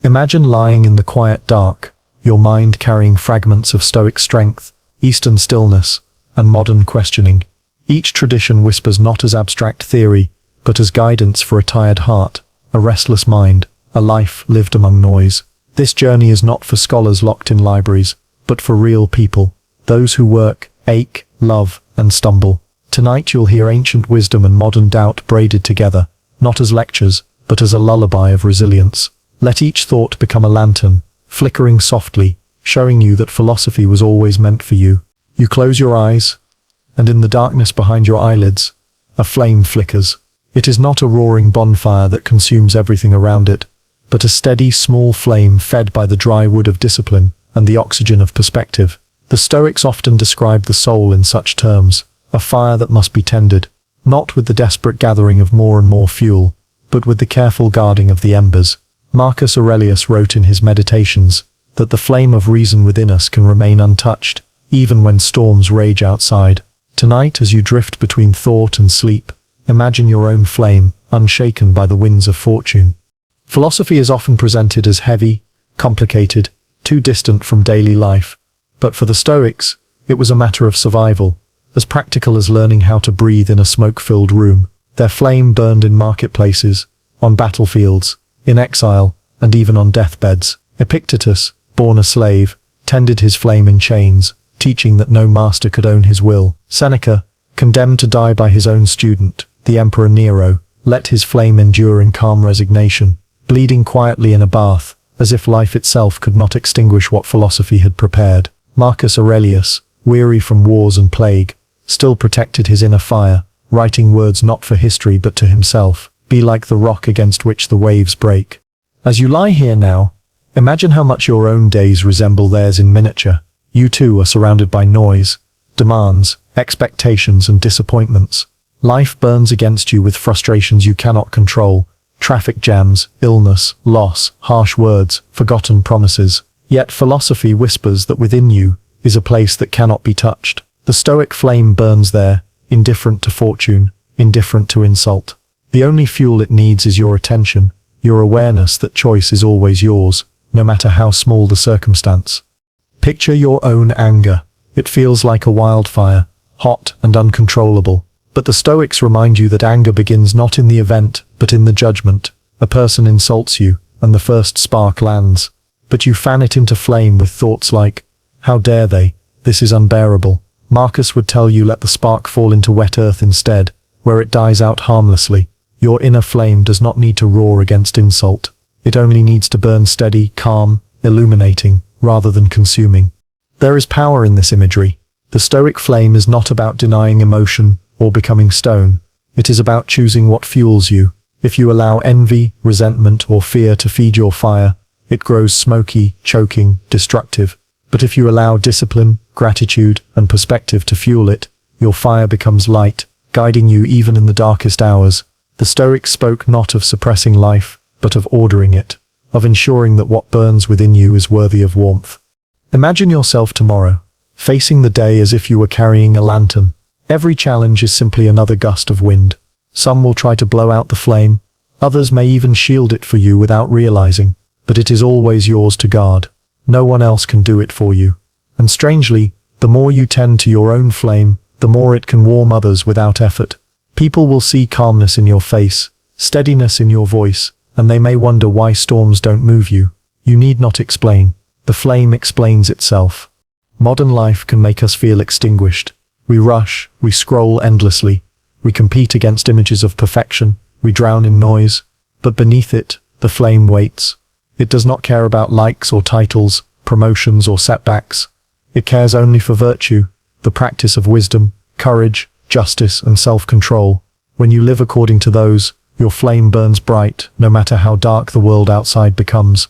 Imagine lying in the quiet dark, your mind carrying fragments of Stoic strength, Eastern stillness, and modern questioning. Each tradition whispers not as abstract theory, but as guidance for a tired heart, a restless mind, a life lived among noise. This journey is not for scholars locked in libraries, but for real people, those who work, ache, love, and stumble. Tonight you'll hear ancient wisdom and modern doubt braided together, not as lectures, but as a lullaby of resilience. Let each thought become a lantern, flickering softly, showing you that philosophy was always meant for you. You close your eyes, and in the darkness behind your eyelids, a flame flickers. It is not a roaring bonfire that consumes everything around it, but a steady, small flame fed by the dry wood of discipline and the oxygen of perspective. The Stoics often describe the soul in such terms, a fire that must be tended, not with the desperate gathering of more and more fuel, but with the careful guarding of the embers. Marcus Aurelius wrote in his Meditations that the flame of reason within us can remain untouched, even when storms rage outside. Tonight, as you drift between thought and sleep, imagine your own flame, unshaken by the winds of fortune. Philosophy is often presented as heavy, complicated, too distant from daily life, but for the Stoics, it was a matter of survival, as practical as learning how to breathe in a smoke-filled room. Their flame burned in marketplaces, on battlefields, in exile, and even on deathbeds. Epictetus, born a slave, tended his flame in chains, teaching that no master could own his will. Seneca, condemned to die by his own student, the Emperor Nero, let his flame endure in calm resignation, bleeding quietly in a bath, as if life itself could not extinguish what philosophy had prepared. Marcus Aurelius, weary from wars and plague, still protected his inner fire, writing words not for history but to himself. Be like the rock against which the waves break. As you lie here now, imagine how much your own days resemble theirs in miniature. You too are surrounded by noise, demands, expectations, and disappointments. Life burns against you with frustrations you cannot control, traffic jams, illness, loss, harsh words, forgotten promises. Yet philosophy whispers that within you is a place that cannot be touched. The Stoic flame burns there, indifferent to fortune, indifferent to insult. The only fuel it needs is your attention, your awareness that choice is always yours, no matter how small the circumstance. Picture your own anger. It feels like a wildfire, hot and uncontrollable. But the Stoics remind you that anger begins not in the event, but in the judgment. A person insults you, and the first spark lands. But you fan it into flame with thoughts like, how dare they? This is unbearable. Marcus would tell you let the spark fall into wet earth instead, where it dies out harmlessly. Your inner flame does not need to roar against insult. It only needs to burn steady, calm, illuminating, rather than consuming. There is power in this imagery. The Stoic flame is not about denying emotion or becoming stone. It is about choosing what fuels you. If you allow envy, resentment, or fear to feed your fire, it grows smoky, choking, destructive. But if you allow discipline, gratitude, and perspective to fuel it, your fire becomes light, guiding you even in the darkest hours. The Stoics spoke not of suppressing life, but of ordering it, of ensuring that what burns within you is worthy of warmth. Imagine yourself tomorrow, facing the day as if you were carrying a lantern. Every challenge is simply another gust of wind. Some will try to blow out the flame, others may even shield it for you without realizing, but it is always yours to guard. No one else can do it for you. And strangely, the more you tend to your own flame, the more it can warm others without effort. People will see calmness in your face, steadiness in your voice, and they may wonder why storms don't move you. You need not explain. The flame explains itself. Modern life can make us feel extinguished. We rush, we scroll endlessly, we compete against images of perfection, we drown in noise, but beneath it, the flame waits. It does not care about likes or titles, promotions or setbacks. It cares only for virtue, the practice of wisdom, courage, justice, and self-control. When you live according to those, your flame burns bright, no matter how dark the world outside becomes.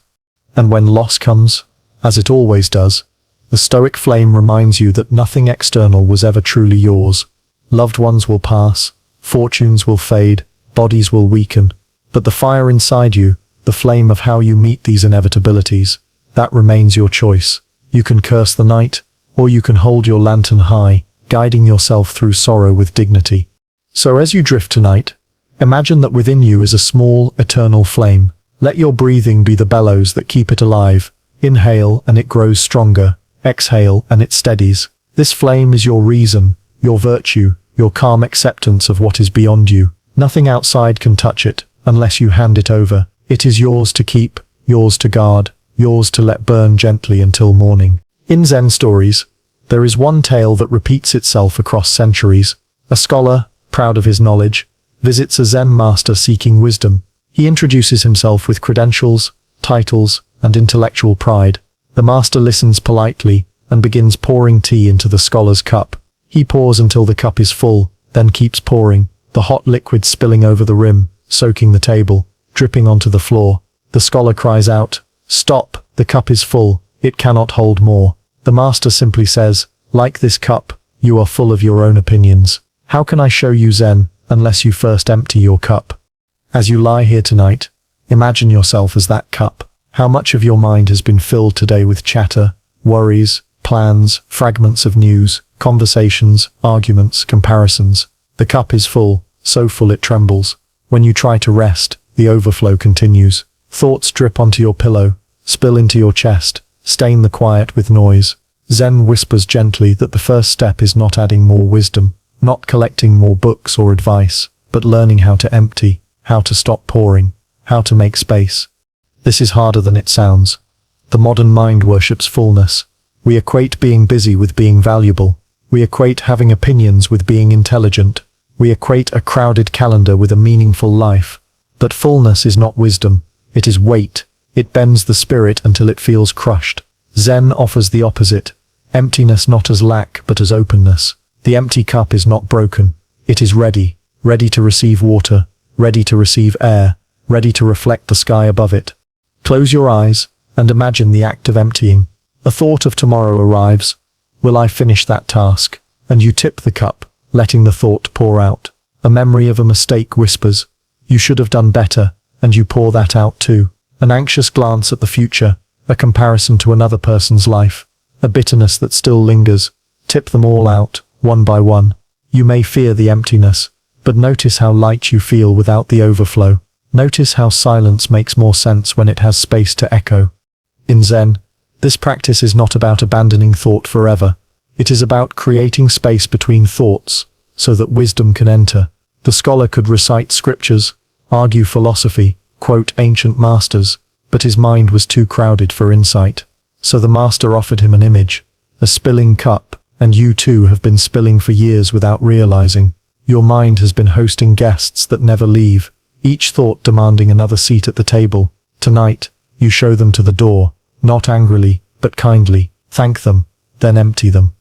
And when loss comes, as it always does, the Stoic flame reminds you that nothing external was ever truly yours. Loved ones will pass, fortunes will fade, bodies will weaken, but the fire inside you, the flame of how you meet these inevitabilities, that remains your choice. You can curse the night, or you can hold your lantern high, guiding yourself through sorrow with dignity. So as you drift tonight, imagine that within you is a small, eternal flame, Let your breathing be the bellows that keep it alive. Inhale and it grows stronger. Exhale and it steadies. This flame is your reason, your virtue, your calm acceptance of what is beyond you. Nothing outside can touch it, unless you hand it over. It is yours to keep, yours to guard, yours to let burn gently until morning. In Zen stories, there is one tale that repeats itself across centuries. A scholar, proud of his knowledge, visits a Zen master seeking wisdom. He introduces himself with credentials, titles, and intellectual pride. The master listens politely and begins pouring tea into the scholar's cup. He pours until the cup is full, then keeps pouring, the hot liquid spilling over the rim, soaking the table, dripping onto the floor. The scholar cries out, "Stop, the cup is full, it cannot hold more." The master simply says, "Like this cup, you are full of your own opinions. How can I show you Zen unless you first empty your cup?" As you lie here tonight, imagine yourself as that cup. How much of your mind has been filled today with chatter, worries, plans, fragments of news, conversations, arguments, comparisons? The cup is full, so full it trembles. When you try to rest, the overflow continues. Thoughts drip onto your pillow, spill into your chest, stain the quiet with noise. Zen whispers gently that the first step is not adding more wisdom, not collecting more books or advice, but learning how to empty, how to stop pouring, how to make space. This is harder than it sounds. The modern mind worships fullness. We equate being busy with being valuable. We equate having opinions with being intelligent. We equate a crowded calendar with a meaningful life. But fullness is not wisdom. It is weight. It bends the spirit until it feels crushed. Zen offers the opposite. Emptiness not as lack but as openness. The empty cup is not broken. It is ready. Ready to receive water. Ready to receive air. Ready to reflect the sky above it. Close your eyes and imagine the act of emptying. A thought of tomorrow arrives. Will I finish that task? And you tip the cup, letting the thought pour out. A memory of a mistake whispers, "You should have done better," and you pour that out too. An anxious glance at the future, a comparison to another person's life, a bitterness that still lingers. Tip them all out, one by one. You may fear the emptiness, but notice how light you feel without the overflow. Notice how silence makes more sense when it has space to echo. In Zen, this practice is not about abandoning thought forever. It is about creating space between thoughts, so that wisdom can enter. The scholar could recite scriptures, argue philosophy, quote ancient masters, but his mind was too crowded for insight. So the master offered him an image, a spilling cup, and you too have been spilling for years without realizing. Your mind has been hosting guests that never leave, each thought demanding another seat at the table. Tonight, you show them to the door, not angrily, but kindly. Thank them, then empty them.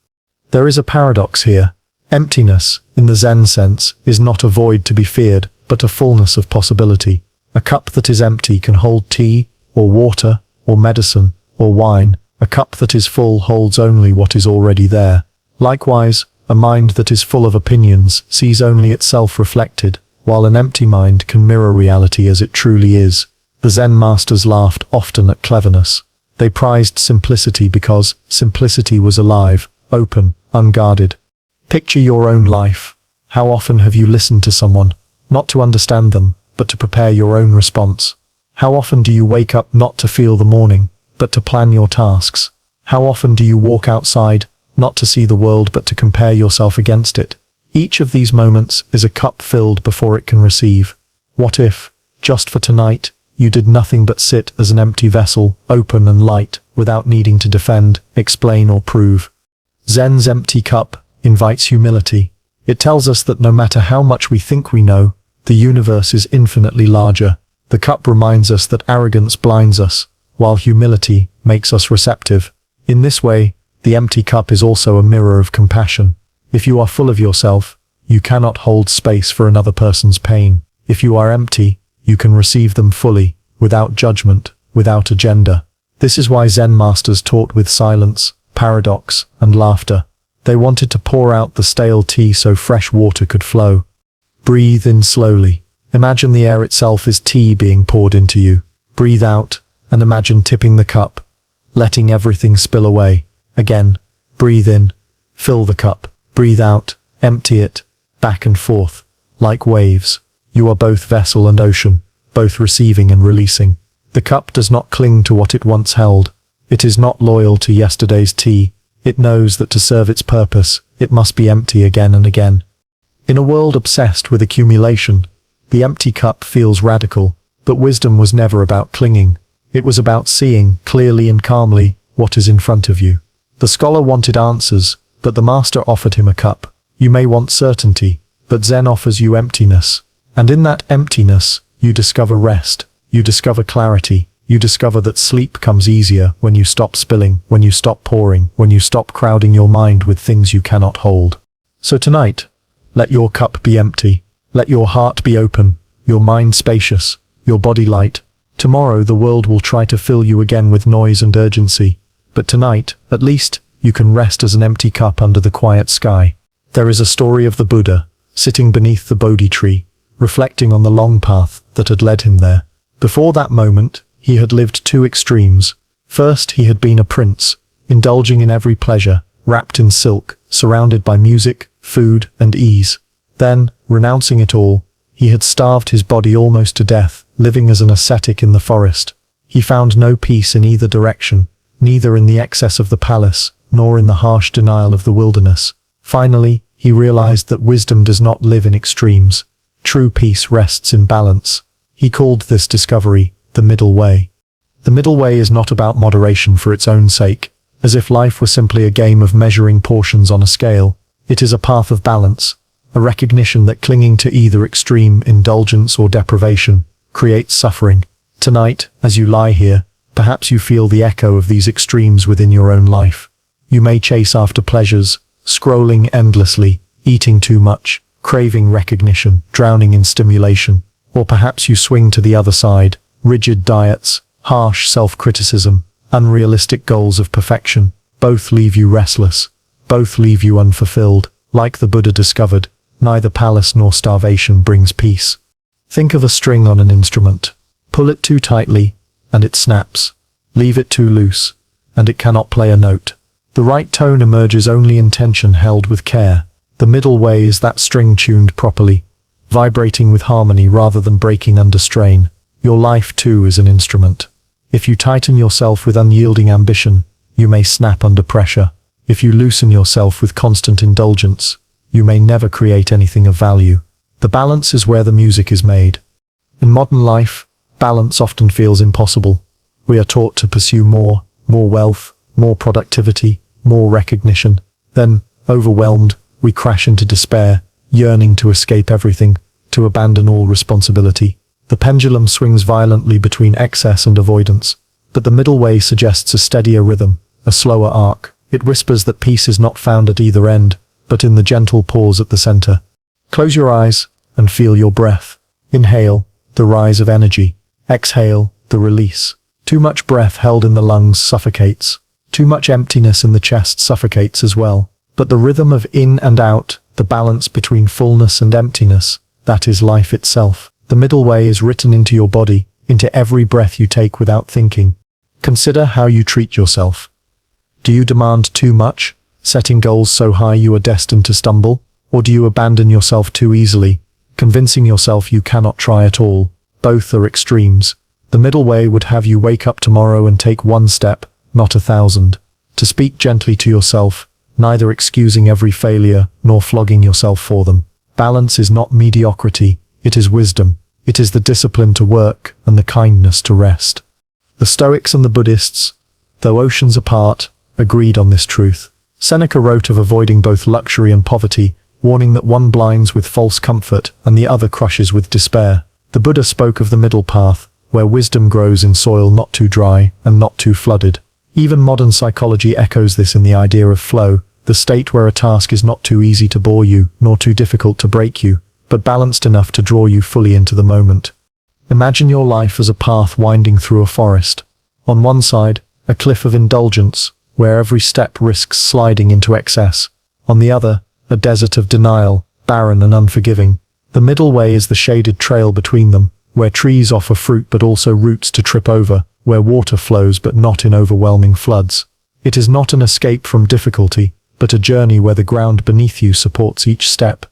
There is a paradox here. Emptiness, in the Zen sense, is not a void to be feared, but a fullness of possibility. A cup that is empty can hold tea, or water, or medicine, or wine. A cup that is full holds only what is already there. Likewise, a mind that is full of opinions sees only itself reflected, while an empty mind can mirror reality as it truly is. The Zen masters laughed often at cleverness. They prized simplicity because simplicity was alive, open, unguarded. Picture your own life. How often have you listened to someone, not to understand them, but to prepare your own response? How often do you wake up not to feel the morning, but to plan your tasks? How often do you walk outside, not to see the world but to compare yourself against it? Each of these moments is a cup filled before it can receive. What if, just for tonight, you did nothing but sit as an empty vessel, open and light, without needing to defend, explain or prove? Zen's empty cup invites humility. It tells us that no matter how much we think we know, the universe is infinitely larger. The cup reminds us that arrogance blinds us, while humility makes us receptive. In this way, the empty cup is also a mirror of compassion. If you are full of yourself, you cannot hold space for another person's pain. If you are empty, you can receive them fully, without judgment, without agenda. This is why Zen masters taught with silence, paradox, and laughter. They wanted to pour out the stale tea so fresh water could flow. Breathe in slowly. Imagine the air itself is tea being poured into you. Breathe out, and imagine tipping the cup, letting everything spill away. Again, breathe in, fill the cup. Breathe out, empty it, back and forth, like waves. You are both vessel and ocean, both receiving and releasing. The cup does not cling to what it once held. It is not loyal to yesterday's tea. It knows that to serve its purpose, it must be empty again and again. In a world obsessed with accumulation, the empty cup feels radical, but wisdom was never about clinging. It was about seeing, clearly and calmly, what is in front of you. The scholar wanted answers, but the master offered him a cup. You may want certainty, but Zen offers you emptiness. And in that emptiness, you discover rest, you discover clarity, you discover that sleep comes easier when you stop spilling, when you stop pouring, when you stop crowding your mind with things you cannot hold. So tonight, let your cup be empty. Let your heart be open, your mind spacious, your body light. Tomorrow the world will try to fill you again with noise and urgency. But tonight, at least, you can rest as an empty cup under the quiet sky. There is a story of the Buddha, sitting beneath the Bodhi tree, reflecting on the long path that had led him there. Before that moment, he had lived two extremes. First, he had been a prince, indulging in every pleasure, wrapped in silk, surrounded by music, food, and ease. Then, renouncing it all, he had starved his body almost to death, living as an ascetic in the forest. He found no peace in either direction, neither in the excess of the palace, nor in the harsh denial of the wilderness. Finally, he realized that wisdom does not live in extremes. True peace rests in balance. He called this discovery the middle way. The middle way is not about moderation for its own sake, as if life were simply a game of measuring portions on a scale. It is a path of balance, a recognition that clinging to either extreme, indulgence or deprivation, creates suffering. Tonight, as you lie here, perhaps you feel the echo of these extremes within your own life. You may chase after pleasures, scrolling endlessly, eating too much, craving recognition, drowning in stimulation. Or perhaps you swing to the other side, rigid diets, harsh self-criticism, unrealistic goals of perfection. Both leave you restless. Both leave you unfulfilled. Like the Buddha discovered, neither palace nor starvation brings peace. Think of a string on an instrument. Pull it too tightly, and it snaps. Leave it too loose, and it cannot play a note. The right tone emerges only in tension held with care. The middle way is that string tuned properly, vibrating with harmony rather than breaking under strain. Your life too is an instrument. If you tighten yourself with unyielding ambition, you may snap under pressure. If you loosen yourself with constant indulgence, you may never create anything of value. The balance is where the music is made. In modern life, balance often feels impossible. We are taught to pursue more wealth, more productivity, more recognition. Then, overwhelmed, we crash into despair, yearning to escape everything, to abandon all responsibility. The pendulum swings violently between excess and avoidance, but the middle way suggests a steadier rhythm, a slower arc. It whispers that peace is not found at either end, but in the gentle pause at the center. Close your eyes and feel your breath. Inhale, the rise of energy. Exhale, the release. Too much breath held in the lungs suffocates. Too much emptiness in the chest suffocates as well. But the rhythm of in and out, the balance between fullness and emptiness, that is life itself. The middle way is written into your body, into every breath you take without thinking. Consider how you treat yourself. Do you demand too much, setting goals so high you are destined to stumble? Or do you abandon yourself too easily, convincing yourself you cannot try at all? Both are extremes. The middle way would have you wake up tomorrow and take one step, not 1,000. To speak gently to yourself, neither excusing every failure, nor flogging yourself for them. Balance is not mediocrity, it is wisdom. It is the discipline to work and the kindness to rest. The Stoics and the Buddhists, though oceans apart, agreed on this truth. Seneca wrote of avoiding both luxury and poverty, warning that one blinds with false comfort and the other crushes with despair. The Buddha spoke of the middle path, where wisdom grows in soil not too dry and not too flooded. Even modern psychology echoes this in the idea of flow, the state where a task is not too easy to bore you, nor too difficult to break you, but balanced enough to draw you fully into the moment. Imagine your life as a path winding through a forest. On one side, a cliff of indulgence, where every step risks sliding into excess. On the other, a desert of denial, barren and unforgiving. The middle way is the shaded trail between them, where trees offer fruit but also roots to trip over, where water flows but not in overwhelming floods. It is not an escape from difficulty, but a journey where the ground beneath you supports each step.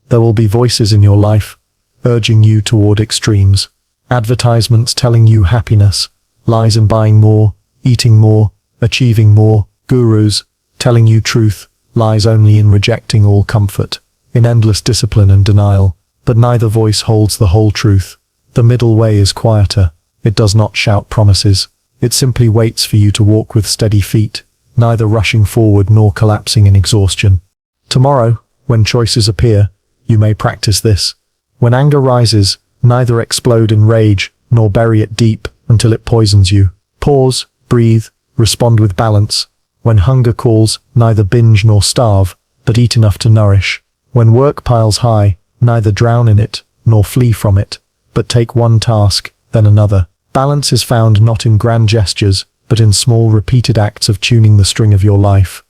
There will be voices in your life, urging you toward extremes. Advertisements telling you happiness lies in buying more, eating more, achieving more. Gurus telling you truth lies only in rejecting all comfort, in endless discipline and denial. But neither voice holds the whole truth. The middle way is quieter. It does not shout promises. It simply waits for you to walk with steady feet, neither rushing forward nor collapsing in exhaustion. Tomorrow, when choices appear, you may practice this. When anger rises, neither explode in rage nor bury it deep until it poisons you. Pause, breathe, respond with balance. When hunger calls, neither binge nor starve, but eat enough to nourish. When work piles high, neither drown in it nor flee from it, but take one task, then another. Balance is found not in grand gestures, but in small repeated acts of tuning the string of your life.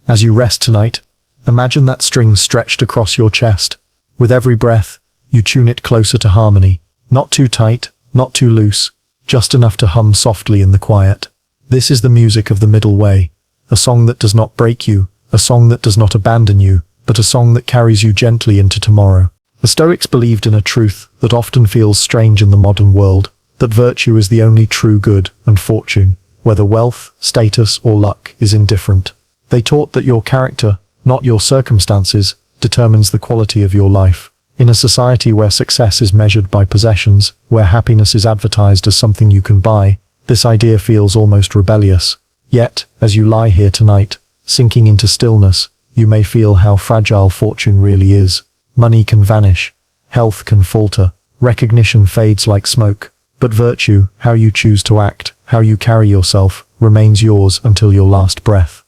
As you rest tonight, imagine that string stretched across your chest. With every breath, you tune it closer to harmony. Not too tight, not too loose, just enough to hum softly in the quiet. This is the music of the middle way. A song that does not break you, a song that does not abandon you, but a song that carries you gently into tomorrow. The Stoics believed in a truth that often feels strange in the modern world, that virtue is the only true good, and fortune, whether wealth, status, or luck, is indifferent. They taught that your character, not your circumstances, determines the quality of your life. In a society where success is measured by possessions, where happiness is advertised as something you can buy, this idea feels almost rebellious. Yet, as you lie here tonight, sinking into stillness, you may feel how fragile fortune really is. Money can vanish, health can falter, recognition fades like smoke, but virtue, how you choose to act, how you carry yourself, remains yours until your last breath.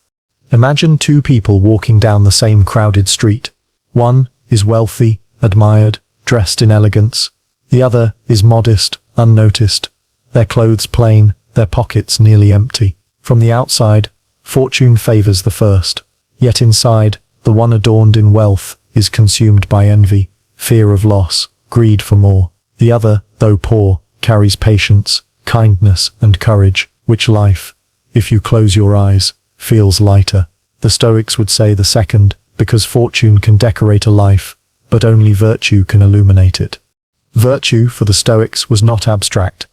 Imagine two people walking down the same crowded street. One is wealthy, admired, dressed in elegance. The other is modest, unnoticed, their clothes plain, their pockets nearly empty. From the outside, fortune favors the first. Yet inside, the one adorned in wealth is consumed by envy, fear of loss, greed for more. The other, though poor, carries patience, kindness, and courage, which life, if you close your eyes, feels lighter. The Stoics would say the second, because fortune can decorate a life, but only virtue can illuminate it. Virtue, for the Stoics, was not abstract.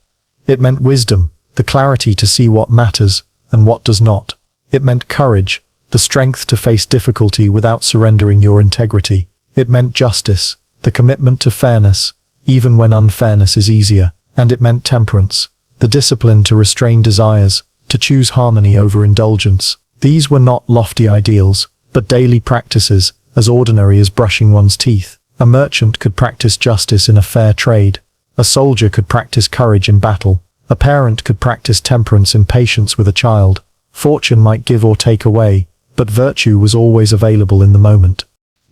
It meant wisdom, the clarity to see what matters and what does not. It meant courage, the strength to face difficulty without surrendering your integrity. It meant justice, the commitment to fairness, even when unfairness is easier. And it meant temperance, the discipline to restrain desires, to choose harmony over indulgence. These were not lofty ideals, but daily practices, as ordinary as brushing one's teeth. A merchant could practice justice in a fair trade. A soldier could practice courage in battle. A parent could practice temperance in patience with a child. Fortune might give or take away, but virtue was always available in the moment.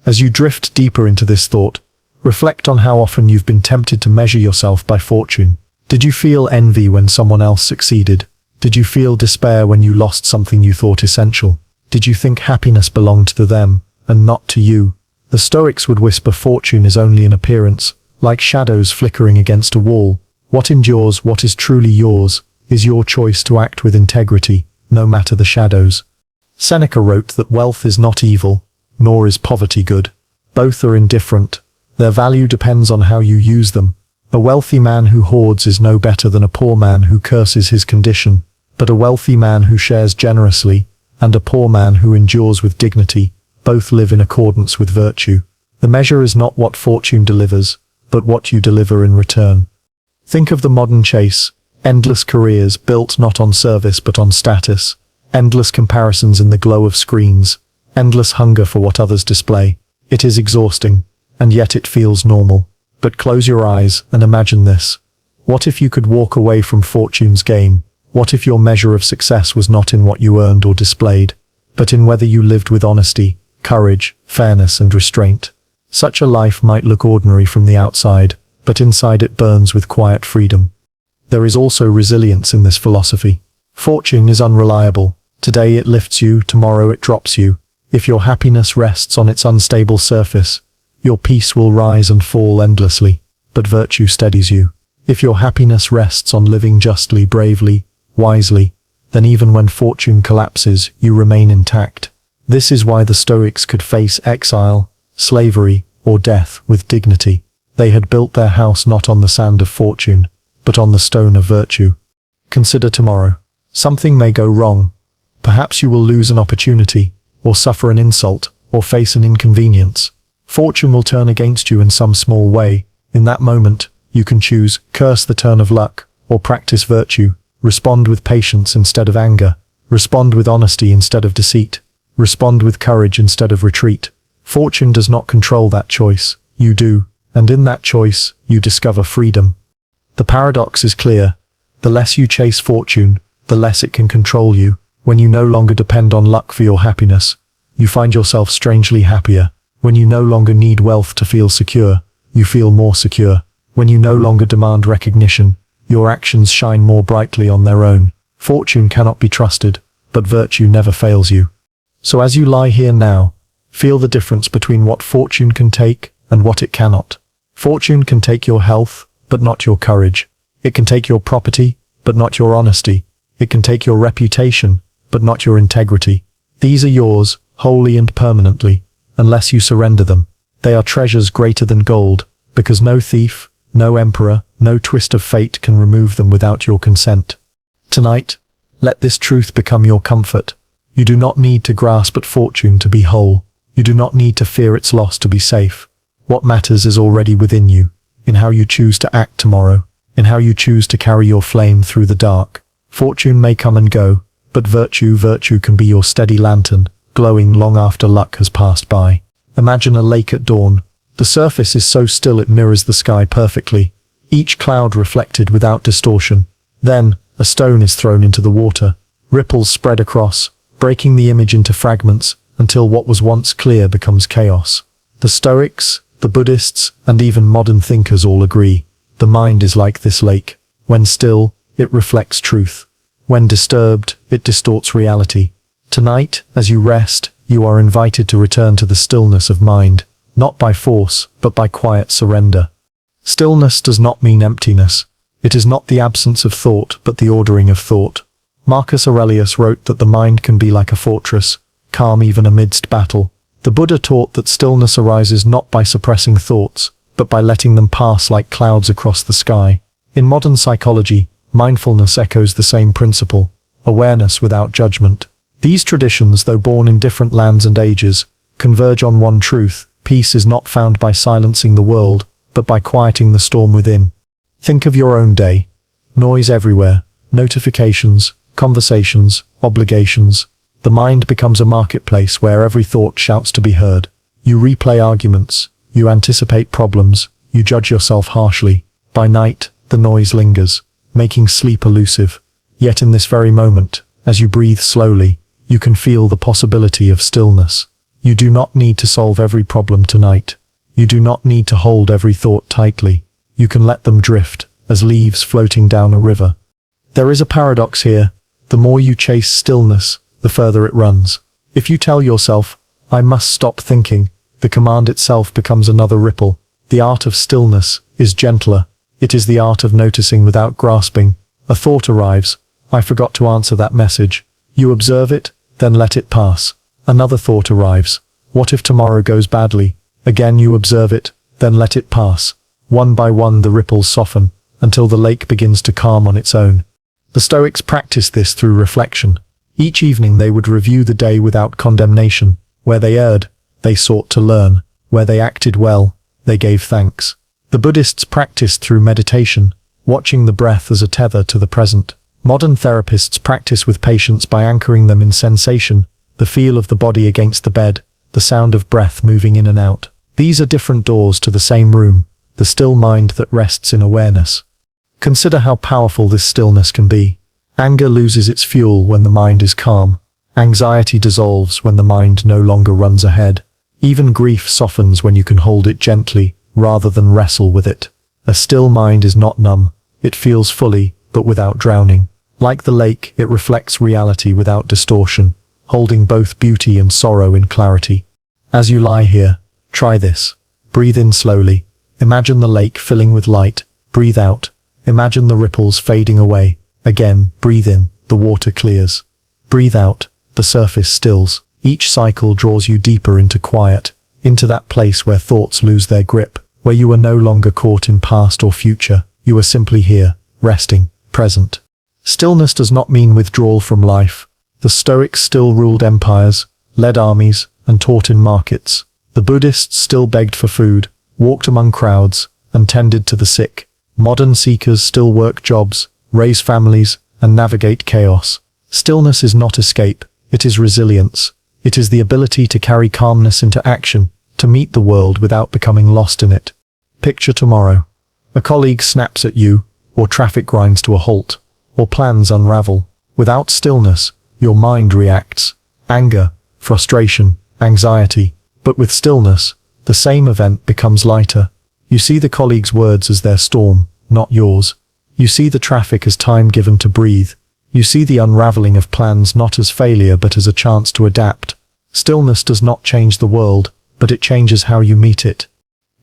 As you drift deeper into this thought, reflect on how often you've been tempted to measure yourself by fortune. Did you feel envy when someone else succeeded? Did you feel despair when you lost something you thought essential? Did you think happiness belonged to them, and not to you? The Stoics would whisper fortune is only an appearance, like shadows flickering against a wall. What endures, what is truly yours, is your choice to act with integrity, no matter the shadows. Seneca wrote that wealth is not evil, nor is poverty good. Both are indifferent. Their value depends on how you use them. A wealthy man who hoards is no better than a poor man who curses his condition, but a wealthy man who shares generously, and a poor man who endures with dignity, both live in accordance with virtue. The measure is not what fortune delivers, but what you deliver in return. Think of the modern chase, endless careers built not on service but on status, endless comparisons in the glow of screens, endless hunger for what others display. It is exhausting, and yet it feels normal. But close your eyes and imagine this. What if you could walk away from fortune's game? What if your measure of success was not in what you earned or displayed, but in whether you lived with honesty, courage, fairness, and restraint? Such a life might look ordinary from the outside, but inside it burns with quiet freedom. There is also resilience in this philosophy. Fortune is unreliable. Today it lifts you, tomorrow it drops you. If your happiness rests on its unstable surface, your peace will rise and fall endlessly, but virtue steadies you. If your happiness rests on living justly, bravely, wisely, then even when fortune collapses, you remain intact. This is why the Stoics could face exile, slavery, or death with dignity. They had built their house not on the sand of fortune, but on the stone of virtue. Consider tomorrow. Something may go wrong. Perhaps you will lose an opportunity, or suffer an insult, or face an inconvenience. Fortune will turn against you in some small way. In that moment, you can choose, curse the turn of luck, or practice virtue. Respond with patience instead of anger. Respond with honesty instead of deceit. Respond with courage instead of retreat. Fortune does not control that choice. You do, and in that choice, you discover freedom. The paradox is clear. The less you chase fortune, the less it can control you. When you no longer depend on luck for your happiness, you find yourself strangely happier. When you no longer need wealth to feel secure, you feel more secure. When you no longer demand recognition, your actions shine more brightly on their own. Fortune cannot be trusted, but virtue never fails you. So as you lie here now, feel the difference between what fortune can take and what it cannot. Fortune can take your health, but not your courage. It can take your property, but not your honesty. It can take your reputation, but not your integrity. These are yours, wholly and permanently, unless you surrender them. They are treasures greater than gold, because no thief, no emperor, no twist of fate can remove them without your consent. Tonight, let this truth become your comfort. You do not need to grasp at fortune to be whole. You do not need to fear its loss to be safe. What matters is already within you, in how you choose to act tomorrow, in how you choose to carry your flame through the dark. Fortune may come and go, but virtue can be your steady lantern, glowing long after luck has passed by. Imagine a lake at dawn. The surface is so still it mirrors the sky perfectly, each cloud reflected without distortion. Then, a stone is thrown into the water. Ripples spread across, breaking the image into fragments, until what was once clear becomes chaos. The Stoics, the Buddhists, and even modern thinkers all agree. The mind is like this lake. When still, it reflects truth. When disturbed, it distorts reality. Tonight, as you rest, you are invited to return to the stillness of mind, not by force, but by quiet surrender. Stillness does not mean emptiness. It is not the absence of thought, but the ordering of thought. Marcus Aurelius wrote that the mind can be like a fortress, calm even amidst battle. The Buddha taught that stillness arises not by suppressing thoughts, but by letting them pass like clouds across the sky. In modern psychology, mindfulness echoes the same principle, awareness without judgment. These traditions, though born in different lands and ages, converge on one truth: peace is not found by silencing the world, but by quieting the storm within. Think of your own day. Noise everywhere, notifications, conversations, obligations. The mind becomes a marketplace where every thought shouts to be heard. You replay arguments, you anticipate problems, you judge yourself harshly. By night, the noise lingers, making sleep elusive. Yet in this very moment, as you breathe slowly, you can feel the possibility of stillness. You do not need to solve every problem tonight. You do not need to hold every thought tightly. You can let them drift, as leaves floating down a river. There is a paradox here. The more you chase stillness, the further it runs. If you tell yourself, "I must stop thinking," the command itself becomes another ripple. The art of stillness is gentler. It is the art of noticing without grasping. A thought arrives. "I forgot to answer that message." You observe it, then let it pass. Another thought arrives. "What if tomorrow goes badly?" Again you observe it, then let it pass. One by one the ripples soften, until the lake begins to calm on its own. The Stoics practiced this through reflection. Each evening they would review the day without condemnation. Where they erred, they sought to learn. Where they acted well, they gave thanks. The Buddhists practiced through meditation, watching the breath as a tether to the present. Modern therapists practice with patients by anchoring them in sensation, the feel of the body against the bed, the sound of breath moving in and out. These are different doors to the same room, the still mind that rests in awareness. Consider how powerful this stillness can be. Anger loses its fuel when the mind is calm. Anxiety dissolves when the mind no longer runs ahead. Even grief softens when you can hold it gently, rather than wrestle with it. A still mind is not numb. It feels fully, but without drowning. Like the lake, it reflects reality without distortion, holding both beauty and sorrow in clarity. As you lie here, try this. Breathe in slowly. Imagine the lake filling with light. Breathe out. Imagine the ripples fading away. Again, breathe in. The water clears. Breathe out. The surface stills. Each cycle draws you deeper into quiet, into that place where thoughts lose their grip, where you are no longer caught in past or future. You are simply here, resting, present. Stillness does not mean withdrawal from life. The Stoics still ruled empires, led armies, and taught in markets. The Buddhists still begged for food, walked among crowds, and tended to the sick. Modern seekers still work jobs, raise families, and navigate chaos. Stillness is not escape, it is resilience. It is the ability to carry calmness into action, to meet the world without becoming lost in it. Picture tomorrow. A colleague snaps at you, or traffic grinds to a halt, or plans unravel. Without stillness, your mind reacts. Anger, frustration, anxiety. But with stillness, the same event becomes lighter. You see the colleague's words as their storm, not yours. You see the traffic as time given to breathe. You see the unraveling of plans not as failure but as a chance to adapt. Stillness does not change the world, but it changes how you meet it.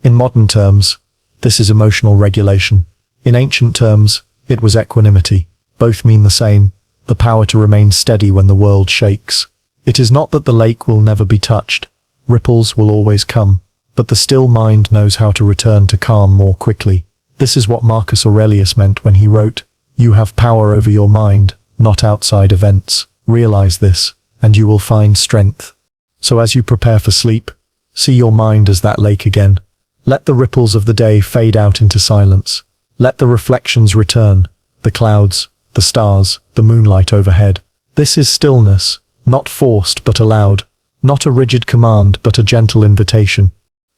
In modern terms, this is emotional regulation. In ancient terms, it was equanimity. Both mean the same, the power to remain steady when the world shakes. It is not that the lake will never be touched. Ripples will always come, but the still mind knows how to return to calm more quickly. This is what Marcus Aurelius meant when he wrote, "You have power over your mind, not outside events. Realize this, and you will find strength." So as you prepare for sleep, see your mind as that lake again. Let the ripples of the day fade out into silence. Let the reflections return, the clouds, the stars, the moonlight overhead. This is stillness, not forced but allowed, not a rigid command but a gentle invitation.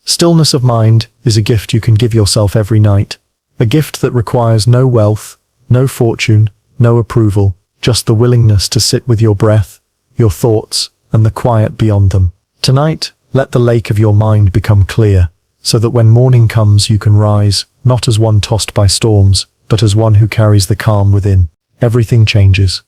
Stillness of mind is a gift you can give yourself every night, a gift that requires no wealth, no fortune, no approval, just the willingness to sit with your breath, your thoughts, and the quiet beyond them. Tonight, let the lake of your mind become clear, so that when morning comes you can rise, not as one tossed by storms, but as one who carries the calm within. Everything changes.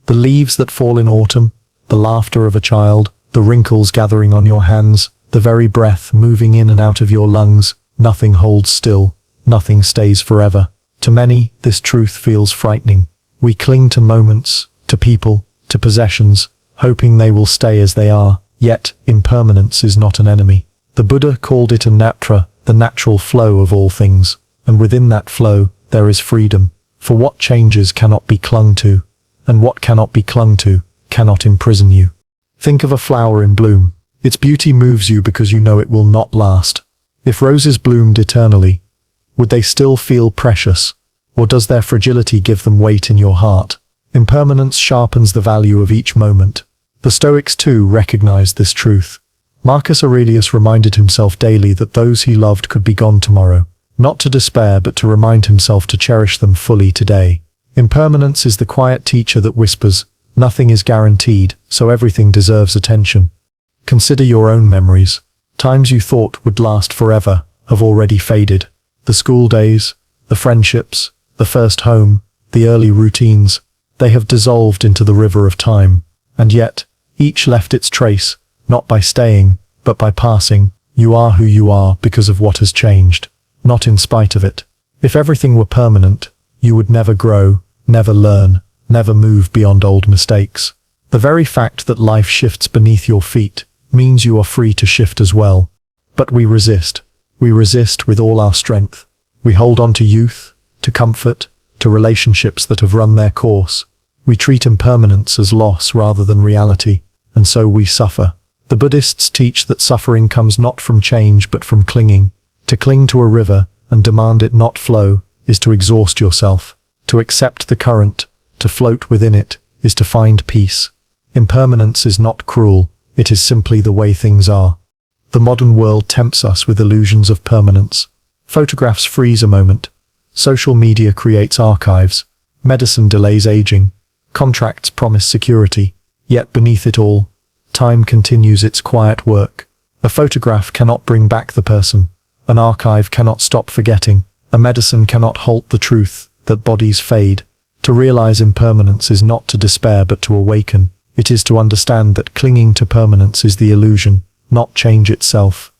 The leaves that fall in autumn, the laughter of a child, the wrinkles gathering on your hands, the very breath moving in and out of your lungs, nothing holds still, nothing stays forever. To many, this truth feels frightening. We cling to moments, to people, to possessions, hoping they will stay as they are, yet impermanence is not an enemy. The Buddha called it anatra, the natural flow of all things, and within that flow, there is freedom. For what changes cannot be clung to, and what cannot be clung to, cannot imprison you. Think of a flower in bloom. Its beauty moves you because you know it will not last. If roses bloomed eternally, would they still feel precious, or does their fragility give them weight in your heart? Impermanence sharpens the value of each moment. The Stoics too recognized this truth. Marcus Aurelius reminded himself daily that those he loved could be gone tomorrow, not to despair but to remind himself to cherish them fully today. Impermanence is the quiet teacher that whispers, nothing is guaranteed, so everything deserves attention. Consider your own memories. Times you thought would last forever have already faded. The school days, the friendships, the first home, the early routines, they have dissolved into the river of time, and yet, each left its trace, not by staying, but by passing. You are who you are because of what has changed, not in spite of it. If everything were permanent, you would never grow, never learn, never move beyond old mistakes. The very fact that life shifts beneath your feet means you are free to shift as well. But we resist. We resist with all our strength. We hold on to youth, to comfort, to relationships that have run their course. We treat impermanence as loss rather than reality, and so we suffer. The Buddhists teach that suffering comes not from change but from clinging. To cling to a river and demand it not flow is to exhaust yourself. To accept the current, to float within it, is to find peace. Impermanence is not cruel, it is simply the way things are. The modern world tempts us with illusions of permanence. Photographs freeze a moment. Social media creates archives. Medicine delays aging. Contracts promise security. Yet beneath it all, time continues its quiet work. A photograph cannot bring back the person. An archive cannot stop forgetting. A medicine cannot halt the truth that bodies fade. To realize impermanence is not to despair but to awaken. It is to understand that clinging to permanence is the illusion, not change itself.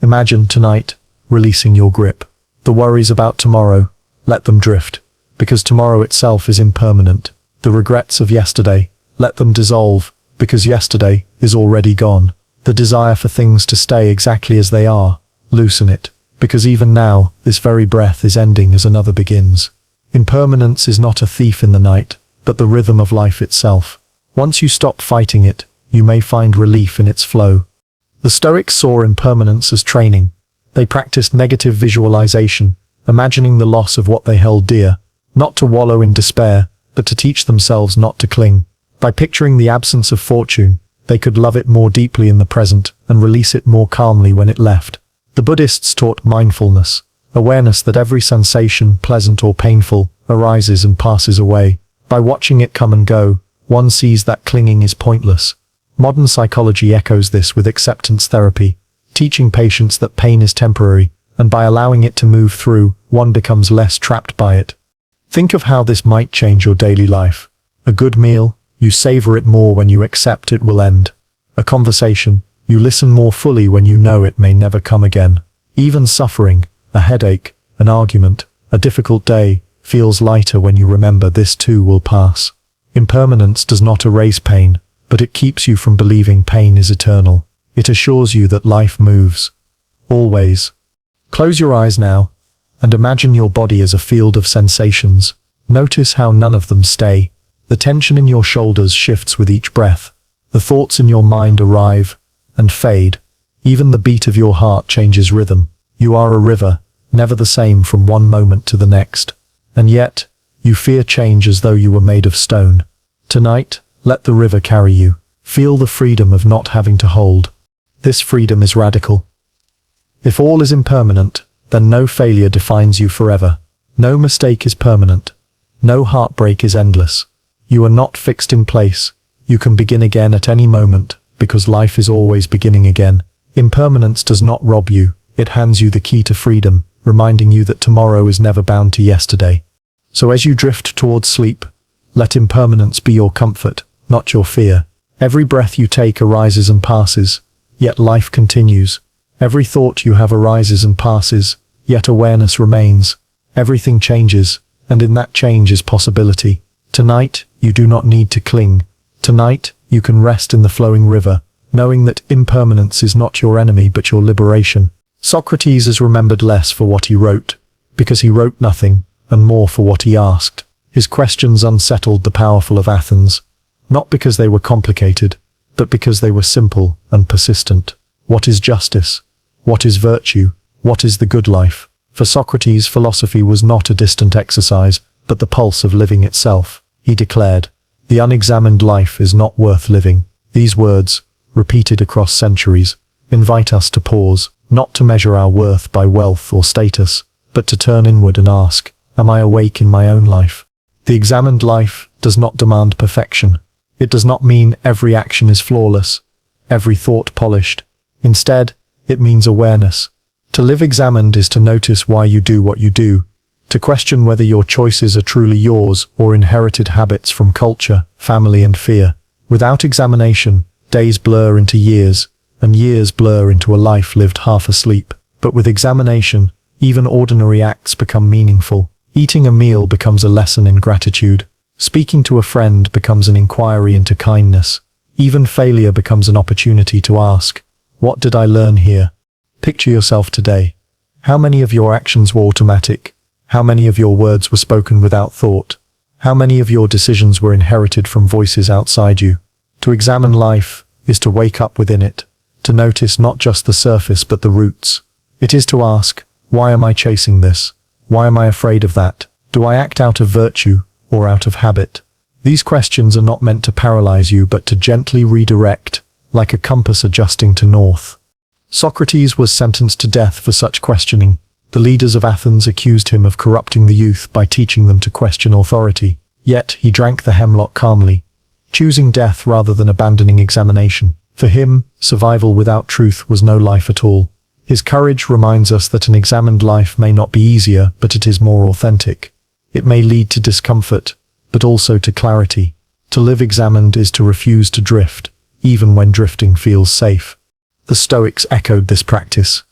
Imagine tonight, releasing your grip. The worries about tomorrow, let them drift, because tomorrow itself is impermanent. The regrets of yesterday, let them dissolve, because yesterday is already gone. The desire for things to stay exactly as they are, loosen it, because even now, this very breath is ending as another begins. Impermanence is not a thief in the night, but the rhythm of life itself. Once you stop fighting it, you may find relief in its flow. The Stoics saw impermanence as training. They practiced negative visualization, imagining the loss of what they held dear, not to wallow in despair, but to teach themselves not to cling. By picturing the absence of fortune, they could love it more deeply in the present and release it more calmly when it left. The Buddhists taught mindfulness, awareness that every sensation, pleasant or painful, arises and passes away. By watching it come and go, one sees that clinging is pointless. Modern psychology echoes this with acceptance therapy, teaching patients that pain is temporary, and by allowing it to move through, one becomes less trapped by it. Think of how this might change your daily life. A good meal, you savor it more when you accept it will end. A conversation, you listen more fully when you know it may never come again. Even suffering, a headache, an argument, a difficult day, feels lighter when you remember this too will pass. Impermanence does not erase pain, but it keeps you from believing pain is eternal. It assures you that life moves. Always. Close your eyes now, and imagine your body as a field of sensations. Notice how none of them stay. The tension in your shoulders shifts with each breath. The thoughts in your mind arrive and fade. Even the beat of your heart changes rhythm. You are a river, never the same from one moment to the next. And yet, you fear change as though you were made of stone. Tonight, let the river carry you. Feel the freedom of not having to hold. This freedom is radical. If all is impermanent, then no failure defines you forever. No mistake is permanent. No heartbreak is endless. You are not fixed in place. You can begin again at any moment, because life is always beginning again. Impermanence does not rob you. It hands you the key to freedom, reminding you that tomorrow is never bound to yesterday. So as you drift towards sleep, let impermanence be your comfort, not your fear. Every breath you take arises and passes, yet life continues. Every thought you have arises and passes, yet awareness remains. Everything changes, and in that change is possibility. Tonight, you do not need to cling. Tonight, you can rest in the flowing river, knowing that impermanence is not your enemy but your liberation. Socrates is remembered less for what he wrote, because he wrote nothing, and more for what he asked. His questions unsettled the powerful of Athens, not because they were complicated, but because they were simple and persistent. What is justice? What is virtue? What is the good life? For Socrates, philosophy was not a distant exercise, but the pulse of living itself. He declared, "The unexamined life is not worth living." These words, repeated across centuries, invite us to pause, not to measure our worth by wealth or status, but to turn inward and ask, am I awake in my own life? The examined life does not demand perfection. It does not mean every action is flawless, every thought polished. Instead, it means awareness. To live examined is to notice why you do what you do, to question whether your choices are truly yours or inherited habits from culture, family and fear. Without examination, days blur into years, and years blur into a life lived half asleep. But with examination, even ordinary acts become meaningful. Eating a meal becomes a lesson in gratitude. Speaking to a friend becomes an inquiry into kindness. Even failure becomes an opportunity to ask, what did I learn here? Picture yourself today. How many of your actions were automatic? How many of your words were spoken without thought? How many of your decisions were inherited from voices outside you? To examine life is to wake up within it, to notice not just the surface but the roots. It is to ask, why am I chasing this? Why am I afraid of that? Do I act out of virtue or out of habit? These questions are not meant to paralyze you but to gently redirect, like a compass adjusting to north. Socrates was sentenced to death for such questioning. The leaders of Athens accused him of corrupting the youth by teaching them to question authority. Yet he drank the hemlock calmly, choosing death rather than abandoning examination. For him, survival without truth was no life at all. His courage reminds us that an examined life may not be easier, but it is more authentic. It may lead to discomfort, but also to clarity. To live examined is to refuse to drift, even when drifting feels safe. The Stoics echoed this practice.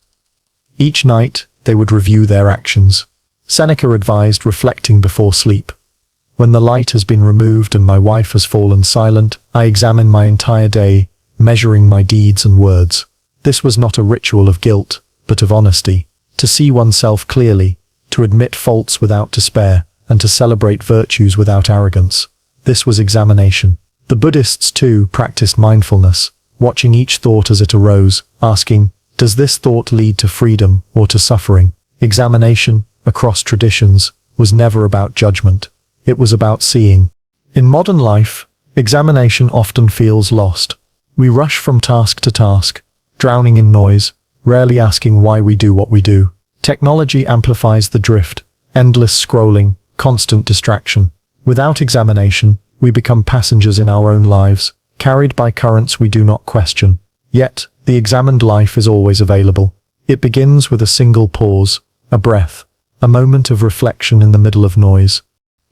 Each night, they would review their actions. Seneca advised reflecting before sleep. When the light has been removed and my wife has fallen silent, I examine my entire day, measuring my deeds and words. This was not a ritual of guilt, but of honesty. To see oneself clearly, to admit faults without despair, and to celebrate virtues without arrogance. This was examination. The Buddhists too practiced mindfulness, watching each thought as it arose, asking, does this thought lead to freedom or to suffering? Examination, across traditions, was never about judgment. It was about seeing. In modern life, examination often feels lost. We rush from task to task, drowning in noise, rarely asking why we do what we do. Technology amplifies the drift, endless scrolling, constant distraction. Without examination, we become passengers in our own lives, carried by currents we do not question. Yet, the examined life is always available. It begins with a single pause, a breath, a moment of reflection in the middle of noise.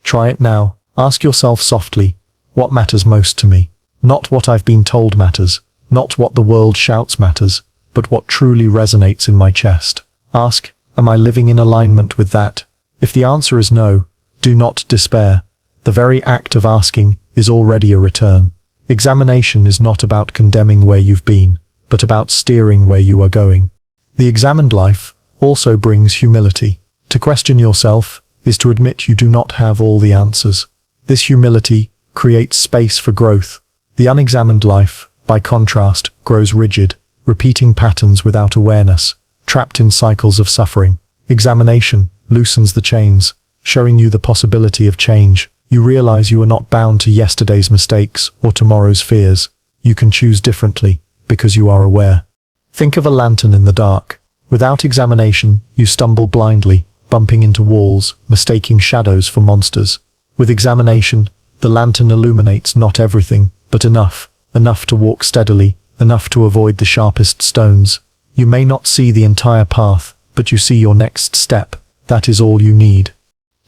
Try it now. Ask yourself softly, what matters most to me? Not what I've been told matters, not what the world shouts matters, but what truly resonates in my chest. Ask, am I living in alignment with that? If the answer is no, do not despair. The very act of asking is already a return. Examination is not about condemning where you've been, but about steering where you are going. The examined life also brings humility. To question yourself is to admit you do not have all the answers. This humility creates space for growth. The unexamined life, by contrast, grows rigid, repeating patterns without awareness, trapped in cycles of suffering. Examination loosens the chains, showing you the possibility of change. You realize you are not bound to yesterday's mistakes or tomorrow's fears. You can choose differently, because you are aware. Think of a lantern in the dark. Without examination, you stumble blindly, bumping into walls, mistaking shadows for monsters. With examination, the lantern illuminates not everything, but enough to walk steadily, enough to avoid the sharpest stones. You may not see the entire path, but you see your next step. That is all you need.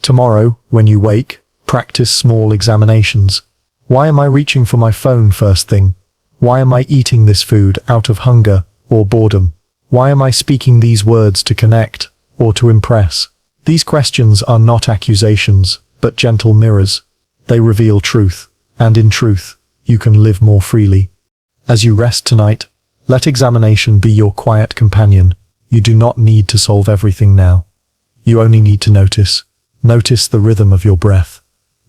Tomorrow, when you wake, practice small examinations. Why am I reaching for my phone first thing? Why am I eating this food out of hunger or boredom? Why am I speaking these words to connect or to impress? These questions are not accusations, but gentle mirrors. They reveal truth, and in truth, you can live more freely. As you rest tonight, let examination be your quiet companion. You do not need to solve everything now. You only need to notice. Notice the rhythm of your breath.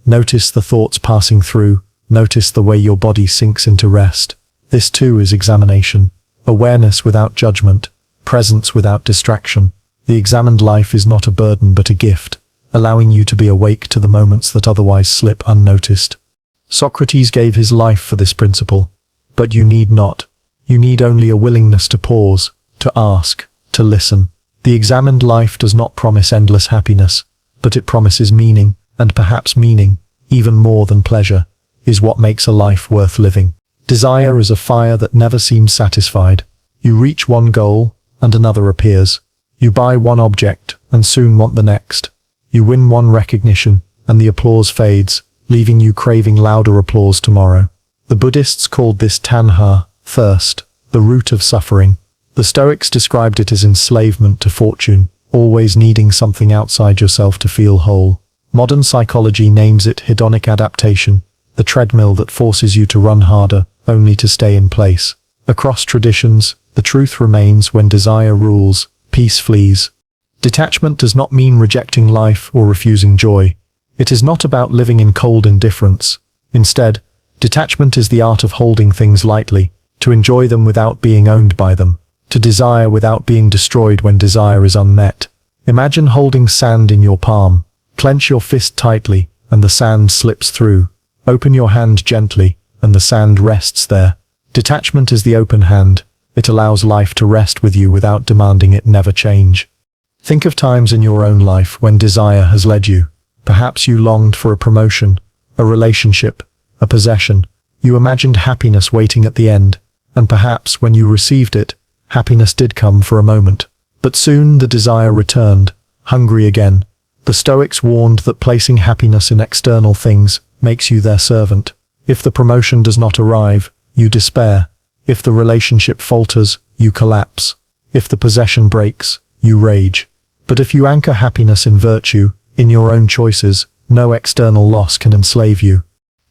Notice the thoughts passing through. Notice the way your body sinks into rest. This too is examination. Awareness without judgment. Presence without distraction. The examined life is not a burden but a gift, allowing you to be awake to the moments that otherwise slip unnoticed. Socrates gave his life for this principle. But you need not. You need only a willingness to pause, to ask, to listen. The examined life does not promise endless happiness, but it promises meaning, and perhaps meaning, even more than pleasure, is what makes a life worth living. Desire is a fire that never seems satisfied. You reach one goal, and another appears. You buy one object, and soon want the next. You win one recognition, and the applause fades, leaving you craving louder applause tomorrow. The Buddhists called this tanha, thirst, the root of suffering. The Stoics described it as enslavement to fortune, always needing something outside yourself to feel whole. Modern psychology names it hedonic adaptation, the treadmill that forces you to run harder, only to stay in place. Across traditions, the truth remains: when desire rules, peace flees. Detachment does not mean rejecting life or refusing joy. It is not about living in cold indifference. Instead, detachment is the art of holding things lightly, to enjoy them without being owned by them, to desire without being destroyed when desire is unmet. Imagine holding sand in your palm. Clench your fist tightly, and the sand slips through. Open your hand gently, and the sand rests there. Detachment is the open hand. It allows life to rest with you without demanding it never change. Think of times in your own life when desire has led you. Perhaps you longed for a promotion, a relationship, a possession. You imagined happiness waiting at the end, and perhaps when you received it, happiness did come for a moment. But soon the desire returned, hungry again. The Stoics warned that placing happiness in external things makes you their servant. If the promotion does not arrive, you despair. If the relationship falters, you collapse. If the possession breaks, you rage. But if you anchor happiness in virtue, in your own choices, no external loss can enslave you.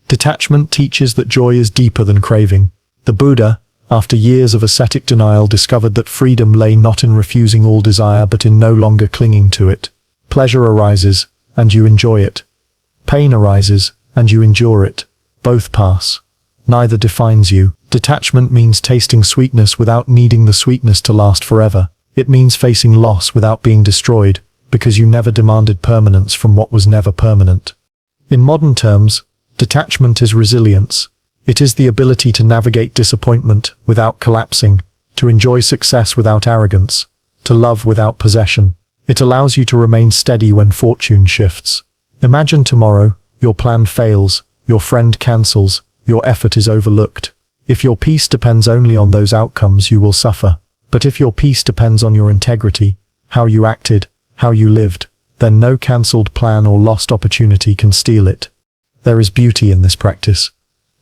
Detachment teaches that joy is deeper than craving. The Buddha, after years of ascetic denial, discovered that freedom lay not in refusing all desire but in no longer clinging to it. Pleasure arises, and you enjoy it. Pain arises, and you endure it. Both pass. Neither defines you. Detachment means tasting sweetness without needing the sweetness to last forever. It means facing loss without being destroyed, because you never demanded permanence from what was never permanent. In modern terms, detachment is resilience. It is the ability to navigate disappointment without collapsing, to enjoy success without arrogance, to love without possession. It allows you to remain steady when fortune shifts. Imagine tomorrow, your plan fails, your friend cancels, your effort is overlooked. If your peace depends only on those outcomes, you will suffer. But if your peace depends on your integrity, how you acted, how you lived, then no cancelled plan or lost opportunity can steal it. There is beauty in this practice.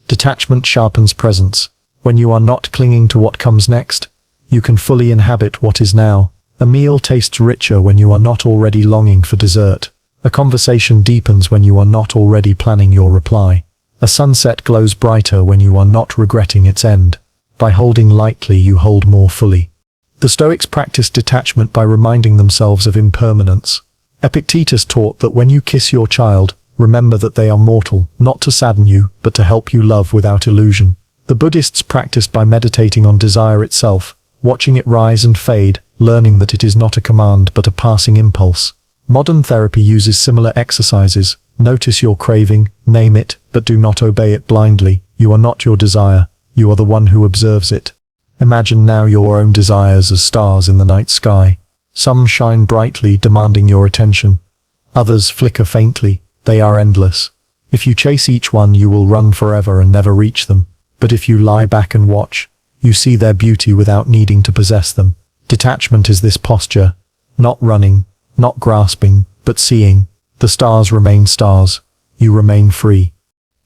Detachment sharpens presence. When you are not clinging to what comes next, you can fully inhabit what is now. A meal tastes richer when you are not already longing for dessert. A conversation deepens when you are not already planning your reply. A sunset glows brighter when you are not regretting its end. By holding lightly, you hold more fully. The Stoics practiced detachment by reminding themselves of impermanence. Epictetus taught that when you kiss your child, remember that they are mortal, not to sadden you, but to help you love without illusion. The Buddhists practiced by meditating on desire itself, watching it rise and fade, learning that it is not a command but a passing impulse. Modern therapy uses similar exercises. Notice your craving, name it, but do not obey it blindly. You are not your desire, you are the one who observes it. Imagine now your own desires as stars in the night sky. Some shine brightly, demanding your attention. Others flicker faintly, they are endless. If you chase each one, you will run forever and never reach them. But if you lie back and watch, you see their beauty without needing to possess them. Detachment is this posture, not running, not grasping, but seeing. The stars remain stars. You remain free.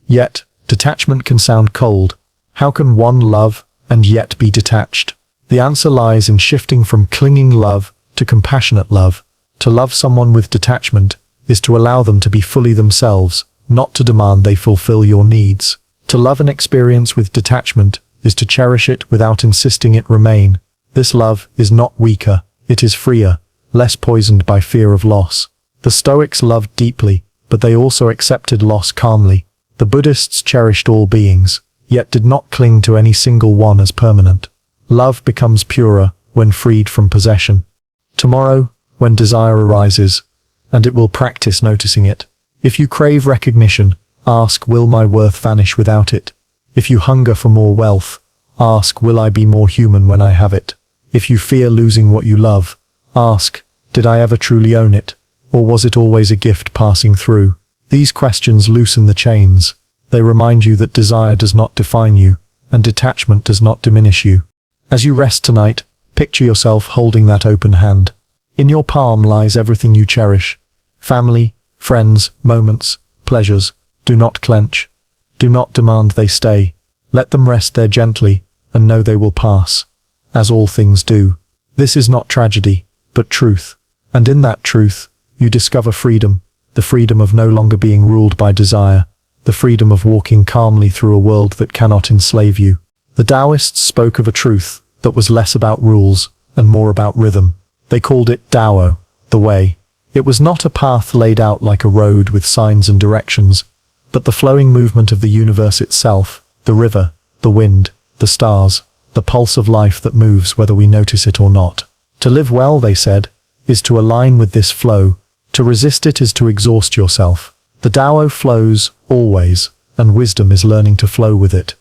Yet, detachment can sound cold. How can one love and yet be detached? The answer lies in shifting from clinging love to compassionate love. To love someone with detachment is to allow them to be fully themselves, not to demand they fulfill your needs. To love an experience with detachment is to cherish it without insisting it remain. This love is not weaker, it is freer, less poisoned by fear of loss. The Stoics loved deeply, but they also accepted loss calmly. The Buddhists cherished all beings, yet did not cling to any single one as permanent. Love becomes purer when freed from possession. Tomorrow, when desire arises, and it will practice noticing it. If you crave recognition, ask, will my worth vanish without it? If you hunger for more wealth, ask, will I be more human when I have it? If you fear losing what you love, ask, did I ever truly own it? Or was it always a gift passing through? These questions loosen the chains. They remind you that desire does not define you, and detachment does not diminish you. As you rest tonight, picture yourself holding that open hand. In your palm lies everything you cherish. Family, friends, moments, pleasures. Do not clench. Do not demand they stay. Let them rest there gently, and know they will pass. As all things do. This is not tragedy, but truth. And in that truth, you discover freedom. The freedom of no longer being ruled by desire. The freedom of walking calmly through a world that cannot enslave you. The Taoists spoke of a truth that was less about rules and more about rhythm. They called it Dao, the way. It was not a path laid out like a road with signs and directions, but the flowing movement of the universe itself, the river, the wind, the stars, the pulse of life that moves whether we notice it or not. To live well, they said, is to align with this flow. To resist it is to exhaust yourself. The Dao flows, always, and wisdom is learning to flow with it.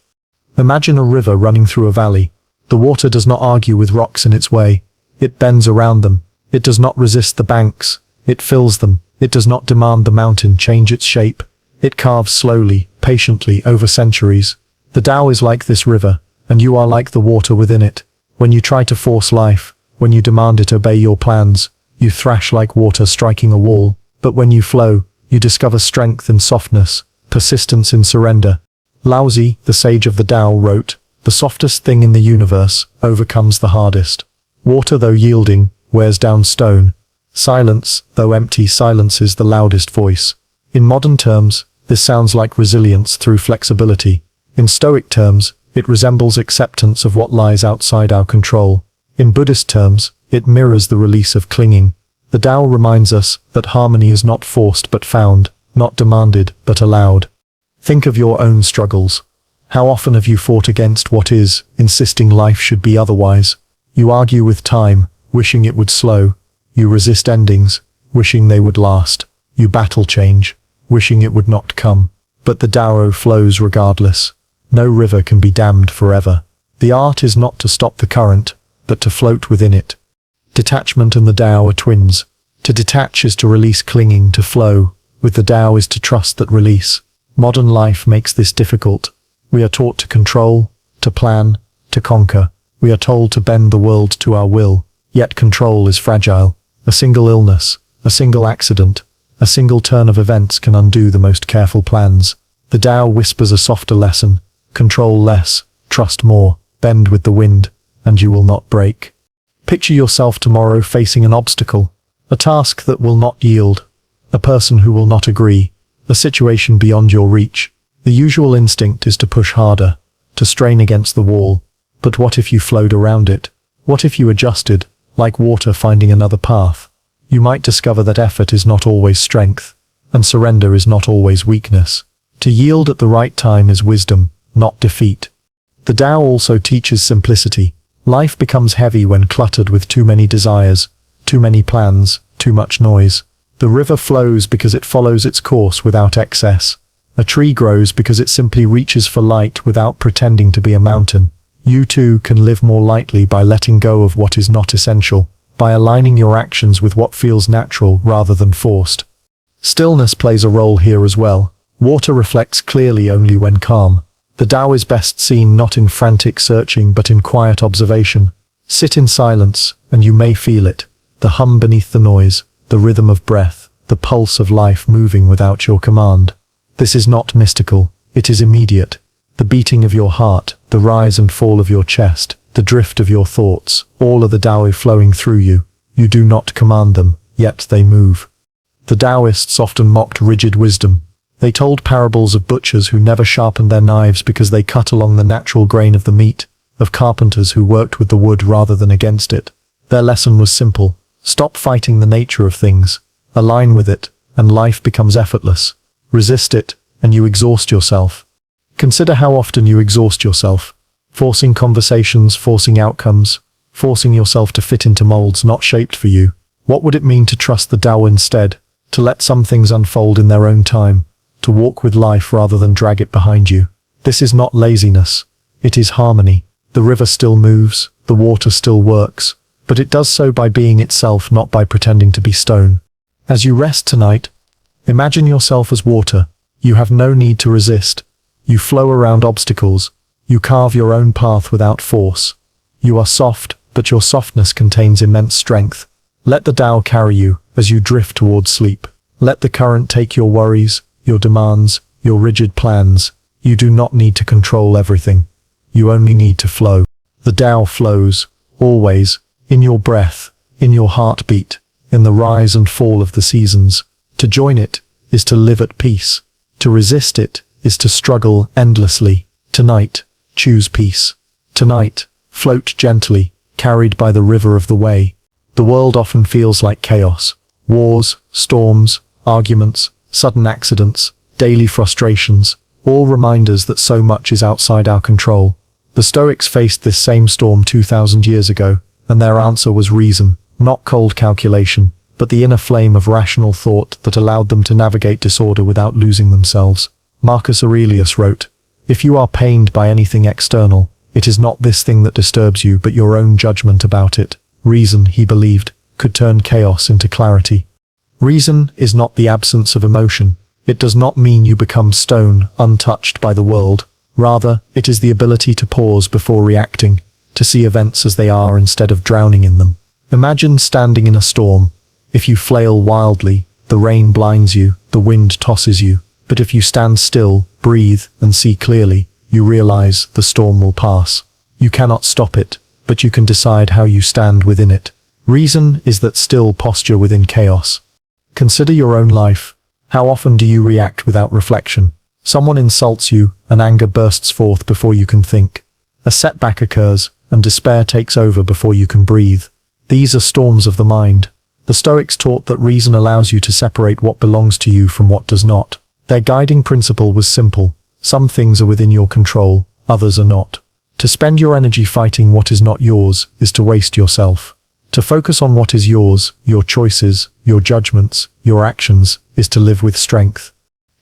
Imagine a river running through a valley. The water does not argue with rocks in its way. It bends around them. It does not resist the banks. It fills them. It does not demand the mountain change its shape. It carves slowly, patiently, over centuries. The Tao is like this river, and you are like the water within it. When you try to force life, when you demand it obey your plans, you thrash like water striking a wall. But when you flow, you discover strength in softness, persistence in surrender. Laozi, the sage of the Tao, wrote, "The softest thing in the universe overcomes the hardest. Water, though yielding, wears down stone. Silence, though empty, silences the loudest voice." In modern terms, this sounds like resilience through flexibility. In Stoic terms, it resembles acceptance of what lies outside our control. In Buddhist terms, it mirrors the release of clinging. The The Tao reminds us that harmony is not forced but found, not demanded but allowed. Think of your own struggles. How often have you fought against what is, insisting life should be otherwise? You argue with time, wishing it would slow. You resist endings, wishing they would last. You battle change, wishing it would not come. But the Tao flows regardless. No river can be dammed forever. The art is not to stop the current, but to float within it. Detachment and the Tao are twins. To detach is to release clinging, to flow with the Tao is to trust that release. Modern life makes this difficult. We are taught to control, to plan, to conquer. We are told to bend the world to our will, yet control is fragile. A single illness, a single accident, a single turn of events can undo the most careful plans. The Tao whispers a softer lesson: control less, trust more, bend with the wind, and you will not break. Picture yourself tomorrow facing an obstacle, a task that will not yield, a person who will not agree, a situation beyond your reach. The usual instinct is to push harder, to strain against the wall. But what if you flowed around it? What if you adjusted, like water finding another path? You might discover that effort is not always strength, and surrender is not always weakness. To yield at the right time is wisdom, not defeat. The Tao also teaches simplicity. Life becomes heavy when cluttered with too many desires, too many plans, too much noise. The river flows because it follows its course without excess. A tree grows because it simply reaches for light without pretending to be a mountain. You too can live more lightly by letting go of what is not essential, by aligning your actions with what feels natural rather than forced. Stillness plays a role here as well. Water reflects clearly only when calm. The Tao is best seen not in frantic searching but in quiet observation. Sit in silence, and you may feel it. The hum beneath the noise, the rhythm of breath, the pulse of life moving without your command. This is not mystical, it is immediate. The beating of your heart, the rise and fall of your chest, the drift of your thoughts, all are the Tao flowing through you. You do not command them, yet they move. The Taoists often mocked rigid wisdom. They told parables of butchers who never sharpened their knives because they cut along the natural grain of the meat, of carpenters who worked with the wood rather than against it. Their lesson was simple: stop fighting the nature of things, align with it, and life becomes effortless. Resist it, and you exhaust yourself. Consider how often you exhaust yourself, forcing conversations, forcing outcomes, forcing yourself to fit into molds not shaped for you. What would it mean to trust the Tao instead, to let some things unfold in their own time, to walk with life rather than drag it behind you? This is not laziness, it is harmony. The river still moves, the water still works, but it does so by being itself, not by pretending to be stone. As you rest tonight, imagine yourself as water. You have no need to resist. You flow around obstacles. You carve your own path without force. You are soft, but your softness contains immense strength. Let the Tao carry you as you drift towards sleep. Let the current take your worries, your demands, your rigid plans. You do not need to control everything. You only need to flow. The Tao flows, always, in your breath, in your heartbeat, in the rise and fall of the seasons. To join it is to live at peace. To resist it is to struggle endlessly. Tonight, choose peace. Tonight, float gently, carried by the river of the way. The world often feels like chaos. Wars, storms, arguments, sudden accidents, daily frustrations, all reminders that so much is outside our control. The Stoics faced this same storm 2,000 years ago, and their answer was reason, not cold calculation, but the inner flame of rational thought that allowed them to navigate disorder without losing themselves. Marcus Aurelius wrote, "If you are pained by anything external, it is not this thing that disturbs you but your own judgment about it." Reason, he believed, could turn chaos into clarity. Reason is not the absence of emotion. It does not mean you become stone, untouched by the world. Rather, it is the ability to pause before reacting, to see events as they are instead of drowning in them. Imagine standing in a storm. If you flail wildly, the rain blinds you, the wind tosses you. But if you stand still, breathe, and see clearly, you realize the storm will pass. You cannot stop it, but you can decide how you stand within it. Reason is that still posture within chaos. Consider your own life. How often do you react without reflection? Someone insults you, and anger bursts forth before you can think. A setback occurs, and despair takes over before you can breathe. These are storms of the mind. The Stoics taught that reason allows you to separate what belongs to you from what does not. Their guiding principle was simple. Some things are within your control, others are not. To spend your energy fighting what is not yours is to waste yourself. To focus on what is yours, your choices, your judgments, your actions, is to live with strength.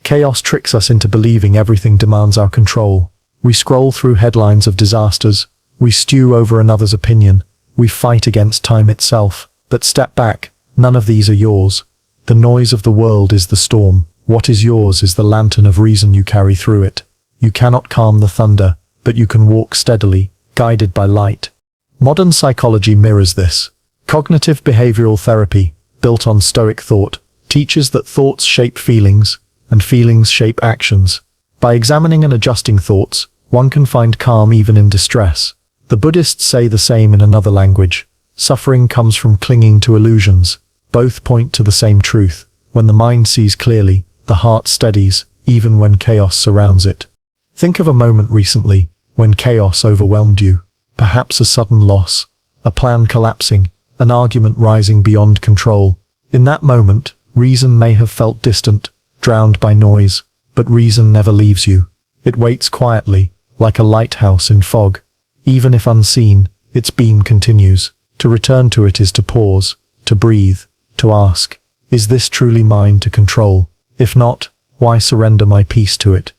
Chaos tricks us into believing everything demands our control. We scroll through headlines of disasters. We stew over another's opinion. We fight against time itself. But step back. None of these are yours. The noise of the world is the storm. What is yours is the lantern of reason you carry through it. You cannot calm the thunder, but you can walk steadily, guided by light. Modern psychology mirrors this. Cognitive behavioral therapy, built on Stoic thought, teaches that thoughts shape feelings, and feelings shape actions. By examining and adjusting thoughts, one can find calm even in distress. The Buddhists say the same in another language. Suffering comes from clinging to illusions. Both point to the same truth. When the mind sees clearly, the heart steadies, even when chaos surrounds it. Think of a moment recently, when chaos overwhelmed you. Perhaps a sudden loss, a plan collapsing, an argument rising beyond control. In that moment, reason may have felt distant, drowned by noise, but reason never leaves you. It waits quietly, like a lighthouse in fog. Even if unseen, its beam continues. To return to it is to pause, to breathe, to ask, is this truly mine to control? If not, why surrender my peace to it?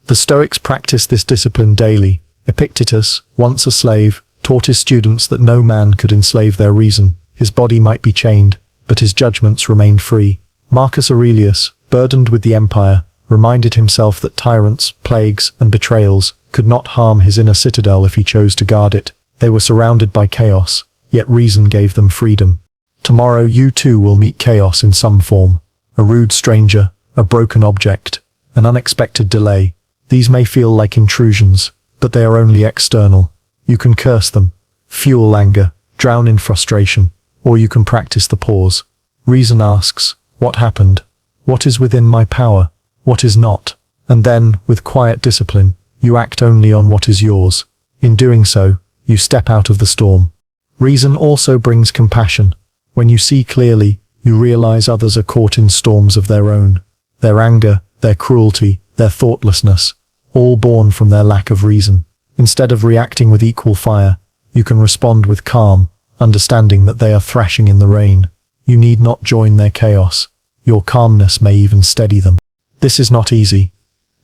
The Stoics practiced this discipline daily. Epictetus, once a slave, taught his students that no man could enslave their reason. His body might be chained, but his judgments remained free. Marcus Aurelius, burdened with the empire, reminded himself that tyrants, plagues, and betrayals could not harm his inner citadel if he chose to guard it. They were surrounded by chaos, yet reason gave them freedom. Tomorrow you too will meet chaos in some form. A rude stranger, a broken object, an unexpected delay. These may feel like intrusions, but they are only external. You can curse them, fuel anger, drown in frustration, or you can practice the pause. Reason asks, what happened? What is within my power? What is not? And then, with quiet discipline, you act only on what is yours. In doing so, you step out of the storm. Reason also brings compassion. When you see clearly, you realize others are caught in storms of their own. Their anger, their cruelty, their thoughtlessness, all born from their lack of reason. Instead of reacting with equal fire, you can respond with calm, understanding that they are thrashing in the rain. You need not join their chaos. Your calmness may even steady them. This is not easy.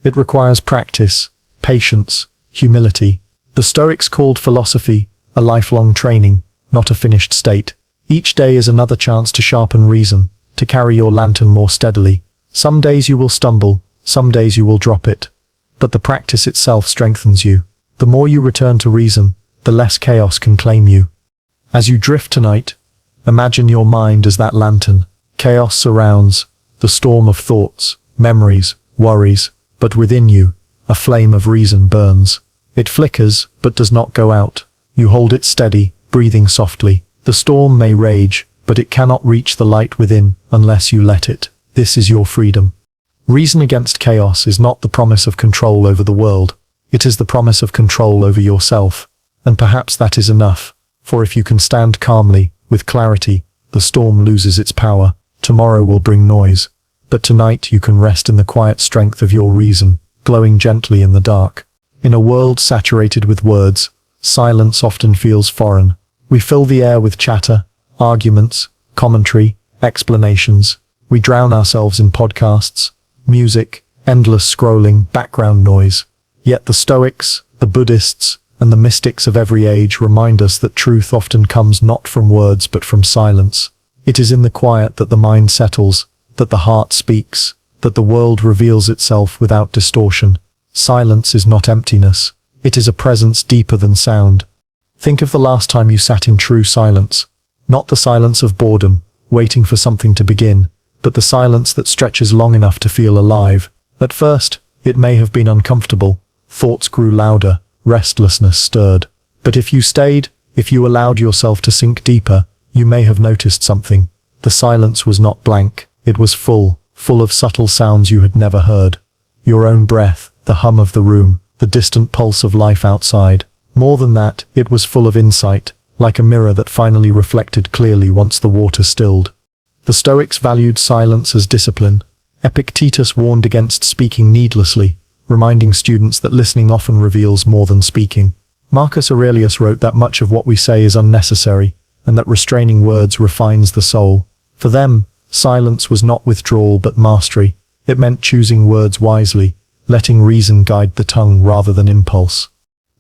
It requires practice, patience, humility. The Stoics called philosophy a lifelong training, not a finished state. Each day is another chance to sharpen reason, to carry your lantern more steadily. Some days you will stumble, some days you will drop it. But the practice itself strengthens you. The more you return to reason, the less chaos can claim you. As you drift tonight, imagine your mind as that lantern. Chaos surrounds, the storm of thoughts, memories, worries, but within you, a flame of reason burns. It flickers, but does not go out. You hold it steady, breathing softly. The storm may rage, but it cannot reach the light within unless you let it. This is your freedom. Reason against chaos is not the promise of control over the world. It is the promise of control over yourself. And perhaps that is enough. For if you can stand calmly, with clarity, the storm loses its power. Tomorrow will bring noise. But tonight you can rest in the quiet strength of your reason, glowing gently in the dark. In a world saturated with words, silence often feels foreign. We fill the air with chatter, arguments, commentary, explanations. We drown ourselves in podcasts, music, endless scrolling, background noise. Yet the Stoics, the Buddhists, and the mystics of every age remind us that truth often comes not from words but from silence. It is in the quiet that the mind settles, that the heart speaks, that the world reveals itself without distortion. Silence is not emptiness. It is a presence deeper than sound. Think of the last time you sat in true silence. Not the silence of boredom, waiting for something to begin, but the silence that stretches long enough to feel alive. At first, it may have been uncomfortable. Thoughts grew louder, restlessness stirred. But if you stayed, if you allowed yourself to sink deeper, you may have noticed something. The silence was not blank. It was full of subtle sounds you had never heard. Your own breath, the hum of the room, the distant pulse of life outside. More than that, it was full of insight, like a mirror that finally reflected clearly once the water stilled. The Stoics valued silence as discipline. Epictetus warned against speaking needlessly, reminding students that listening often reveals more than speaking. Marcus Aurelius wrote that much of what we say is unnecessary, and that restraining words refines the soul. For them, silence was not withdrawal but mastery. It meant choosing words wisely, letting reason guide the tongue rather than impulse.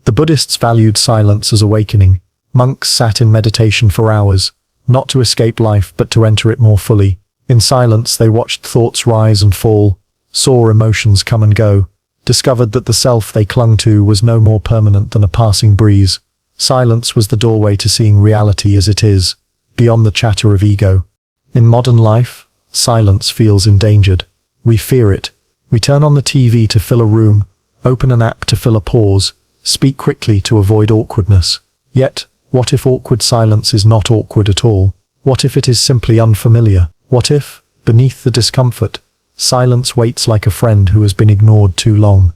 The Buddhists valued silence as awakening. Monks sat in meditation for hours, not to escape life but to enter it more fully. In silence they watched thoughts rise and fall, saw emotions come and go, discovered that the self they clung to was no more permanent than a passing breeze. Silence was the doorway to seeing reality as it is, beyond the chatter of ego. In modern life, silence feels endangered. We fear it. We turn on the TV to fill a room, open an app to fill a pause, speak quickly to avoid awkwardness. Yet, what if awkward silence is not awkward at all? What if it is simply unfamiliar? What if, beneath the discomfort, silence waits like a friend who has been ignored too long?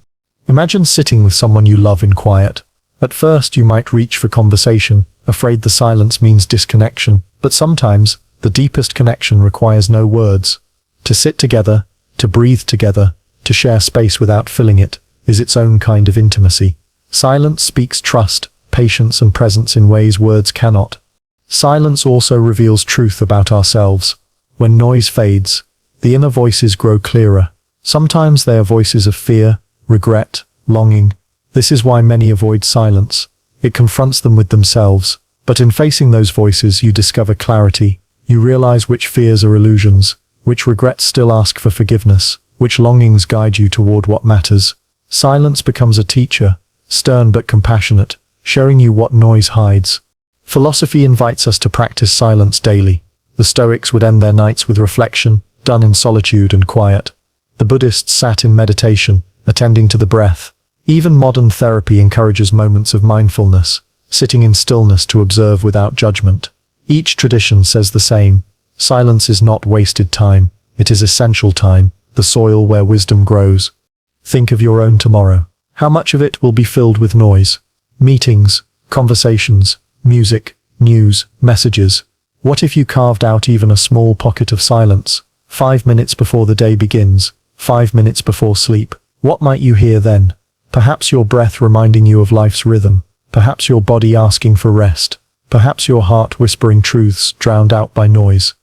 Imagine sitting with someone you love in quiet. At first you might reach for conversation, afraid the silence means disconnection, but sometimes, the deepest connection requires no words. To sit together, to breathe together, to share space without filling it, is its own kind of intimacy. Silence speaks trust, patience and presence in ways words cannot. Silence also reveals truth about ourselves. When noise fades, the inner voices grow clearer. Sometimes they are voices of fear, regret, longing. This is why many avoid silence. It confronts them with themselves. But in facing those voices you discover clarity. You realize which fears are illusions, which regrets still ask for forgiveness, which longings guide you toward what matters. Silence becomes a teacher, stern but compassionate, showing you what noise hides. Philosophy invites us to practice silence daily. The Stoics would end their nights with reflection, done in solitude and quiet. The Buddhists sat in meditation, attending to the breath. Even modern therapy encourages moments of mindfulness, sitting in stillness to observe without judgment. Each tradition says the same. Silence is not wasted time. It is essential time, the soil where wisdom grows. Think of your own tomorrow. How much of it will be filled with noise? Meetings, conversations, music, news, messages. What if you carved out even a small pocket of silence? 5 minutes before the day begins, 5 minutes before sleep. What might you hear then? Perhaps your breath reminding you of life's rhythm. Perhaps your body asking for rest. Perhaps your heart whispering truths drowned out by noise.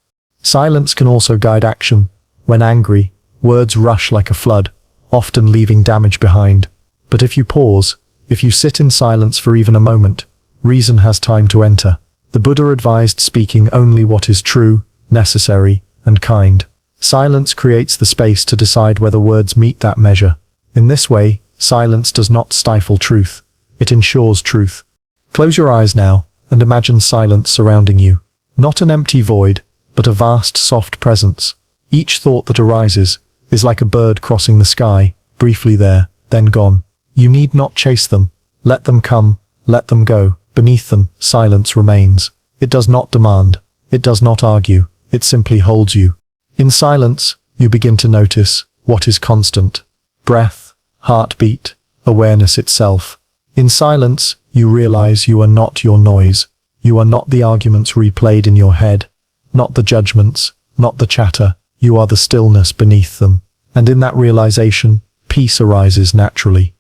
Silence can also guide action. When angry, words rush like a flood, often leaving damage behind. But if you pause, if you sit in silence for even a moment, reason has time to enter. The Buddha advised speaking only what is true, necessary, and kind. Silence creates the space to decide whether words meet that measure. In this way, silence does not stifle truth. It ensures truth. Close your eyes now, and imagine silence surrounding you. Not an empty void, but a vast, soft presence. Each thought that arises is like a bird crossing the sky, briefly there, then gone. You need not chase them. Let them come, let them go. Beneath them, silence remains. It does not demand. It does not argue. It simply holds you. In silence, you begin to notice what is constant. Breath, heartbeat, awareness itself. In silence, you realize you are not your noise. You are not the arguments replayed in your head. Not the judgments, not the chatter. You are the stillness beneath them. And in that realization, peace arises naturally.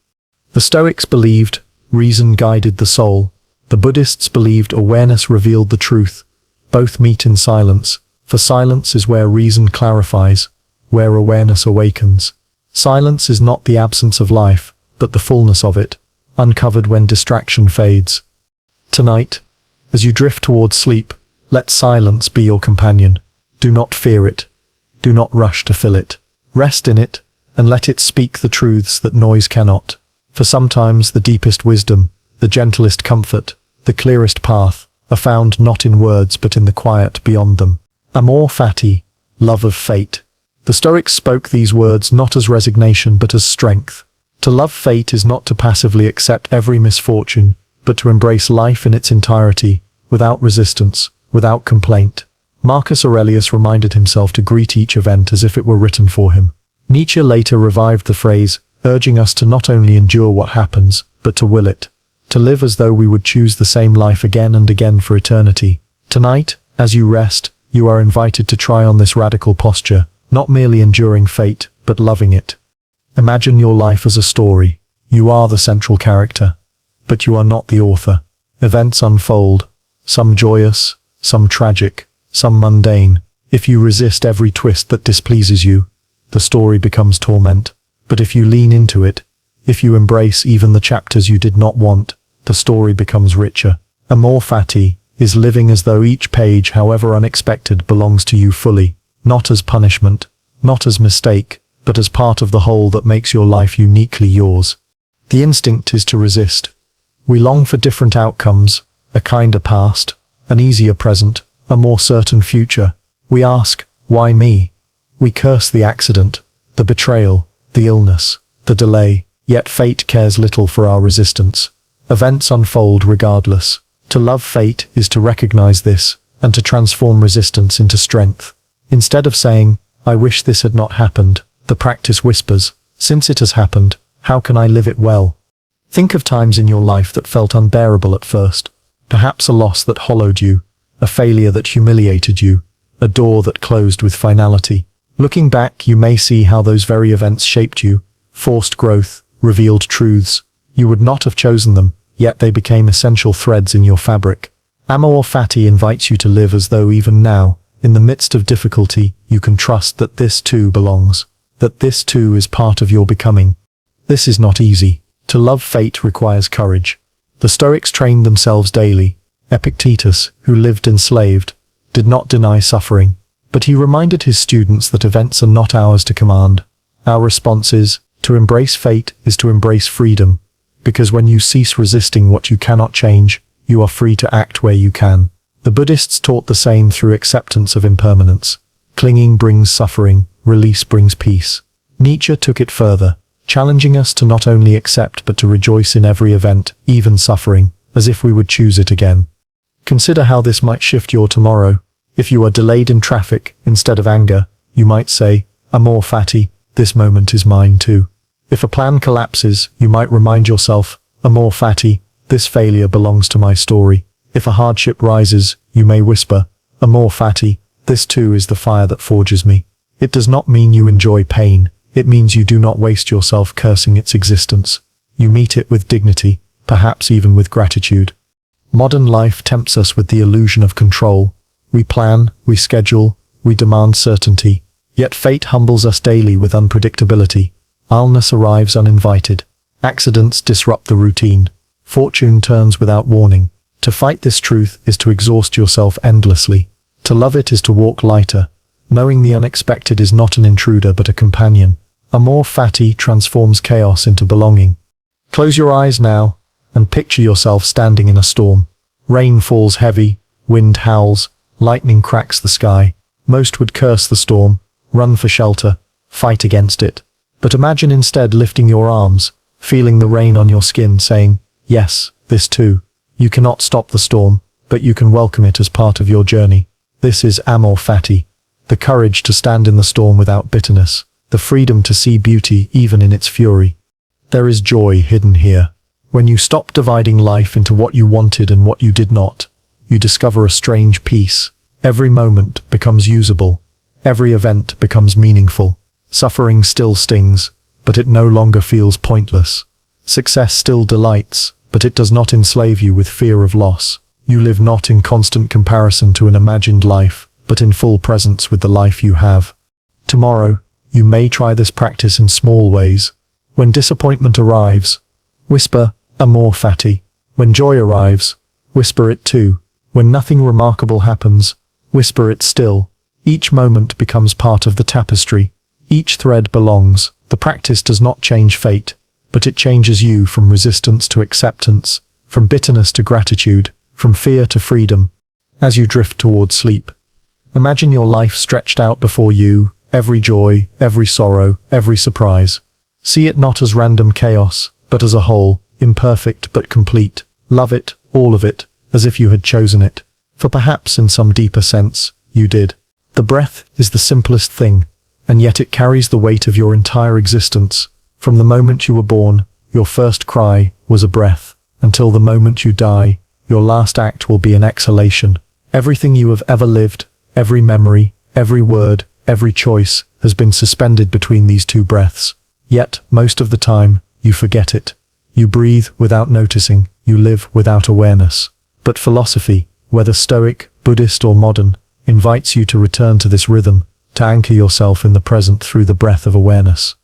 The Stoics believed reason guided the soul. The Buddhists believed awareness revealed the truth. Both meet in silence, for silence is where reason clarifies, where awareness awakens. Silence is not the absence of life, but the fullness of it, uncovered when distraction fades. Tonight, as you drift towards sleep, let silence be your companion. Do not fear it. Do not rush to fill it. Rest in it, and let it speak the truths that noise cannot. For sometimes the deepest wisdom, the gentlest comfort, the clearest path, are found not in words but in the quiet beyond them. Amor Fati, love of fate. The Stoics spoke these words not as resignation but as strength. To love fate is not to passively accept every misfortune, but to embrace life in its entirety, without resistance, without complaint. Marcus Aurelius reminded himself to greet each event as if it were written for him. Nietzsche later revived the phrase, urging us to not only endure what happens, but to will it. To live as though we would choose the same life again and again for eternity. Tonight, as you rest, you are invited to try on this radical posture, not merely enduring fate, but loving it. Imagine your life as a story. You are the central character, but you are not the author. Events unfold, some joyous, some tragic, some mundane. If you resist every twist that displeases you, the story becomes torment. But if you lean into it, if you embrace even the chapters you did not want, the story becomes richer. Amor Fati is living as though each page, however unexpected, belongs to you fully, not as punishment, not as mistake, but as part of the whole that makes your life uniquely yours. The instinct is to resist. We long for different outcomes, a kinder past, an easier present, a more certain future. We ask, why me? We curse the accident, the betrayal, the illness, the delay, yet fate cares little for our resistance. Events unfold regardless. To love fate is to recognize this, and to transform resistance into strength. Instead of saying, I wish this had not happened, the practice whispers, since it has happened, how can I live it well? Think of times in your life that felt unbearable at first. Perhaps a loss that hollowed you, a failure that humiliated you, a door that closed with finality. Looking back, you may see how those very events shaped you, forced growth, revealed truths. You would not have chosen them, yet they became essential threads in your fabric. Amor Fati invites you to live as though even now, in the midst of difficulty, you can trust that this too belongs, that this too is part of your becoming. This is not easy. To love fate requires courage. The Stoics trained themselves daily. Epictetus, who lived enslaved, did not deny suffering, but he reminded his students that events are not ours to command. Our response is, to embrace fate is to embrace freedom, because when you cease resisting what you cannot change, you are free to act where you can. The Buddhists taught the same through acceptance of impermanence. Clinging brings suffering, release brings peace. Nietzsche took it further, challenging us to not only accept but to rejoice in every event, even suffering, as if we would choose it again. Consider how this might shift your tomorrow. If you are delayed in traffic, instead of anger, you might say, Amor Fati, this moment is mine too. If a plan collapses, you might remind yourself, Amor Fati, this failure belongs to my story. If a hardship rises, you may whisper, Amor Fati, this too is the fire that forges me. It does not mean you enjoy pain. It means you do not waste yourself cursing its existence. You meet it with dignity, perhaps even with gratitude. Modern life tempts us with the illusion of control. We plan, we schedule, we demand certainty. Yet fate humbles us daily with unpredictability. Illness arrives uninvited. Accidents disrupt the routine. Fortune turns without warning. To fight this truth is to exhaust yourself endlessly. To love it is to walk lighter, knowing the unexpected is not an intruder but a companion. Amor Fati transforms chaos into belonging. Close your eyes now, and picture yourself standing in a storm. Rain falls heavy, wind howls, lightning cracks the sky. Most would curse the storm, run for shelter, fight against it. But imagine instead lifting your arms, feeling the rain on your skin, saying, yes, this too. You cannot stop the storm, but you can welcome it as part of your journey. This is Amor Fati, the courage to stand in the storm without bitterness, the freedom to see beauty even in its fury. There is joy hidden here. When you stop dividing life into what you wanted and what you did not, you discover a strange peace. Every moment becomes usable. Every event becomes meaningful. Suffering still stings, but it no longer feels pointless. Success still delights, but it does not enslave you with fear of loss. You live not in constant comparison to an imagined life, but in full presence with the life you have. Tomorrow, you may try this practice in small ways. When disappointment arrives, whisper, Amor Fati. When joy arrives, whisper it too. When nothing remarkable happens, whisper it still. Each moment becomes part of the tapestry. Each thread belongs. The practice does not change fate, but it changes you from resistance to acceptance, from bitterness to gratitude, from fear to freedom. As you drift toward sleep, imagine your life stretched out before you, every joy, every sorrow, every surprise. See it not as random chaos, but as a whole, imperfect but complete. Love it, all of it, as if you had chosen it. For perhaps in some deeper sense, you did. The breath is the simplest thing, and yet it carries the weight of your entire existence. From the moment you were born, your first cry was a breath. Until the moment you die, your last act will be an exhalation. Everything you have ever lived, Every memory, every word, every choice has been suspended between these two breaths. Yet, most of the time, you forget it. You breathe without noticing, you live without awareness. But philosophy, whether Stoic, Buddhist or modern, invites you to return to this rhythm, to anchor yourself in the present through the breath of awareness.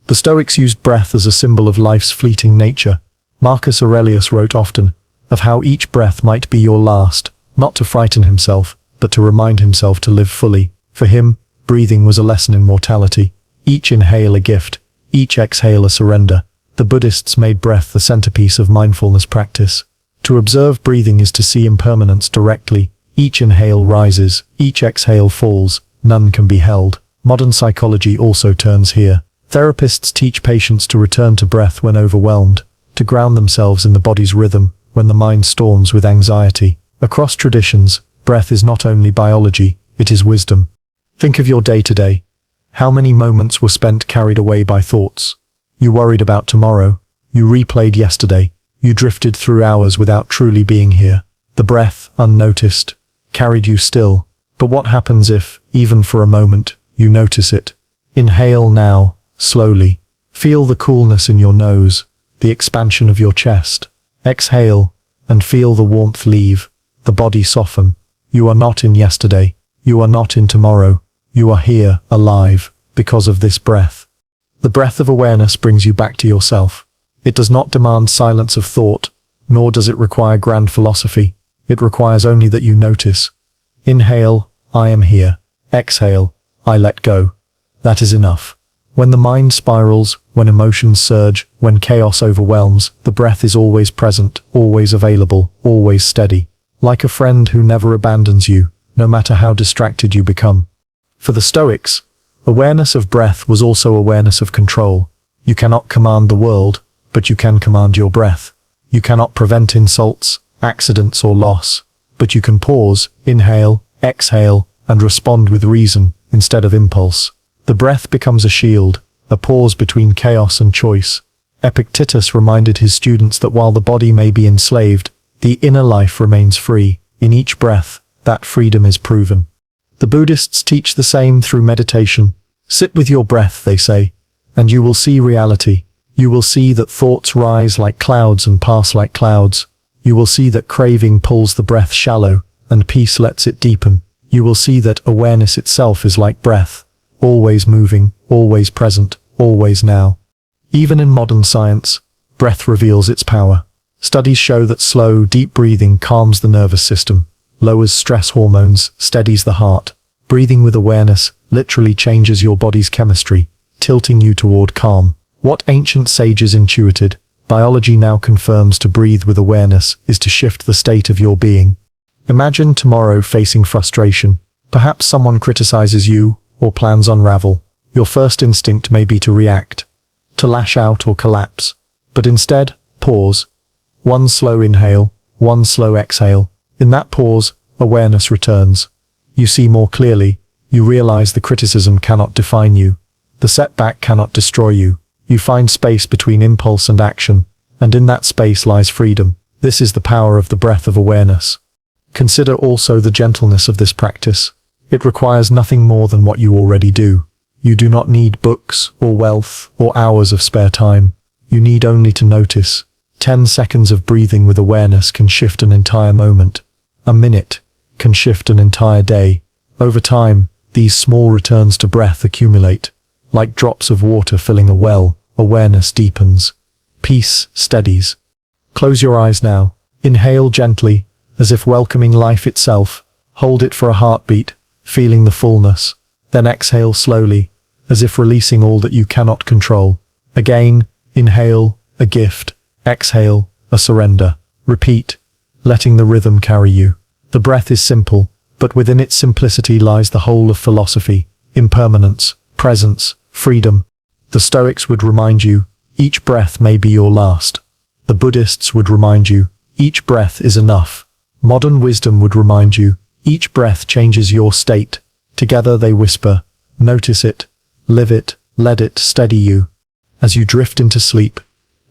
The Stoics used breath as a symbol of life's fleeting nature. Marcus Aurelius wrote often of how each breath might be your last, not to frighten himself, but to remind himself to live fully. For him, breathing was a lesson in mortality. Each inhale a gift, each exhale a surrender. The Buddhists made breath the centerpiece of mindfulness practice. To observe breathing is to see impermanence directly. Each inhale rises, each exhale falls, none can be held. Modern psychology also turns here. Therapists teach patients to return to breath when overwhelmed, to ground themselves in the body's rhythm when the mind storms with anxiety. Across traditions, breath is not only biology, it is wisdom. Think of your day-to-day. How many moments were spent carried away by thoughts? You worried about tomorrow. You replayed yesterday. You drifted through hours without truly being here. The breath, unnoticed, carried you still. But what happens if, even for a moment, you notice it? Inhale now, slowly. Feel the coolness in your nose, the expansion of your chest. Exhale, and feel the warmth leave, the body soften. You are not in yesterday. You are not in tomorrow. You are here, alive, because of this breath. The breath of awareness brings you back to yourself. It does not demand silence of thought, nor does it require grand philosophy. It requires only that you notice. Inhale, I am here. Exhale, I let go. That is enough. When the mind spirals, when emotions surge, when chaos overwhelms, the breath is always present, always available, always steady. Like a friend who never abandons you, no matter how distracted you become. For the Stoics, awareness of breath was also awareness of control. You cannot command the world, but you can command your breath. You cannot prevent insults, accidents or loss, but you can pause, inhale, exhale, and respond with reason instead of impulse. The breath becomes a shield, a pause between chaos and choice. Epictetus reminded his students that while the body may be enslaved, the inner life remains free. In each breath, that freedom is proven. The Buddhists teach the same through meditation. Sit with your breath, they say, and you will see reality. You will see that thoughts rise like clouds and pass like clouds. You will see that craving pulls the breath shallow, and peace lets it deepen. You will see that awareness itself is like breath, always moving, always present, always now. Even in modern science, breath reveals its power. Studies show that slow, deep breathing calms the nervous system, lowers stress hormones, steadies the heart. Breathing with awareness literally changes your body's chemistry, tilting you toward calm. What ancient sages intuited, biology now confirms. To breathe with awareness is to shift the state of your being. Imagine tomorrow facing frustration. Perhaps someone criticizes you, or plans unravel. Your first instinct may be to react, to lash out or collapse. But instead, pause. One slow inhale, one slow exhale. In that pause, awareness returns. You see more clearly. You realize the criticism cannot define you. The setback cannot destroy you. You find space between impulse and action, and in that space lies freedom. This is the power of the breath of awareness. Consider also the gentleness of this practice. It requires nothing more than what you already do. You do not need books, or wealth, or hours of spare time. You need only to notice. 10 seconds of breathing with awareness can shift an entire moment. A minute can shift an entire day. Over time, these small returns to breath accumulate. Like drops of water filling a well, awareness deepens. Peace steadies. Close your eyes now. Inhale gently, as if welcoming life itself. Hold it for a heartbeat, feeling the fullness. Then exhale slowly, as if releasing all that you cannot control. Again, inhale, a gift. Exhale, a surrender. Repeat, letting the rhythm carry you. The breath is simple, but within its simplicity lies the whole of philosophy. Impermanence, presence, freedom. The Stoics would remind you, each breath may be your last. The Buddhists would remind you, each breath is enough. Modern wisdom would remind you, each breath changes your state. Together they whisper, notice it, live it, let it steady you. As you drift into sleep,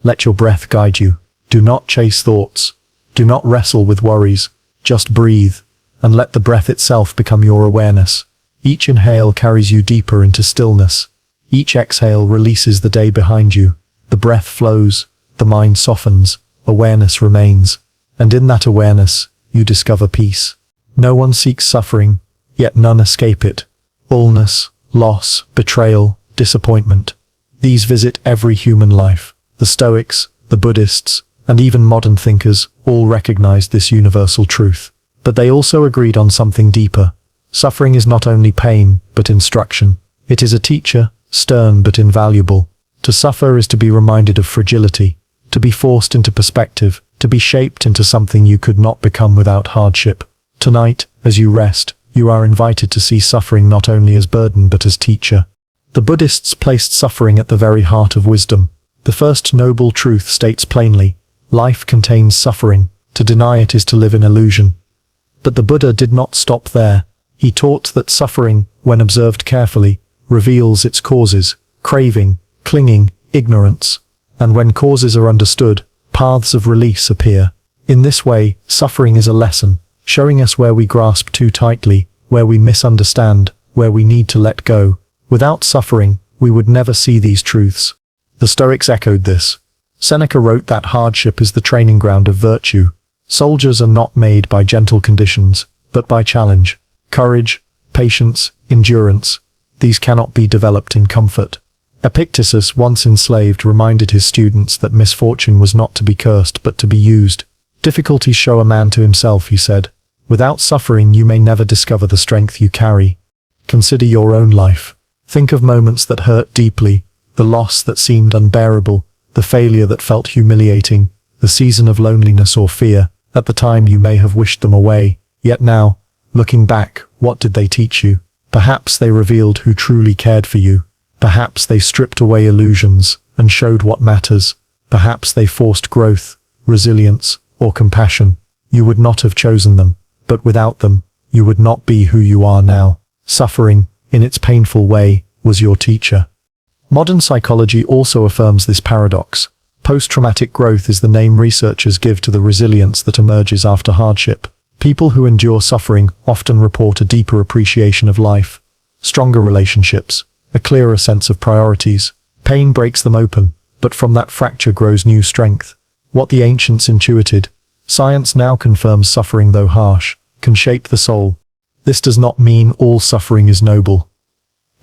let your breath guide you. Do not chase thoughts. Do not wrestle with worries. Just breathe, and let the breath itself become your awareness. Each inhale carries you deeper into stillness. Each exhale releases the day behind you. The breath flows, the mind softens, awareness remains. And in that awareness, you discover peace. No one seeks suffering, yet none escape it. Illness, loss, betrayal, disappointment. These visit every human life. The Stoics, the Buddhists, and even modern thinkers all recognized this universal truth. But they also agreed on something deeper. Suffering is not only pain, but instruction. It is a teacher, stern but invaluable. To suffer is to be reminded of fragility, to be forced into perspective, to be shaped into something you could not become without hardship. Tonight, as you rest, you are invited to see suffering not only as burden but as teacher. The Buddhists placed suffering at the very heart of wisdom. The first noble truth states plainly, life contains suffering, to deny it is to live in illusion. But the Buddha did not stop there. He taught that suffering, when observed carefully, reveals its causes, craving, clinging, ignorance. And when causes are understood, paths of release appear. In this way, suffering is a lesson, showing us where we grasp too tightly, where we misunderstand, where we need to let go. Without suffering, we would never see these truths. The Stoics echoed this. Seneca wrote that hardship is the training ground of virtue. Soldiers are not made by gentle conditions, but by challenge. Courage, patience, endurance. These cannot be developed in comfort. Epictetus, once enslaved, reminded his students that misfortune was not to be cursed but to be used. Difficulties show a man to himself, he said. Without suffering you may never discover the strength you carry. Consider your own life. Think of moments that hurt deeply, the loss that seemed unbearable, the failure that felt humiliating, the season of loneliness or fear. At the time you may have wished them away, yet now, looking back, what did they teach you? Perhaps they revealed who truly cared for you. Perhaps they stripped away illusions and showed what matters. Perhaps they forced growth, resilience, or compassion. You would not have chosen them, but without them, you would not be who you are now. Suffering, in its painful way, was your teacher. Modern psychology also affirms this paradox. Post-traumatic growth is the name researchers give to the resilience that emerges after hardship. People who endure suffering often report a deeper appreciation of life, stronger relationships, a clearer sense of priorities. Pain breaks them open, but from that fracture grows new strength. What the ancients intuited, science now confirms. Suffering, though harsh, can shape the soul. This does not mean all suffering is noble.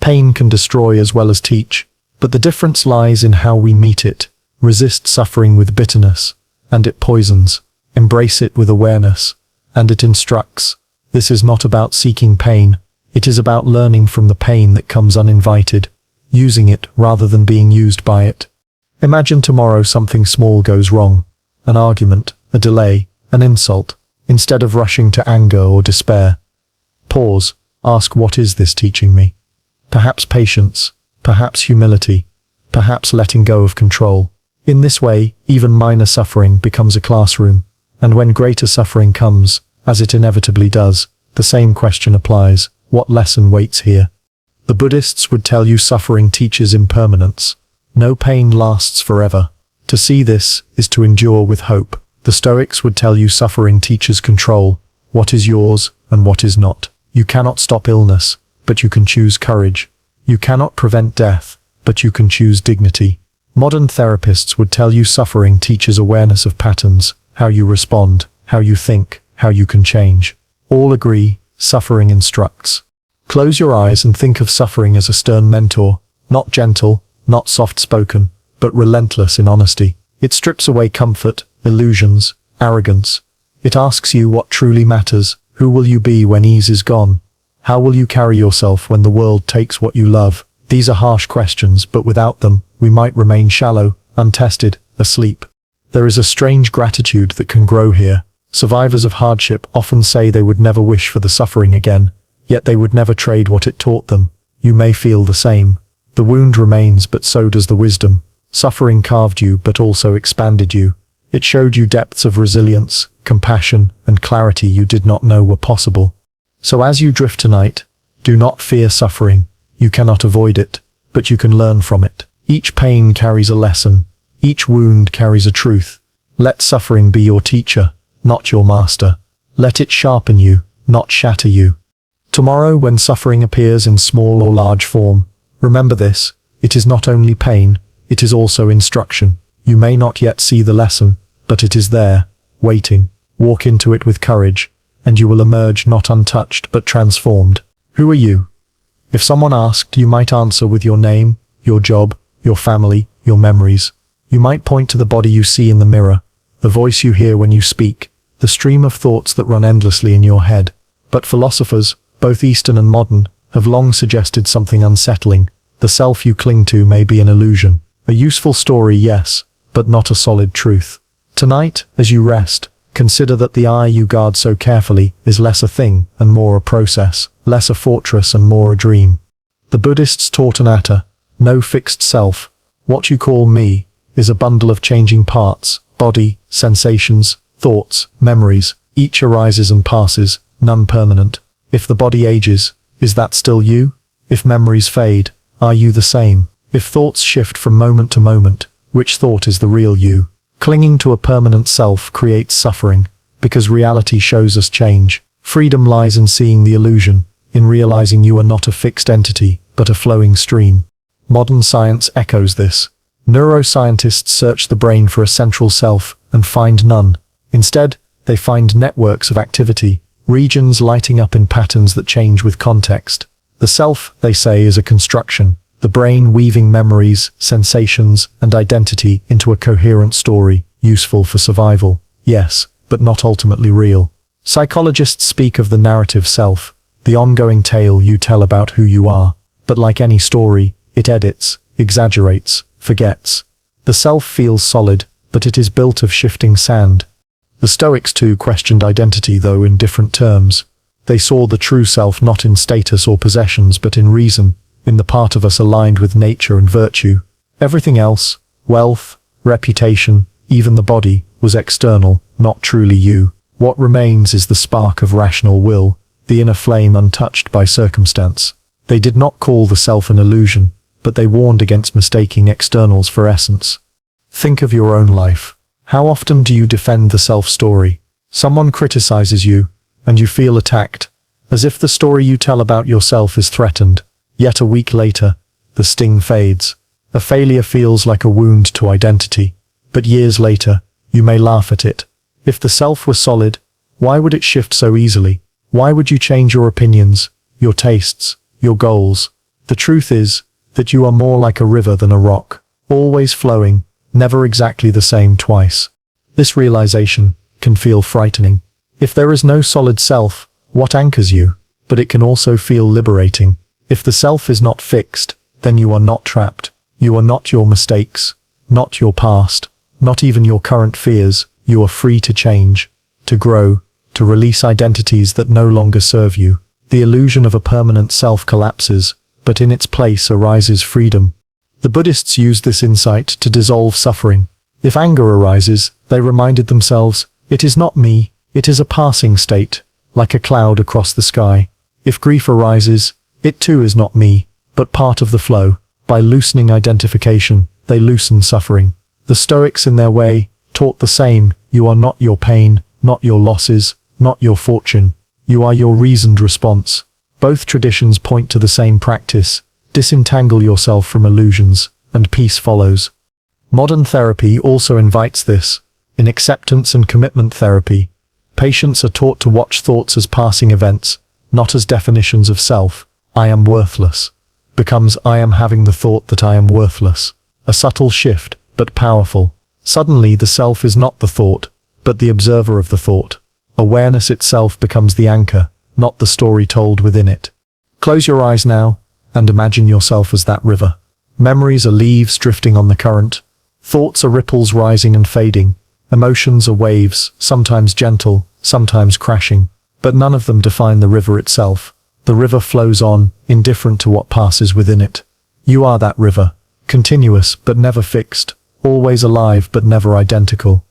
Pain can destroy as well as teach, but the difference lies in how we meet it. Resist suffering with bitterness, and it poisons. Embrace it with awareness, and it instructs. This is not about seeking pain. It is about learning from the pain that comes uninvited, using it rather than being used by it. Imagine tomorrow something small goes wrong. An argument, a delay, an insult. Instead of rushing to anger or despair, pause, ask, what is this teaching me? Perhaps patience, perhaps humility, perhaps letting go of control. In this way, even minor suffering becomes a classroom, and when greater suffering comes, as it inevitably does, the same question applies: what lesson waits here? The Buddhists would tell you suffering teaches impermanence. No pain lasts forever. To see this is to endure with hope. The Stoics would tell you suffering teaches control, what is yours and what is not. You cannot stop illness, but you can choose courage. You cannot prevent death, but you can choose dignity. Modern therapists would tell you suffering teaches awareness of patterns, how you respond, how you think, how you can change. All agree, suffering instructs. Close your eyes and think of suffering as a stern mentor, not gentle, not soft-spoken, but relentless in honesty. It strips away comfort, illusions, arrogance. It asks you what truly matters. Who will you be when ease is gone? How will you carry yourself when the world takes what you love? These are harsh questions, but without them, we might remain shallow, untested, asleep. There is a strange gratitude that can grow here. Survivors of hardship often say they would never wish for the suffering again, yet they would never trade what it taught them. You may feel the same. The wound remains, but so does the wisdom. Suffering carved you, but also expanded you. It showed you depths of resilience, compassion, and clarity you did not know were possible. So as you drift tonight, do not fear suffering. You cannot avoid it, but you can learn from it. Each pain carries a lesson. Each wound carries a truth. Let suffering be your teacher, not your master. Let it sharpen you, not shatter you. Tomorrow, when suffering appears in small or large form, remember this: it is not only pain, it is also instruction. You may not yet see the lesson, but it is there, waiting. Walk into it with courage, and you will emerge not untouched but transformed. Who are you? If someone asked, you might answer with your name, your job, your family, your memories. You might point to the body you see in the mirror, the voice you hear when you speak, the stream of thoughts that run endlessly in your head. But philosophers, both Eastern and modern, have long suggested something unsettling. The self you cling to may be an illusion. A useful story, yes, but not a solid truth. Tonight, as you rest, consider that the I you guard so carefully is less a thing and more a process, less a fortress and more a dream. The Buddhists taught anatta, no fixed self. What you call me is a bundle of changing parts, body, sensations, thoughts, memories. Each arises and passes, none permanent. If the body ages, is that still you? If memories fade, are you the same? If thoughts shift from moment to moment, which thought is the real you? Clinging to a permanent self creates suffering, because reality shows us change. Freedom lies in seeing the illusion, in realizing you are not a fixed entity, but a flowing stream. Modern science echoes this. Neuroscientists search the brain for a central self and find none. Instead, they find networks of activity, regions lighting up in patterns that change with context. The self, they say, is a construction, the brain weaving memories, sensations, and identity into a coherent story, useful for survival, yes, but not ultimately real. Psychologists speak of the narrative self, the ongoing tale you tell about who you are. But like any story, it edits, exaggerates, forgets. The self feels solid, but it is built of shifting sand. The Stoics too questioned identity, though in different terms. They saw the true self not in status or possessions but in reason, in the part of us aligned with nature and virtue. Everything else, wealth, reputation, even the body, was external, not truly you. What remains is the spark of rational will, the inner flame untouched by circumstance. They did not call the self an illusion, but they warned against mistaking externals for essence. Think of your own life. How often do you defend the self-story? Someone criticizes you, and you feel attacked, as if the story you tell about yourself is threatened. Yet a week later, the sting fades. A failure feels like a wound to identity, but years later, you may laugh at it. If the self was solid, why would it shift so easily? Why would you change your opinions, your tastes, your goals? The truth is that you are more like a river than a rock, always flowing, never exactly the same twice. This realization can feel frightening. If there is no solid self, what anchors you? But it can also feel liberating. If the self is not fixed, then you are not trapped. You are not your mistakes, not your past, not even your current fears. You are free to change, to grow, to release identities that no longer serve you. The illusion of a permanent self collapses, but in its place arises freedom. The Buddhists used this insight to dissolve suffering. If anger arises, they reminded themselves, it is not me, it is a passing state, like a cloud across the sky. If grief arises, it too is not me, but part of the flow. By loosening identification, they loosen suffering. The Stoics, in their way, taught the same. You are not your pain, not your losses, not your fortune. You are your reasoned response. Both traditions point to the same practice. Disentangle yourself from illusions, and peace follows. Modern therapy also invites this. In acceptance and commitment therapy, patients are taught to watch thoughts as passing events, not as definitions of self. I am worthless becomes I am having the thought that I am worthless. A subtle shift, but powerful. Suddenly the self is not the thought, but the observer of the thought. Awareness itself becomes the anchor, not the story told within it. Close your eyes now, and imagine yourself as that river. Memories are leaves drifting on the current. Thoughts are ripples rising and fading. Emotions are waves, sometimes gentle, sometimes crashing. But none of them define the river itself. The river flows on, indifferent to what passes within it. You are that river, continuous but never fixed, always alive but never identical.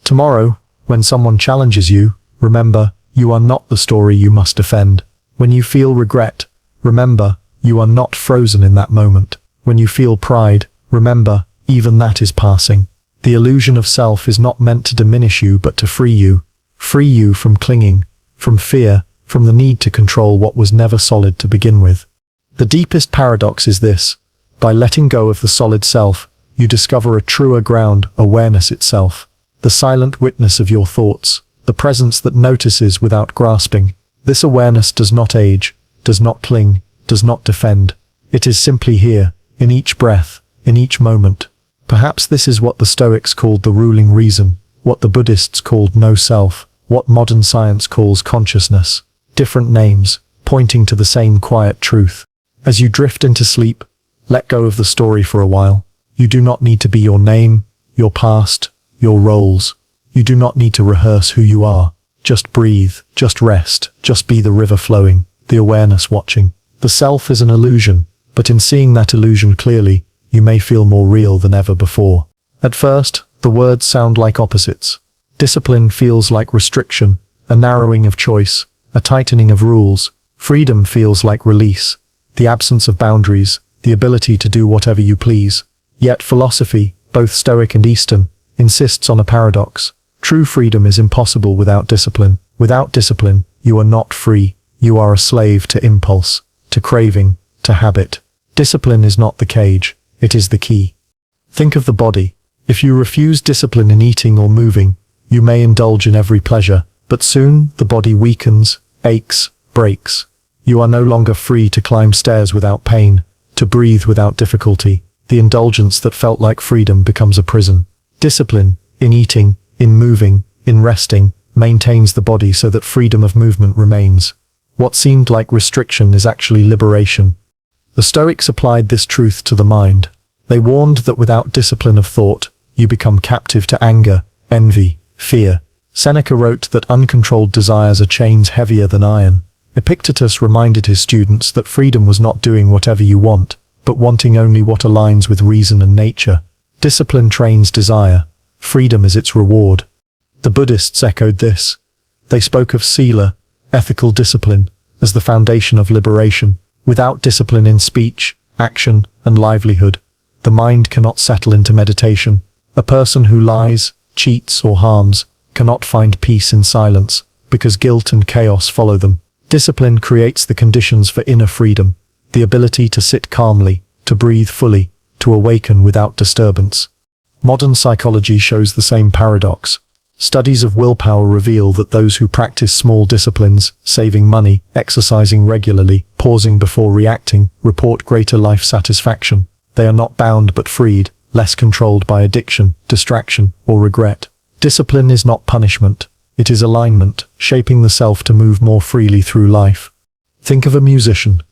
Tomorrow, when someone challenges you, remember, you are not the story you must defend. When you feel regret, remember, you are not frozen in that moment. When you feel pride, remember, even that is passing. The illusion of self is not meant to diminish you but to free you. Free you from clinging, from fear, from the need to control what was never solid to begin with. The deepest paradox is this: by letting go of the solid self, you discover a truer ground, awareness itself, the silent witness of your thoughts, the presence that notices without grasping. This awareness does not age, does not cling, does not defend. It is simply here, in each breath, in each moment. Perhaps this is what the Stoics called the ruling reason, what the Buddhists called no self, what modern science calls consciousness. Different names, pointing to the same quiet truth. As you drift into sleep, let go of the story for a while. You do not need to be your name, your past, your roles. You do not need to rehearse who you are. Just breathe, just rest, just be the river flowing, the awareness watching. The self is an illusion, but in seeing that illusion clearly, you may feel more real than ever before. At first, the words sound like opposites. Discipline feels like restriction, a narrowing of choice, a tightening of rules. Freedom feels like release, the absence of boundaries, the ability to do whatever you please. Yet philosophy, both Stoic and Eastern, insists on a paradox. True freedom is impossible without discipline. Without discipline, you are not free. You are a slave to impulse, to craving, to habit. Discipline is not the cage, it is the key. Think of the body. If you refuse discipline in eating or moving, you may indulge in every pleasure, but soon the body weakens, aches, breaks. You are no longer free to climb stairs without pain, to breathe without difficulty. The indulgence that felt like freedom becomes a prison. Discipline, in eating, in moving, in resting, maintains the body so that freedom of movement remains. What seemed like restriction is actually liberation. The Stoics applied this truth to the mind. They warned that without discipline of thought, you become captive to anger, envy, fear. Seneca wrote that uncontrolled desires are chains heavier than iron. Epictetus reminded his students that freedom was not doing whatever you want, but wanting only what aligns with reason and nature. Discipline trains desire. Freedom is its reward. The Buddhists echoed this. They spoke of sila, ethical discipline, as the foundation of liberation. Without discipline in speech, action, and livelihood, the mind cannot settle into meditation. A person who lies, cheats, or harms cannot find peace in silence, because guilt and chaos follow them. Discipline creates the conditions for inner freedom, the ability to sit calmly, to breathe fully, to awaken without disturbance. Modern psychology shows the same paradox. Studies of willpower reveal that those who practice small disciplines, saving money, exercising regularly, pausing before reacting, report greater life satisfaction. They are not bound but freed, less controlled by addiction, distraction, or regret. Discipline is not punishment. It is alignment, shaping the self to move more freely through life. Think of a musician.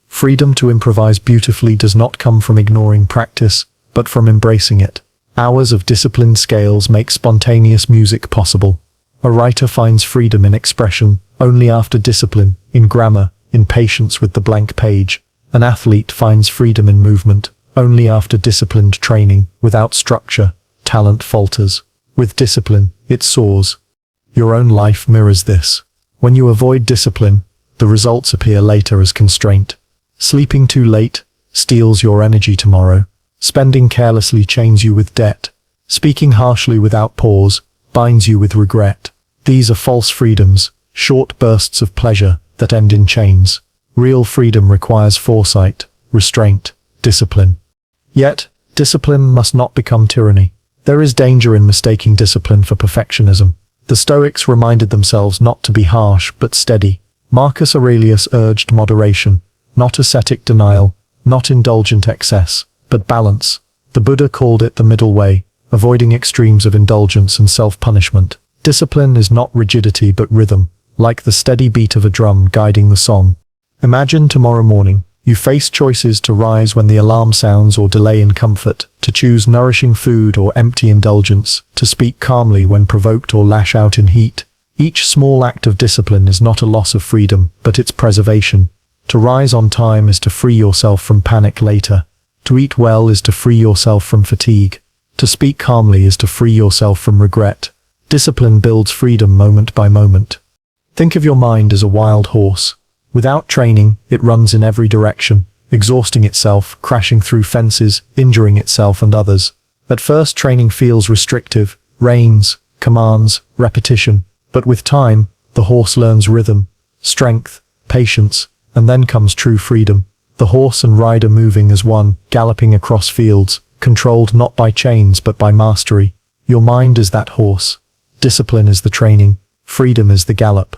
Freedom to improvise beautifully does not come from ignoring practice, but from embracing it. Hours of disciplined scales make spontaneous music possible. A writer finds freedom in expression only after discipline, in grammar, in patience with the blank page. An athlete finds freedom in movement only after disciplined training. Without structure, talent falters. With discipline, it soars. Your own life mirrors this. When you avoid discipline, the results appear later as constraint. Sleeping too late steals your energy tomorrow. Spending carelessly chains you with debt. Speaking harshly without pause binds you with regret. These are false freedoms, short bursts of pleasure that end in chains. Real freedom requires foresight, restraint, discipline. Yet, discipline must not become tyranny. There is danger in mistaking discipline for perfectionism. The Stoics reminded themselves not to be harsh but steady. Marcus Aurelius urged moderation, not ascetic denial, not indulgent excess, but balance. The Buddha called it the middle way, avoiding extremes of indulgence and self-punishment. Discipline is not rigidity but rhythm, like the steady beat of a drum guiding the song. Imagine tomorrow morning, you face choices to rise when the alarm sounds or delay in comfort, to choose nourishing food or empty indulgence, to speak calmly when provoked or lash out in heat. Each small act of discipline is not a loss of freedom, but its preservation. To rise on time is to free yourself from panic later. To eat well is to free yourself from fatigue. To speak calmly is to free yourself from regret. Discipline builds freedom moment by moment. Think of your mind as a wild horse. Without training, it runs in every direction, exhausting itself, crashing through fences, injuring itself and others. At first, training feels restrictive, reins, commands, repetition. But with time, the horse learns rhythm. strength, patience, and then comes true freedom. The horse and rider moving as one, galloping across fields, controlled not by chains but by mastery. Your mind is that horse. Discipline is the training. Freedom is the gallop.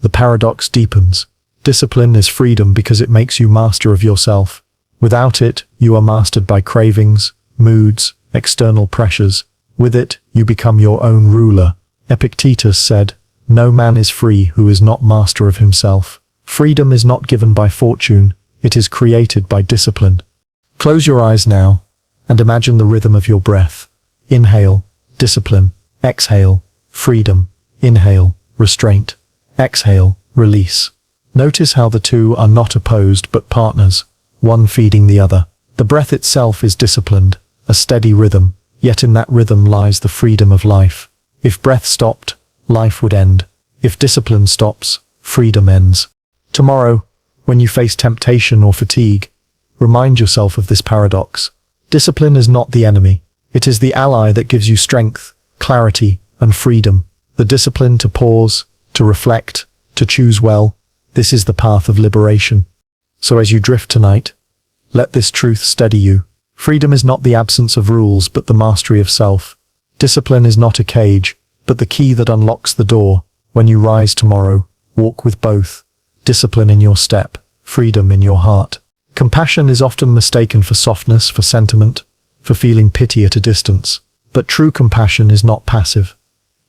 The paradox deepens. Discipline is freedom because it makes you master of yourself. Without it, you are mastered by cravings, moods, external pressures. With it, you become your own ruler. Epictetus said, "No man is free who is not master of himself." Freedom is not given by fortune, it is created by discipline. Close your eyes now, and imagine the rhythm of your breath. Inhale, discipline. Exhale, freedom. Inhale, restraint. Exhale, release. Notice how the two are not opposed but partners, one feeding the other. The breath itself is disciplined, a steady rhythm, yet in that rhythm lies the freedom of life. If breath stopped, life would end. If discipline stops, freedom ends. Tomorrow, when you face temptation or fatigue, remind yourself of this paradox. Discipline is not the enemy. It is the ally that gives you strength, clarity, and freedom. The discipline to pause, to reflect, to choose well. This is the path of liberation. So as you drift tonight, let this truth steady you. Freedom is not the absence of rules but the mastery of self. Discipline is not a cage, but the key that unlocks the door. When you rise tomorrow, walk with both. Discipline in your step, freedom in your heart. Compassion is often mistaken for softness, for sentiment, for feeling pity at a distance. But true compassion is not passive.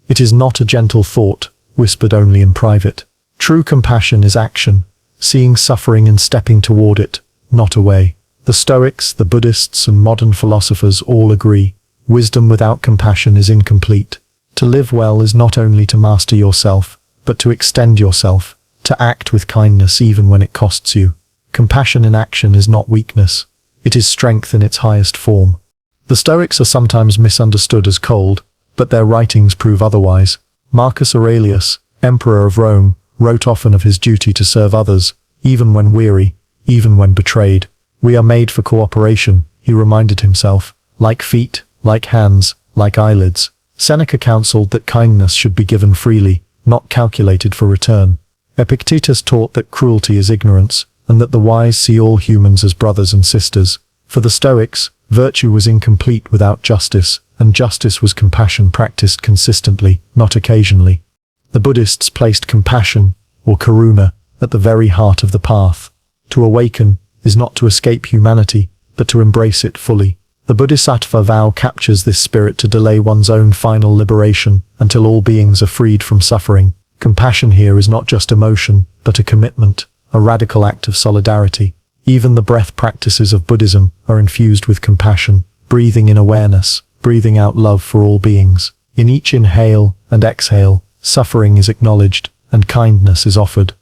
It is not a gentle thought, whispered only in private. True compassion is action, seeing suffering and stepping toward it, not away. The Stoics, the Buddhists, and modern philosophers all agree. Wisdom without compassion is incomplete. To live well is not only to master yourself, but to extend yourself, to act with kindness even when it costs you. Compassion in action is not weakness. It is strength in its highest form. The Stoics are sometimes misunderstood as cold, but their writings prove otherwise. Marcus Aurelius, Emperor of Rome, wrote often of his duty to serve others, even when weary, even when betrayed. We are made for cooperation, he reminded himself, like feet, like hands, like eyelids. Seneca counseled that kindness should be given freely, not calculated for return. Epictetus taught that cruelty is ignorance, and that the wise see all humans as brothers and sisters. For the Stoics, virtue was incomplete without justice, and justice was compassion practiced consistently, not occasionally. The Buddhists placed compassion, or karuna, at the very heart of the path. To awaken is not to escape humanity, but to embrace it fully. The Bodhisattva vow captures this spirit to delay one's own final liberation until all beings are freed from suffering. Compassion here is not just emotion, but a commitment, a radical act of solidarity. Even the breath practices of Buddhism are infused with compassion, breathing in awareness, breathing out love for all beings. In each inhale and exhale, suffering is acknowledged, and kindness is offered.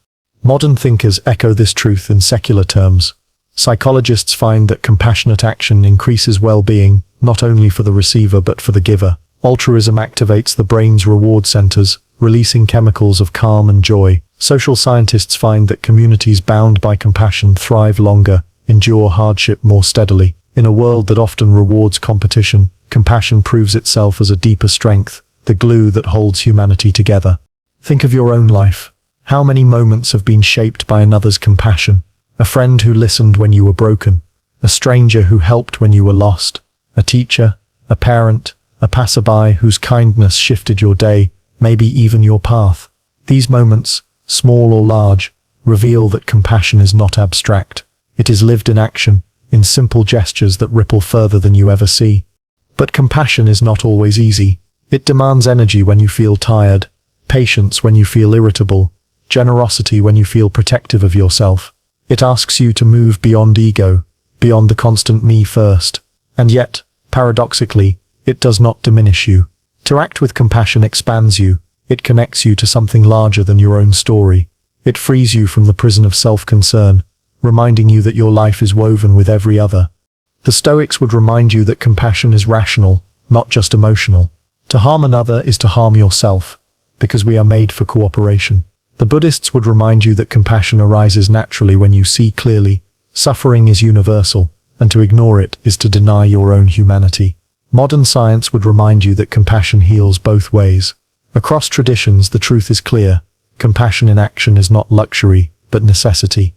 Modern thinkers echo this truth in secular terms. Psychologists find that compassionate action increases well-being, not only for the receiver but for the giver. Altruism activates the brain's reward centers, releasing chemicals of calm and joy. Social scientists find that communities bound by compassion thrive longer, endure hardship more steadily. In a world that often rewards competition, compassion proves itself as a deeper strength, the glue that holds humanity together. Think of your own life. How many moments have been shaped by another's compassion? A friend who listened when you were broken, a stranger who helped when you were lost, a teacher, a parent, a passerby whose kindness shifted your day, maybe even your path. These moments, small or large, reveal that compassion is not abstract. It is lived in action, in simple gestures that ripple further than you ever see. But compassion is not always easy. It demands energy when you feel tired, patience when you feel irritable, generosity when you feel protective of yourself. It asks you to move beyond ego, beyond the constant me first. And yet, paradoxically, it does not diminish you. To act with compassion expands you. It connects you to something larger than your own story. It frees you from the prison of self-concern, reminding you that your life is woven with every other. The Stoics would remind you that compassion is rational, not just emotional. To harm another is to harm yourself, because we are made for cooperation. The Buddhists would remind you that compassion arises naturally when you see clearly. Suffering is universal, and to ignore it is to deny your own humanity. Modern science would remind you that compassion heals both ways. Across traditions, the truth is clear. compassion in action is not luxury, but necessity.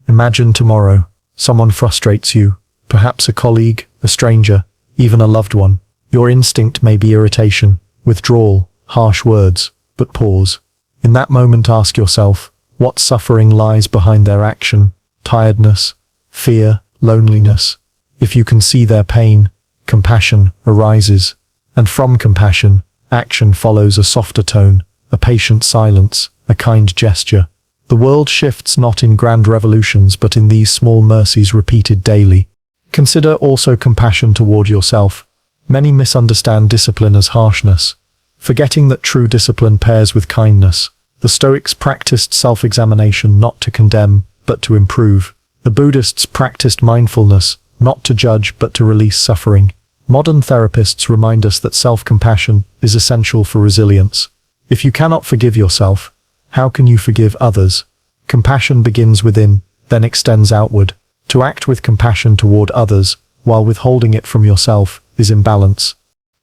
Imagine tomorrow, someone frustrates you, perhaps a colleague, a stranger, even a loved one. Your instinct may be irritation, withdrawal, harsh words, but pause. In that moment ask yourself, what suffering lies behind their action? Tiredness, fear, loneliness. If you can see their pain, compassion arises. And from compassion, action follows, a softer tone, a patient silence, a kind gesture. The world shifts not in grand revolutions but in these small mercies repeated daily. Consider also compassion toward yourself. Many misunderstand discipline as harshness, forgetting that true discipline pairs with kindness. The Stoics practiced self-examination not to condemn, but to improve. The Buddhists practiced mindfulness, not to judge but to release suffering. Modern therapists remind us that self-compassion is essential for resilience. If you cannot forgive yourself, how can you forgive others? Compassion begins within, then extends outward. To act with compassion toward others, while withholding it from yourself, is imbalance.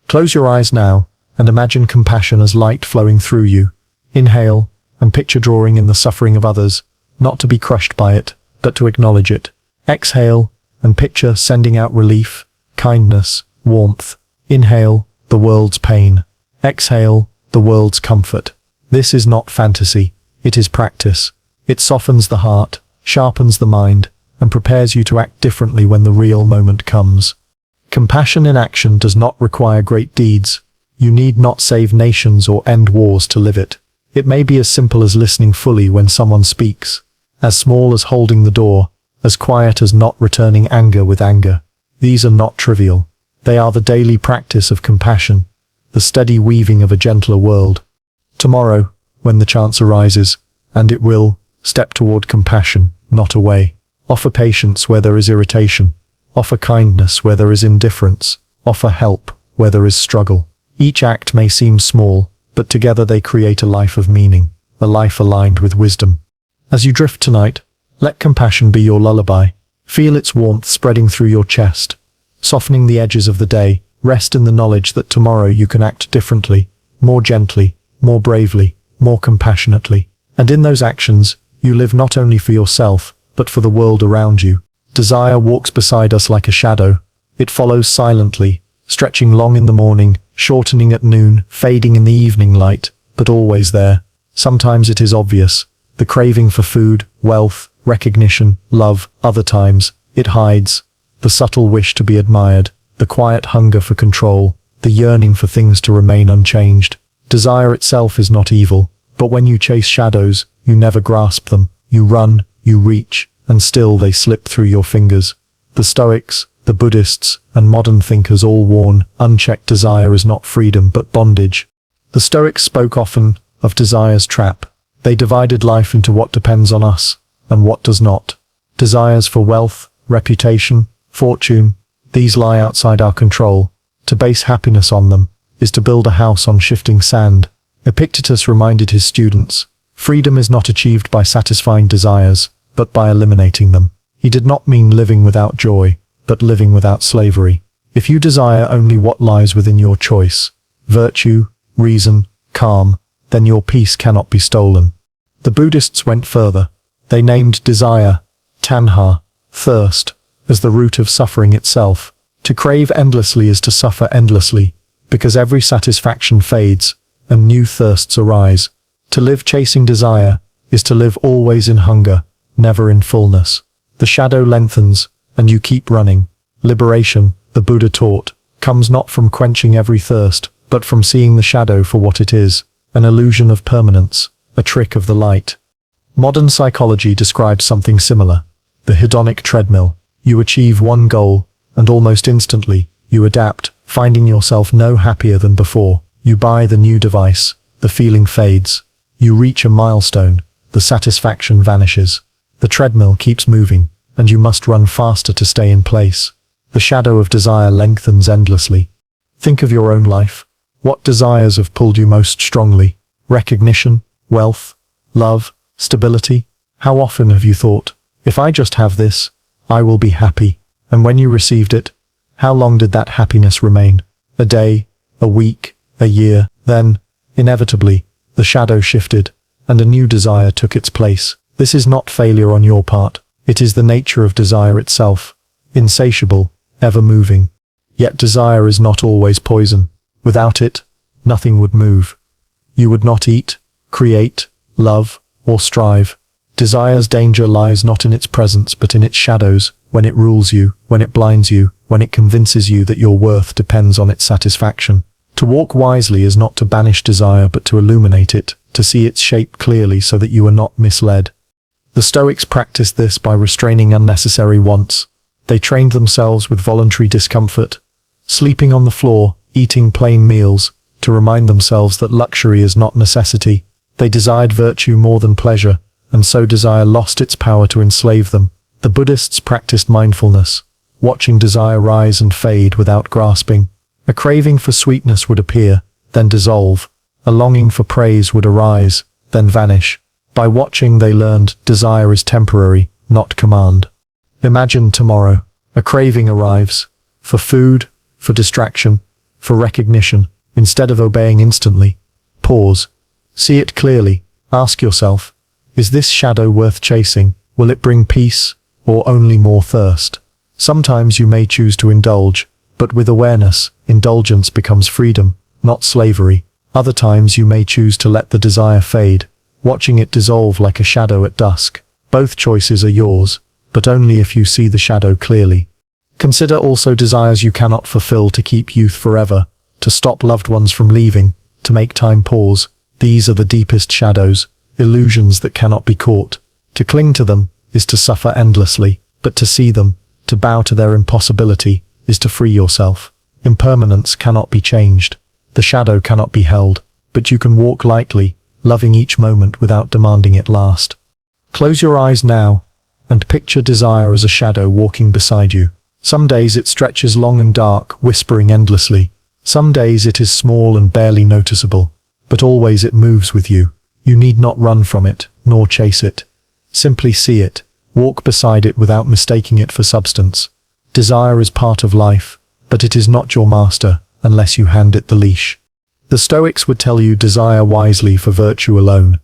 Close your eyes now, and imagine compassion as light flowing through you. Inhale, and picture drawing in the suffering of others, not to be crushed by it, but to acknowledge it. Exhale, and picture sending out relief, kindness, warmth. Inhale, the world's pain. Exhale, the world's comfort. This is not fantasy, it is practice. It softens the heart, sharpens the mind, and prepares you to act differently when the real moment comes. Compassion in action does not require great deeds. You need not save nations or end wars to live it. It may be as simple as listening fully when someone speaks, as small as holding the door, as quiet as not returning anger with anger. These are not trivial. They are the daily practice of compassion, the steady weaving of a gentler world. Tomorrow, when the chance arises, and it will, step toward compassion, not away. Offer patience where there is irritation. Offer kindness where there is indifference. Offer help where there is struggle. Each act may seem small, but together they create a life of meaning, a life aligned with wisdom. As you drift tonight, let compassion be your lullaby. Feel its warmth spreading through your chest, softening the edges of the day. Rest in the knowledge that tomorrow you can act differently, more gently, more bravely, more compassionately. And in those actions, you live not only for yourself, but for the world around you. Desire walks beside us like a shadow. It follows silently, stretching long in the morning, shortening at noon, fading in the evening light, but always there. Sometimes it is obvious, the craving for food, wealth, recognition, love. Other times, it hides, the subtle wish to be admired, the quiet hunger for control, the yearning for things to remain unchanged. Desire itself is not evil, but when you chase shadows, you never grasp them. You run, you reach, and still they slip through your fingers. The Stoics, the Buddhists, and modern thinkers all warn, unchecked desire is not freedom but bondage. The Stoics spoke often of desire's trap. They divided life into what depends on us, and what does not. Desires for wealth, reputation, fortune, these lie outside our control. To base happiness on them is to build a house on shifting sand. Epictetus reminded his students, freedom is not achieved by satisfying desires, but by eliminating them. He did not mean living without joy, but living without slavery. If you desire only what lies within your choice, virtue, reason, calm, then your peace cannot be stolen. The Buddhists went further. They named desire, tanha, thirst, as the root of suffering itself. To crave endlessly is to suffer endlessly, because every satisfaction fades, and new thirsts arise. To live chasing desire is to live always in hunger, never in fullness. The shadow lengthens, and you keep running. Liberation, the Buddha taught, comes not from quenching every thirst, but from seeing the shadow for what it is, an illusion of permanence, a trick of the light. Modern psychology describes something similar. The hedonic treadmill. You achieve one goal, and almost instantly, you adapt, finding yourself no happier than before. You buy the new device, the feeling fades. You reach a milestone, the satisfaction vanishes. The treadmill keeps moving, and you must run faster to stay in place. The shadow of desire lengthens endlessly. Think of your own life. What desires have pulled you most strongly? Recognition, wealth, love, stability? How often have you thought, if I just have this, I will be happy? And when you received it, how long did that happiness remain? A day, a week, a year? Then, inevitably, the shadow shifted, and a new desire took its place. This is not failure on your part. It is the nature of desire itself, insatiable, ever-moving. Yet desire is not always poison. Without it, nothing would move. You would not eat, create, love, or strive. Desire's danger lies not in its presence but in its shadows, when it rules you, when it blinds you, when it convinces you that your worth depends on its satisfaction. To walk wisely is not to banish desire but to illuminate it, to see its shape clearly so that you are not misled. The Stoics practiced this by restraining unnecessary wants. They trained themselves with voluntary discomfort, sleeping on the floor, eating plain meals, to remind themselves that luxury is not necessity. They desired virtue more than pleasure, and so desire lost its power to enslave them. The Buddhists practiced mindfulness, watching desire rise and fade without grasping. A craving for sweetness would appear, then dissolve. A longing for praise would arise, then vanish. By watching they learned desire is temporary, not command. Imagine tomorrow. A craving arrives. For food, for distraction, for recognition. Instead of obeying instantly, pause. See it clearly. Ask yourself, is this shadow worth chasing? Will it bring peace, or only more thirst? Sometimes you may choose to indulge, but with awareness, indulgence becomes freedom, not slavery. Other times you may choose to let the desire fade, watching it dissolve like a shadow at dusk. Both choices are yours, but only if you see the shadow clearly. Consider also desires you cannot fulfill to keep youth forever, to stop loved ones from leaving, to make time pause. These are the deepest shadows, illusions that cannot be caught. To cling to them is to suffer endlessly, but to see them, to bow to their impossibility, is to free yourself. Impermanence cannot be changed. The shadow cannot be held, but you can walk lightly, loving each moment without demanding it last. Close your eyes now, and picture desire as a shadow walking beside you. Some days it stretches long and dark, whispering endlessly. Some days it is small and barely noticeable, but always it moves with you. You need not run from it, nor chase it. Simply see it, walk beside it without mistaking it for substance. Desire is part of life, but it is not your master, unless you hand it the leash. The Stoics would tell you desire wisely for virtue alone.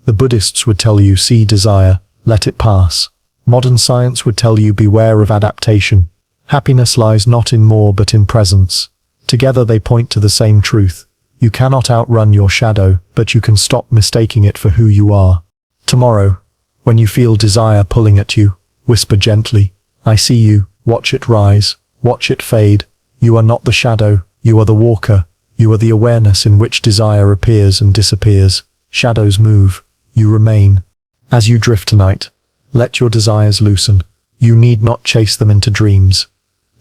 The Buddhists would tell you see desire, let it pass. Modern science would tell you beware of adaptation. Happiness lies not in more but in presence. Together they point to the same truth. You cannot outrun your shadow, but you can stop mistaking it for who you are. Tomorrow, when you feel desire pulling at you, whisper gently, I see you, watch it rise, watch it fade. You are not the shadow, you are the walker. You are the awareness in which desire appears and disappears. Shadows move, you remain. As you drift tonight, let your desires loosen. You need not chase them into dreams.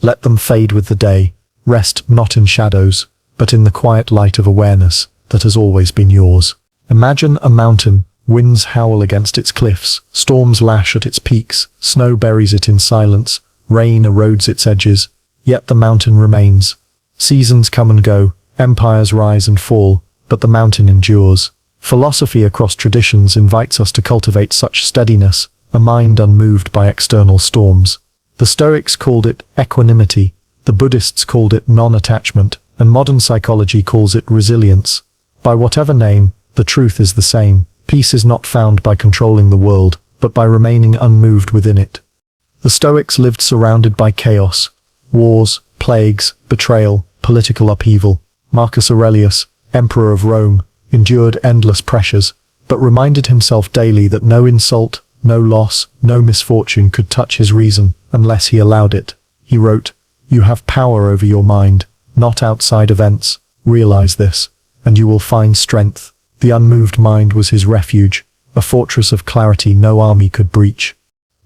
Let them fade with the day. Rest not in shadows, but in the quiet light of awareness that has always been yours. Imagine a mountain. Winds howl against its cliffs, storms lash at its peaks, snow buries it in silence, rain erodes its edges, yet the mountain remains. Seasons come and go, empires rise and fall, but the mountain endures. Philosophy across traditions invites us to cultivate such steadiness, a mind unmoved by external storms. The Stoics called it equanimity, the Buddhists called it non-attachment, and modern psychology calls it resilience. By whatever name, the truth is the same. Peace is not found by controlling the world, but by remaining unmoved within it. The Stoics lived surrounded by chaos, wars, plagues, betrayal, political upheaval. Marcus Aurelius, Emperor of Rome, endured endless pressures, but reminded himself daily that no insult, no loss, no misfortune could touch his reason unless he allowed it. He wrote, "You have power over your mind, not outside events. Realize this, and you will find strength." The unmoved mind was his refuge, a fortress of clarity no army could breach.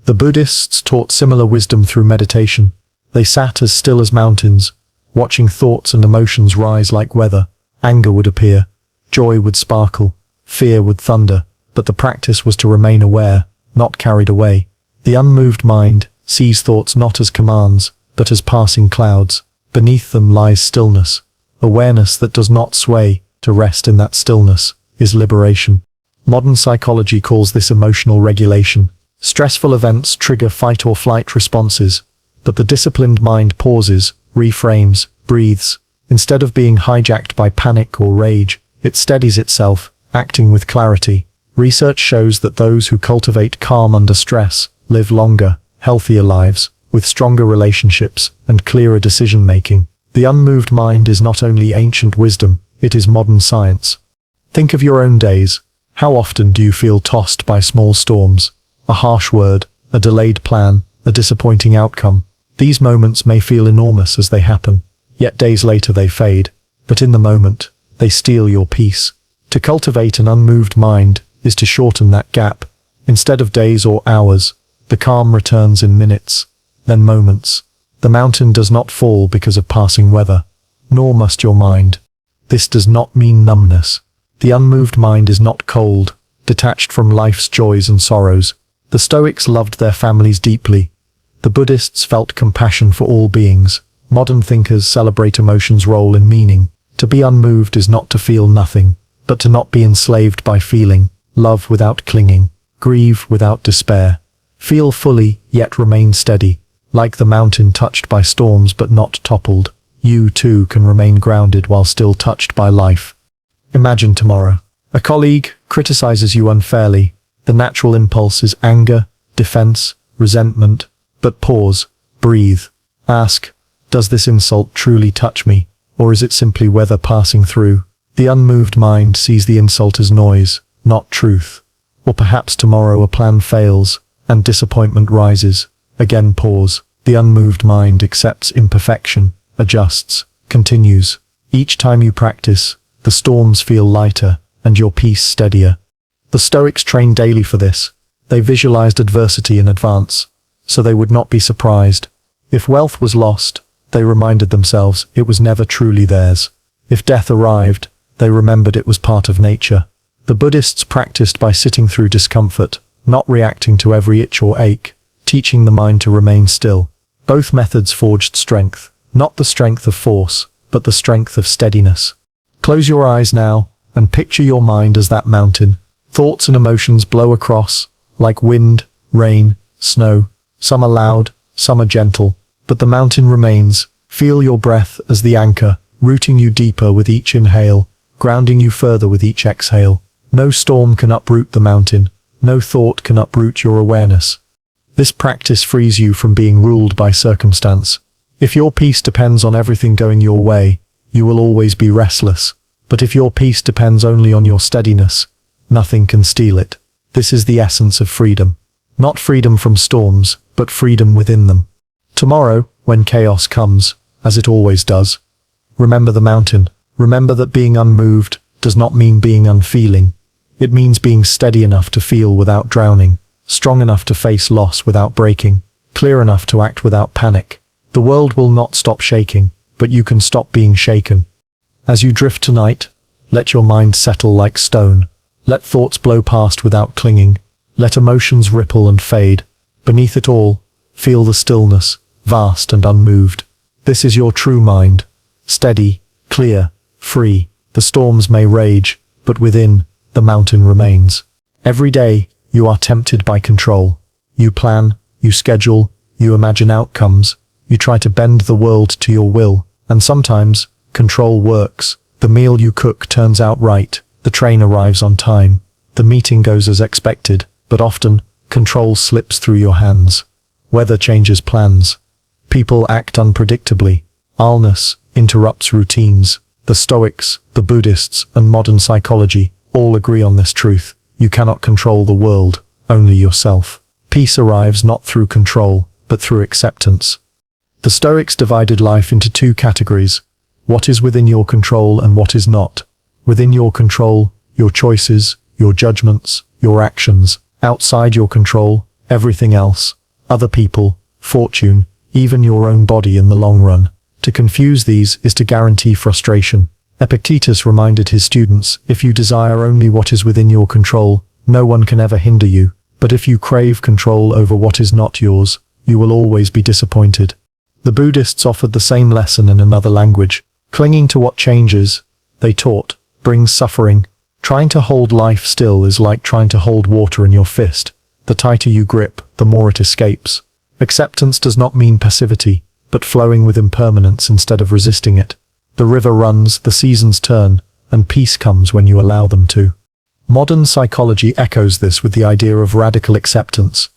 The Buddhists taught similar wisdom through meditation. They sat as still as mountains, watching thoughts and emotions rise like weather. Anger would appear, joy would sparkle, fear would thunder, but the practice was to remain aware, not carried away. The unmoved mind sees thoughts not as commands, but as passing clouds. Beneath them lies stillness, awareness that does not sway. To rest in that stillness is liberation. Modern psychology calls this emotional regulation. Stressful events trigger fight or flight responses, but the disciplined mind pauses, reframes, breathes. Instead of being hijacked by panic or rage, it steadies itself, acting with clarity. Research shows that those who cultivate calm under stress live longer, healthier lives, with stronger relationships and clearer decision-making. The unmoved mind is not only ancient wisdom, it is modern science. Think of your own days. How often do you feel tossed by small storms? A harsh word, a delayed plan, a disappointing outcome. These moments may feel enormous as they happen, yet days later they fade. But in the moment, they steal your peace. To cultivate an unmoved mind is to shorten that gap. Instead of days or hours, the calm returns in minutes, then moments. The mountain does not fall because of passing weather, nor must your mind. This does not mean numbness. The unmoved mind is not cold, detached from life's joys and sorrows. The Stoics loved their families deeply. The Buddhists felt compassion for all beings. Modern thinkers celebrate emotion's role in meaning. To be unmoved is not to feel nothing, but to not be enslaved by feeling, love without clinging, grieve without despair. Feel fully, yet remain steady. Like the mountain touched by storms but not toppled, you too can remain grounded while still touched by life. Imagine tomorrow. A colleague criticizes you unfairly. The natural impulse is anger, defense, resentment. But pause, breathe. Ask, does this insult truly touch me, or is it simply weather passing through? The unmoved mind sees the insult as noise, not truth. Or perhaps tomorrow a plan fails, and disappointment rises. Again pause. The unmoved mind accepts imperfection, adjusts, continues. Each time you practice, the storms feel lighter, and your peace steadier. The Stoics trained daily for this. They visualized adversity in advance, so they would not be surprised. If wealth was lost, they reminded themselves it was never truly theirs. If death arrived, they remembered it was part of nature. The Buddhists practiced by sitting through discomfort, not reacting to every itch or ache, teaching the mind to remain still. Both methods forged strength, not the strength of force, but the strength of steadiness. Close your eyes now, and picture your mind as that mountain. Thoughts and emotions blow across, like wind, rain, snow. Some are loud, some are gentle, but the mountain remains. Feel your breath as the anchor, rooting you deeper with each inhale, grounding you further with each exhale. No storm can uproot the mountain. No thought can uproot your awareness. This practice frees you from being ruled by circumstance. If your peace depends on everything going your way, you will always be restless. But if your peace depends only on your steadiness, nothing can steal it. This is the essence of freedom. Not freedom from storms, but freedom within them. Tomorrow, when chaos comes, as it always does, remember the mountain. Remember that being unmoved does not mean being unfeeling. It means being steady enough to feel without drowning, strong enough to face loss without breaking, clear enough to act without panic. The world will not stop shaking, but you can stop being shaken. As you drift tonight, let your mind settle like stone. Let thoughts blow past without clinging. Let emotions ripple and fade. Beneath it all, feel the stillness, vast and unmoved. This is your true mind. Steady, clear, free. The storms may rage, but within, the mountain remains. Every day, you are tempted by control. You plan, you schedule, you imagine outcomes. You try to bend the world to your will, and sometimes, control works. The meal you cook turns out right. The train arrives on time. The meeting goes as expected, but often, control slips through your hands. Weather changes plans. People act unpredictably. Illness interrupts routines. The Stoics, the Buddhists, and modern psychology all agree on this truth. You cannot control the world, only yourself. Peace arrives not through control, but through acceptance. The Stoics divided life into two categories: what is within your control and what is not. Within your control, your choices, your judgments, your actions. Outside your control, everything else. Other people, fortune, even your own body in the long run. To confuse these is to guarantee frustration. Epictetus reminded his students, if you desire only what is within your control, no one can ever hinder you. But if you crave control over what is not yours, you will always be disappointed. The Buddhists offered the same lesson in another language. Clinging to what changes, they taught, brings suffering. Trying to hold life still is like trying to hold water in your fist. The tighter you grip, the more it escapes. Acceptance does not mean passivity, but flowing with impermanence instead of resisting it. The river runs, the seasons turn, and peace comes when you allow them to. Modern psychology echoes this with the idea of radical acceptance.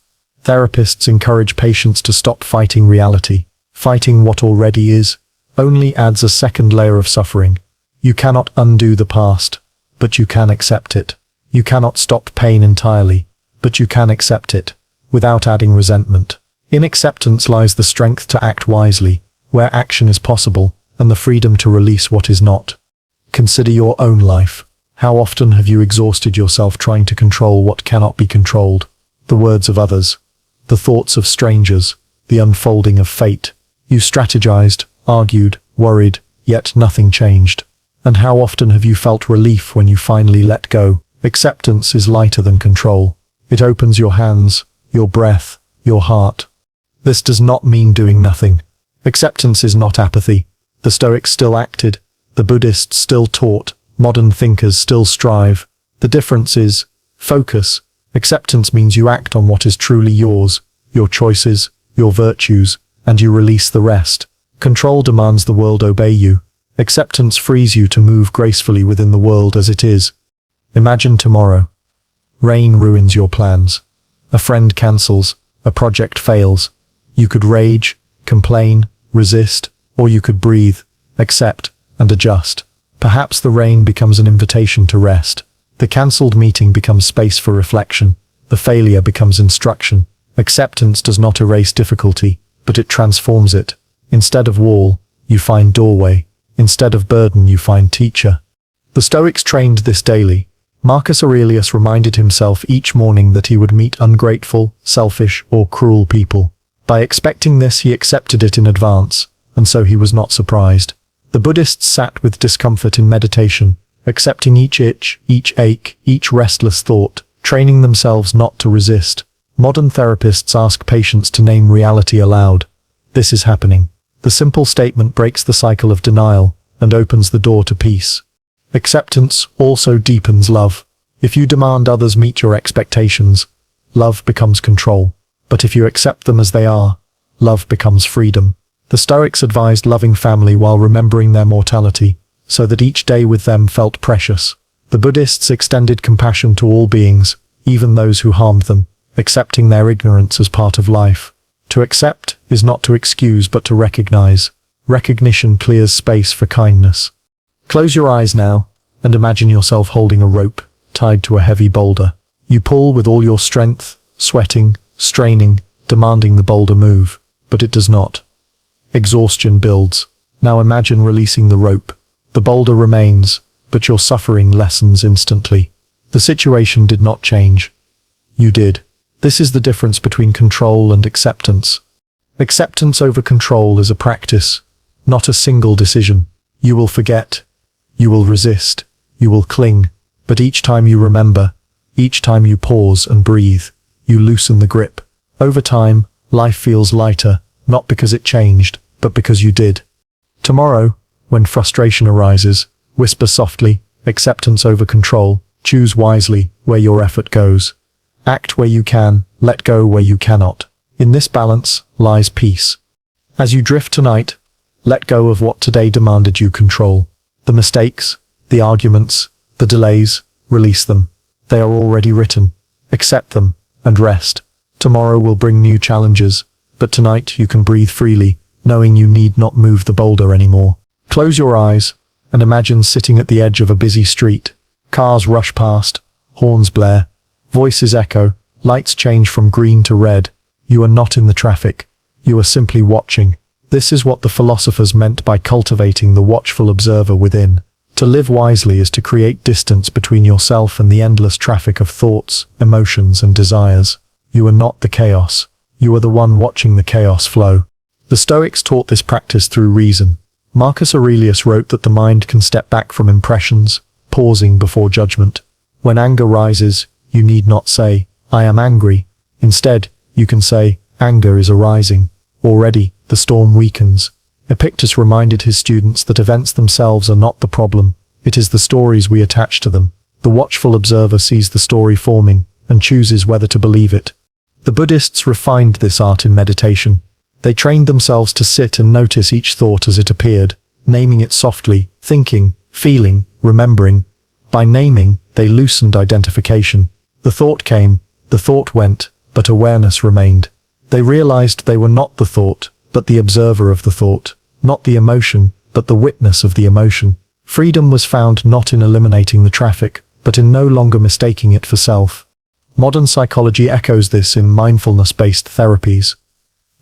Therapists encourage patients to stop fighting reality. Fighting what already is only adds a second layer of suffering. You cannot undo the past, but you can accept it. You cannot stop pain entirely, but you can accept it, without adding resentment. In acceptance lies the strength to act wisely, where action is possible, and the freedom to release what is not. Consider your own life. How often have you exhausted yourself trying to control what cannot be controlled? The words of others, the thoughts of strangers, the unfolding of fate. You strategized, argued, worried, yet nothing changed. And how often have you felt relief when you finally let go? Acceptance is lighter than control. It opens your hands, your breath, your heart. This does not mean doing nothing. Acceptance is not apathy. The Stoics still acted. The Buddhists still taught. Modern thinkers still strive. The difference is focus. Acceptance means you act on what is truly yours, your choices, your virtues, and you release the rest. Control demands the world obey you. Acceptance frees you to move gracefully within the world as it is. Imagine tomorrow. Rain ruins your plans. A friend cancels. A project fails. You could rage, complain, resist, or you could breathe, accept, and adjust. Perhaps the rain becomes an invitation to rest. The cancelled meeting becomes space for reflection. The failure becomes instruction. Acceptance does not erase difficulty, but it transforms it. Instead of wall, you find doorway. Instead of burden, you find teacher. The Stoics trained this daily. Marcus Aurelius reminded himself each morning that he would meet ungrateful, selfish, or cruel people. By expecting this, he accepted it in advance, and so he was not surprised. The Buddhists sat with discomfort in meditation, accepting each itch, each ache, each restless thought, training themselves not to resist. Modern therapists ask patients to name reality aloud. This is happening. The simple statement breaks the cycle of denial and opens the door to peace. Acceptance also deepens love. If you demand others meet your expectations, love becomes control. But if you accept them as they are, love becomes freedom. The Stoics advised loving family while remembering their mortality, so that each day with them felt precious. The Buddhists extended compassion to all beings, even those who harmed them, accepting their ignorance as part of life. To accept is not to excuse but to recognize. Recognition clears space for kindness. Close your eyes now, and imagine yourself holding a rope, tied to a heavy boulder. You pull with all your strength, sweating, straining, demanding the boulder move, but it does not. Exhaustion builds. Now imagine releasing the rope. The boulder remains, but your suffering lessens instantly. The situation did not change. You did. This is the difference between control and acceptance. Acceptance over control is a practice, not a single decision. You will forget. You will resist. You will cling. But each time you remember, each time you pause and breathe, you loosen the grip. Over time, life feels lighter, not because it changed, but because you did. Tomorrow, when frustration arises, whisper softly, acceptance over control. Choose wisely where your effort goes. Act where you can, let go where you cannot. In this balance lies peace. As you drift tonight, let go of what today demanded you control. The mistakes, the arguments, the delays, release them. They are already written. Accept them, and rest. Tomorrow will bring new challenges, but tonight you can breathe freely, knowing you need not move the boulder anymore. Close your eyes, and imagine sitting at the edge of a busy street. Cars rush past, horns blare, voices echo, lights change from green to red. You are not in the traffic. You are simply watching. This is what the philosophers meant by cultivating the watchful observer within. To live wisely is to create distance between yourself and the endless traffic of thoughts, emotions, and desires. You are not the chaos. You are the one watching the chaos flow. The Stoics taught this practice through reason. Marcus Aurelius wrote that the mind can step back from impressions, pausing before judgment. When anger rises, you need not say, "I am angry." Instead, you can say, "Anger is arising." Already, the storm weakens. Epictetus reminded his students that events themselves are not the problem. It is the stories we attach to them. The watchful observer sees the story forming and chooses whether to believe it. The Buddhists refined this art in meditation. They trained themselves to sit and notice each thought as it appeared, naming it softly, thinking, feeling, remembering. By naming, they loosened identification. The thought came, the thought went, but awareness remained. They realized they were not the thought, but the observer of the thought, not the emotion, but the witness of the emotion. Freedom was found not in eliminating the traffic, but in no longer mistaking it for self. Modern psychology echoes this in mindfulness-based therapies.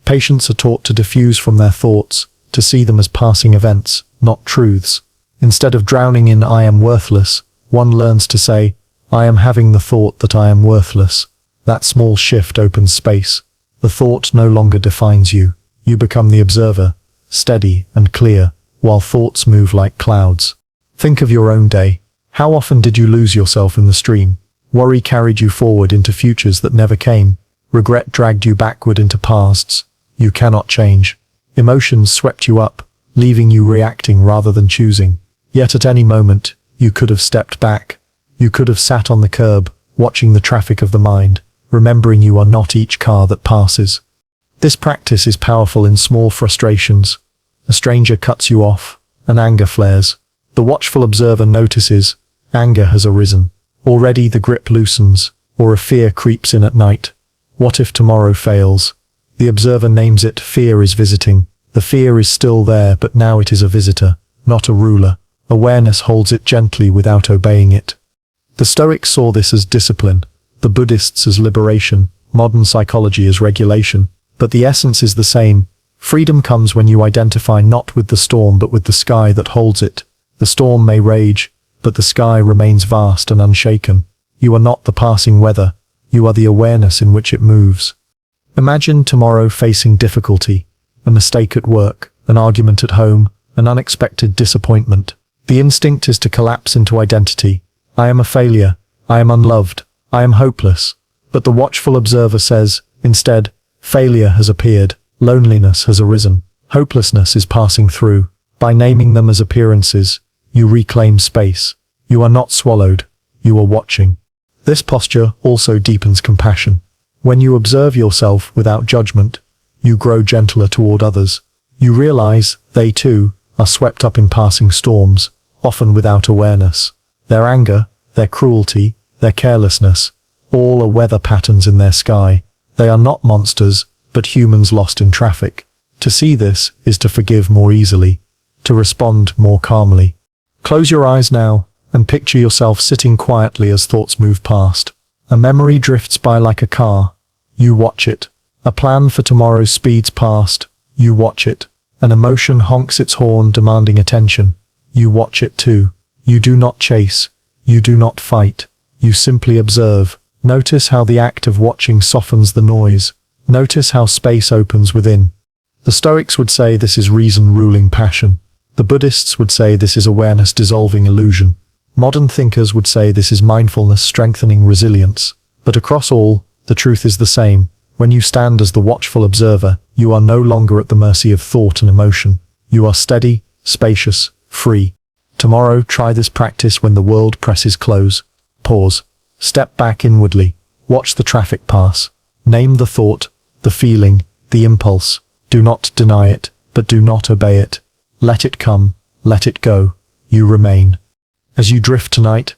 Patients are taught to diffuse from their thoughts, to see them as passing events, not truths. Instead of drowning in "I am worthless," one learns to say, "I am having the thought that I am worthless." That small shift opens space. The thought no longer defines you. You become the observer, steady and clear, while thoughts move like clouds. Think of your own day. How often did you lose yourself in the stream? Worry carried you forward into futures that never came. Regret dragged you backward into pasts you cannot change. Emotions swept you up, leaving you reacting rather than choosing. Yet at any moment, you could have stepped back. You could have sat on the curb, watching the traffic of the mind, remembering you are not each car that passes. This practice is powerful in small frustrations. A stranger cuts you off, and anger flares. The watchful observer notices, anger has arisen. Already the grip loosens, or a fear creeps in at night. What if tomorrow fails? The observer names it, fear is visiting. The fear is still there, but now it is a visitor, not a ruler. Awareness holds it gently without obeying it. The Stoics saw this as discipline, the Buddhists as liberation, modern psychology as regulation. But the essence is the same. Freedom comes when you identify not with the storm but with the sky that holds it. The storm may rage, but the sky remains vast and unshaken. You are not the passing weather. You are the awareness in which it moves. Imagine tomorrow facing difficulty, a mistake at work, an argument at home, an unexpected disappointment. The instinct is to collapse into identity. I am a failure. I am unloved. I am hopeless. But the watchful observer says, instead, failure has appeared. Loneliness has arisen. Hopelessness is passing through. By naming them as appearances, you reclaim space. You are not swallowed. You are watching. This posture also deepens compassion. When you observe yourself without judgment, you grow gentler toward others. You realize they too are swept up in passing storms, often without awareness. Their anger, their cruelty, their carelessness, all are weather patterns in their sky. They are not monsters, but humans lost in traffic. To see this is to forgive more easily, to respond more calmly. Close your eyes now, and picture yourself sitting quietly as thoughts move past. A memory drifts by like a car. You watch it. A plan for tomorrow speeds past. You watch it. An emotion honks its horn demanding attention. You watch it too. You do not chase. You do not fight. You simply observe. Notice how the act of watching softens the noise. Notice how space opens within. The Stoics would say this is reason ruling passion. The Buddhists would say this is awareness dissolving illusion. Modern thinkers would say this is mindfulness strengthening resilience. But across all, the truth is the same. When you stand as the watchful observer, you are no longer at the mercy of thought and emotion. You are steady, spacious, free. Tomorrow, try this practice when the world presses close. Pause. Step back inwardly. Watch the traffic pass. Name the thought, the feeling, the impulse. Do not deny it, but do not obey it. Let it come, let it go. You remain. As you drift tonight,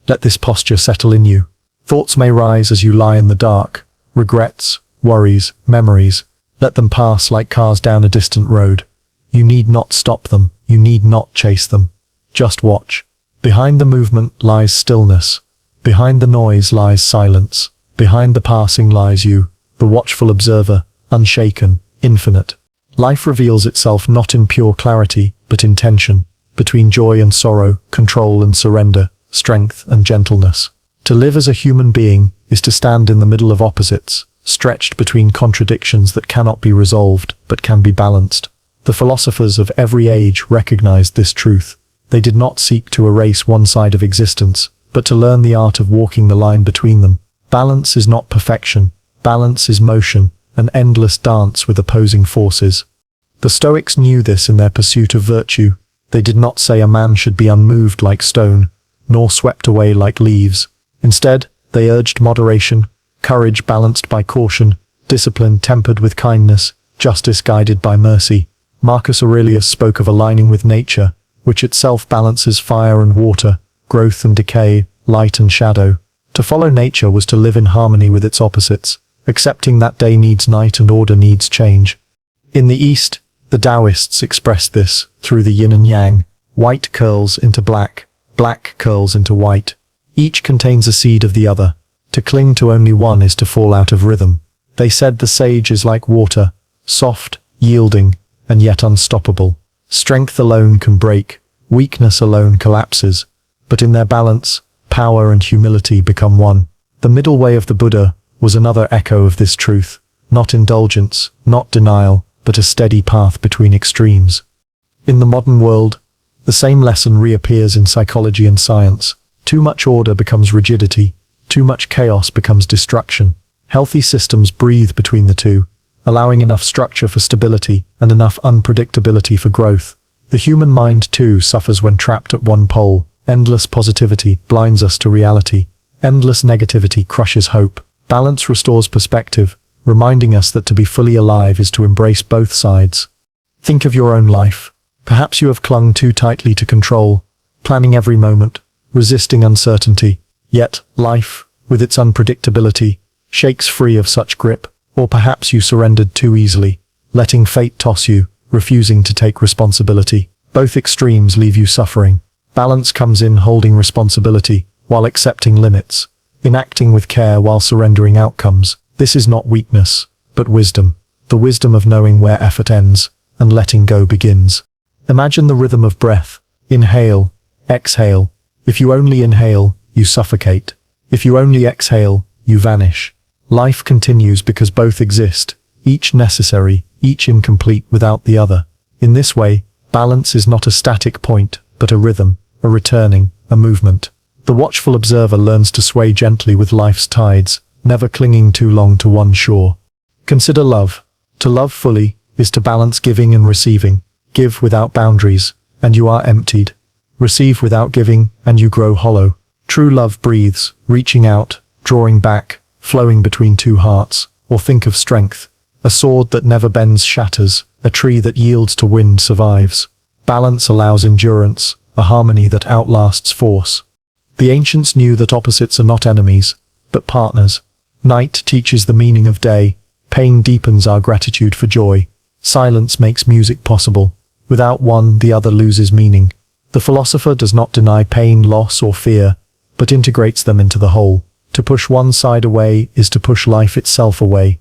let this posture settle in you. Thoughts may rise as you lie in the dark. Regrets, worries, memories. Let them pass like cars down a distant road. You need not stop them. You need not chase them. Just watch. Behind the movement lies stillness. Behind the noise lies silence. Behind the passing lies you, the watchful observer, unshaken, infinite. Life reveals itself not in pure clarity, but in tension, between joy and sorrow, control and surrender, strength and gentleness. To live as a human being is to stand in the middle of opposites, stretched between contradictions that cannot be resolved, but can be balanced. The philosophers of every age recognized this truth. They did not seek to erase one side of existence, but to learn the art of walking the line between them. Balance is not perfection. Balance is motion, an endless dance with opposing forces. The Stoics knew this in their pursuit of virtue. They did not say a man should be unmoved like stone, nor swept away like leaves. Instead, they urged moderation, courage balanced by caution, discipline tempered with kindness, justice guided by mercy. Marcus Aurelius spoke of aligning with nature, which itself balances fire and water, growth and decay, light and shadow. To follow nature was to live in harmony with its opposites, accepting that day needs night and order needs change. In the East, the Taoists expressed this through the yin and yang. White curls into black, black curls into white. Each contains a seed of the other. To cling to only one is to fall out of rhythm. They said the sage is like water, soft, yielding, and yet unstoppable. Strength alone can break, weakness alone collapses, but in their balance, power and humility become one. The middle way of the Buddha was another echo of this truth, not indulgence, not denial, but a steady path between extremes. In the modern world, the same lesson reappears in psychology and science. Too much order becomes rigidity, too much chaos becomes destruction. Healthy systems breathe between the two, allowing enough structure for stability and enough unpredictability for growth. The human mind too suffers when trapped at one pole. Endless positivity blinds us to reality. Endless negativity crushes hope. Balance restores perspective, reminding us that to be fully alive is to embrace both sides. Think of your own life. Perhaps you have clung too tightly to control, planning every moment, resisting uncertainty. Yet, life, with its unpredictability, shakes free of such grip. Or perhaps you surrendered too easily, letting fate toss you, refusing to take responsibility. Both extremes leave you suffering. Balance comes in holding responsibility, while accepting limits, in acting with care while surrendering outcomes. This is not weakness, but wisdom. The wisdom of knowing where effort ends, and letting go begins. Imagine the rhythm of breath. Inhale, exhale. If you only inhale, you suffocate. If you only exhale, you vanish. Life continues because both exist, each necessary, each incomplete without the other. In this way, balance is not a static point, but a rhythm, a returning, a movement. The watchful observer learns to sway gently with life's tides, never clinging too long to one shore. Consider love. To love fully is to balance giving and receiving. Give without boundaries, and you are emptied. Receive without giving, and you grow hollow. True love breathes, reaching out, drawing back, flowing between two hearts. Or think of strength. A sword that never bends shatters, a tree that yields to wind survives. Balance allows endurance, a harmony that outlasts force. The ancients knew that opposites are not enemies, but partners. Night teaches the meaning of day. Pain deepens our gratitude for joy. Silence makes music possible. Without one, the other loses meaning. The philosopher does not deny pain, loss, or fear, but integrates them into the whole. To push one side away is to push life itself away.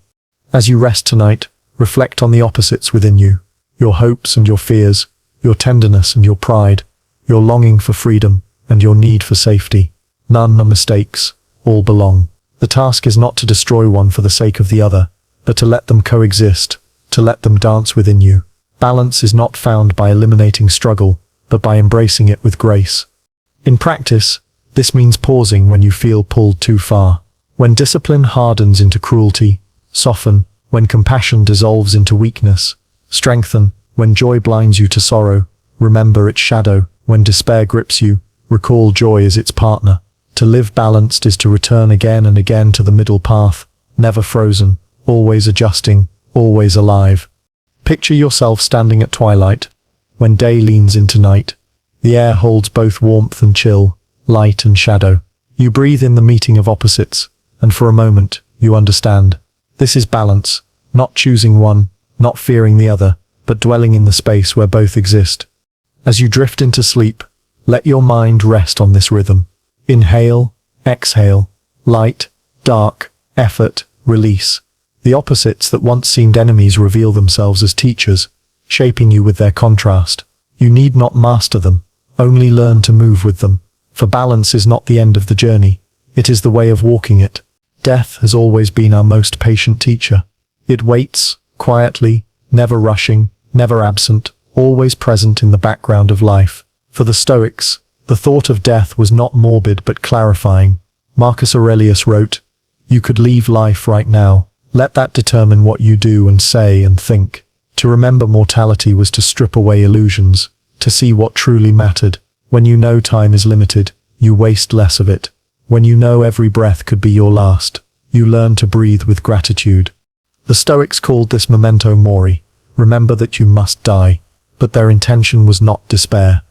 As you rest tonight, reflect on the opposites within you. Your hopes and your fears, your tenderness and your pride, your longing for freedom and your need for safety. None are mistakes, all belong. The task is not to destroy one for the sake of the other, but to let them coexist, to let them dance within you. Balance is not found by eliminating struggle, but by embracing it with grace. In practice, this means pausing when you feel pulled too far. When discipline hardens into cruelty, soften. When compassion dissolves into weakness, strengthen. When joy blinds you to sorrow, remember its shadow. When despair grips you, recall joy as its partner. To live balanced is to return again and again to the middle path, never frozen, always adjusting, always alive. Picture yourself standing at twilight, when day leans into night. The air holds both warmth and chill, light and shadow. You breathe in the meeting of opposites, and for a moment, you understand. This is balance, not choosing one, not fearing the other, but dwelling in the space where both exist. As you drift into sleep, let your mind rest on this rhythm. Inhale, exhale, light, dark, effort, release. The opposites that once seemed enemies reveal themselves as teachers, shaping you with their contrast. You need not master them, only learn to move with them. For balance is not the end of the journey, it is the way of walking it. Death has always been our most patient teacher. It waits, quietly, never rushing, never absent, always present in the background of life. For the Stoics, the thought of death was not morbid but clarifying. Marcus Aurelius wrote, "You could leave life right now. Let that determine what you do and say and think." To remember mortality was to strip away illusions, to see what truly mattered. When you know time is limited, you waste less of it. When you know every breath could be your last, you learn to breathe with gratitude. The Stoics called this memento mori, remember that you must die, but their intention was not despair.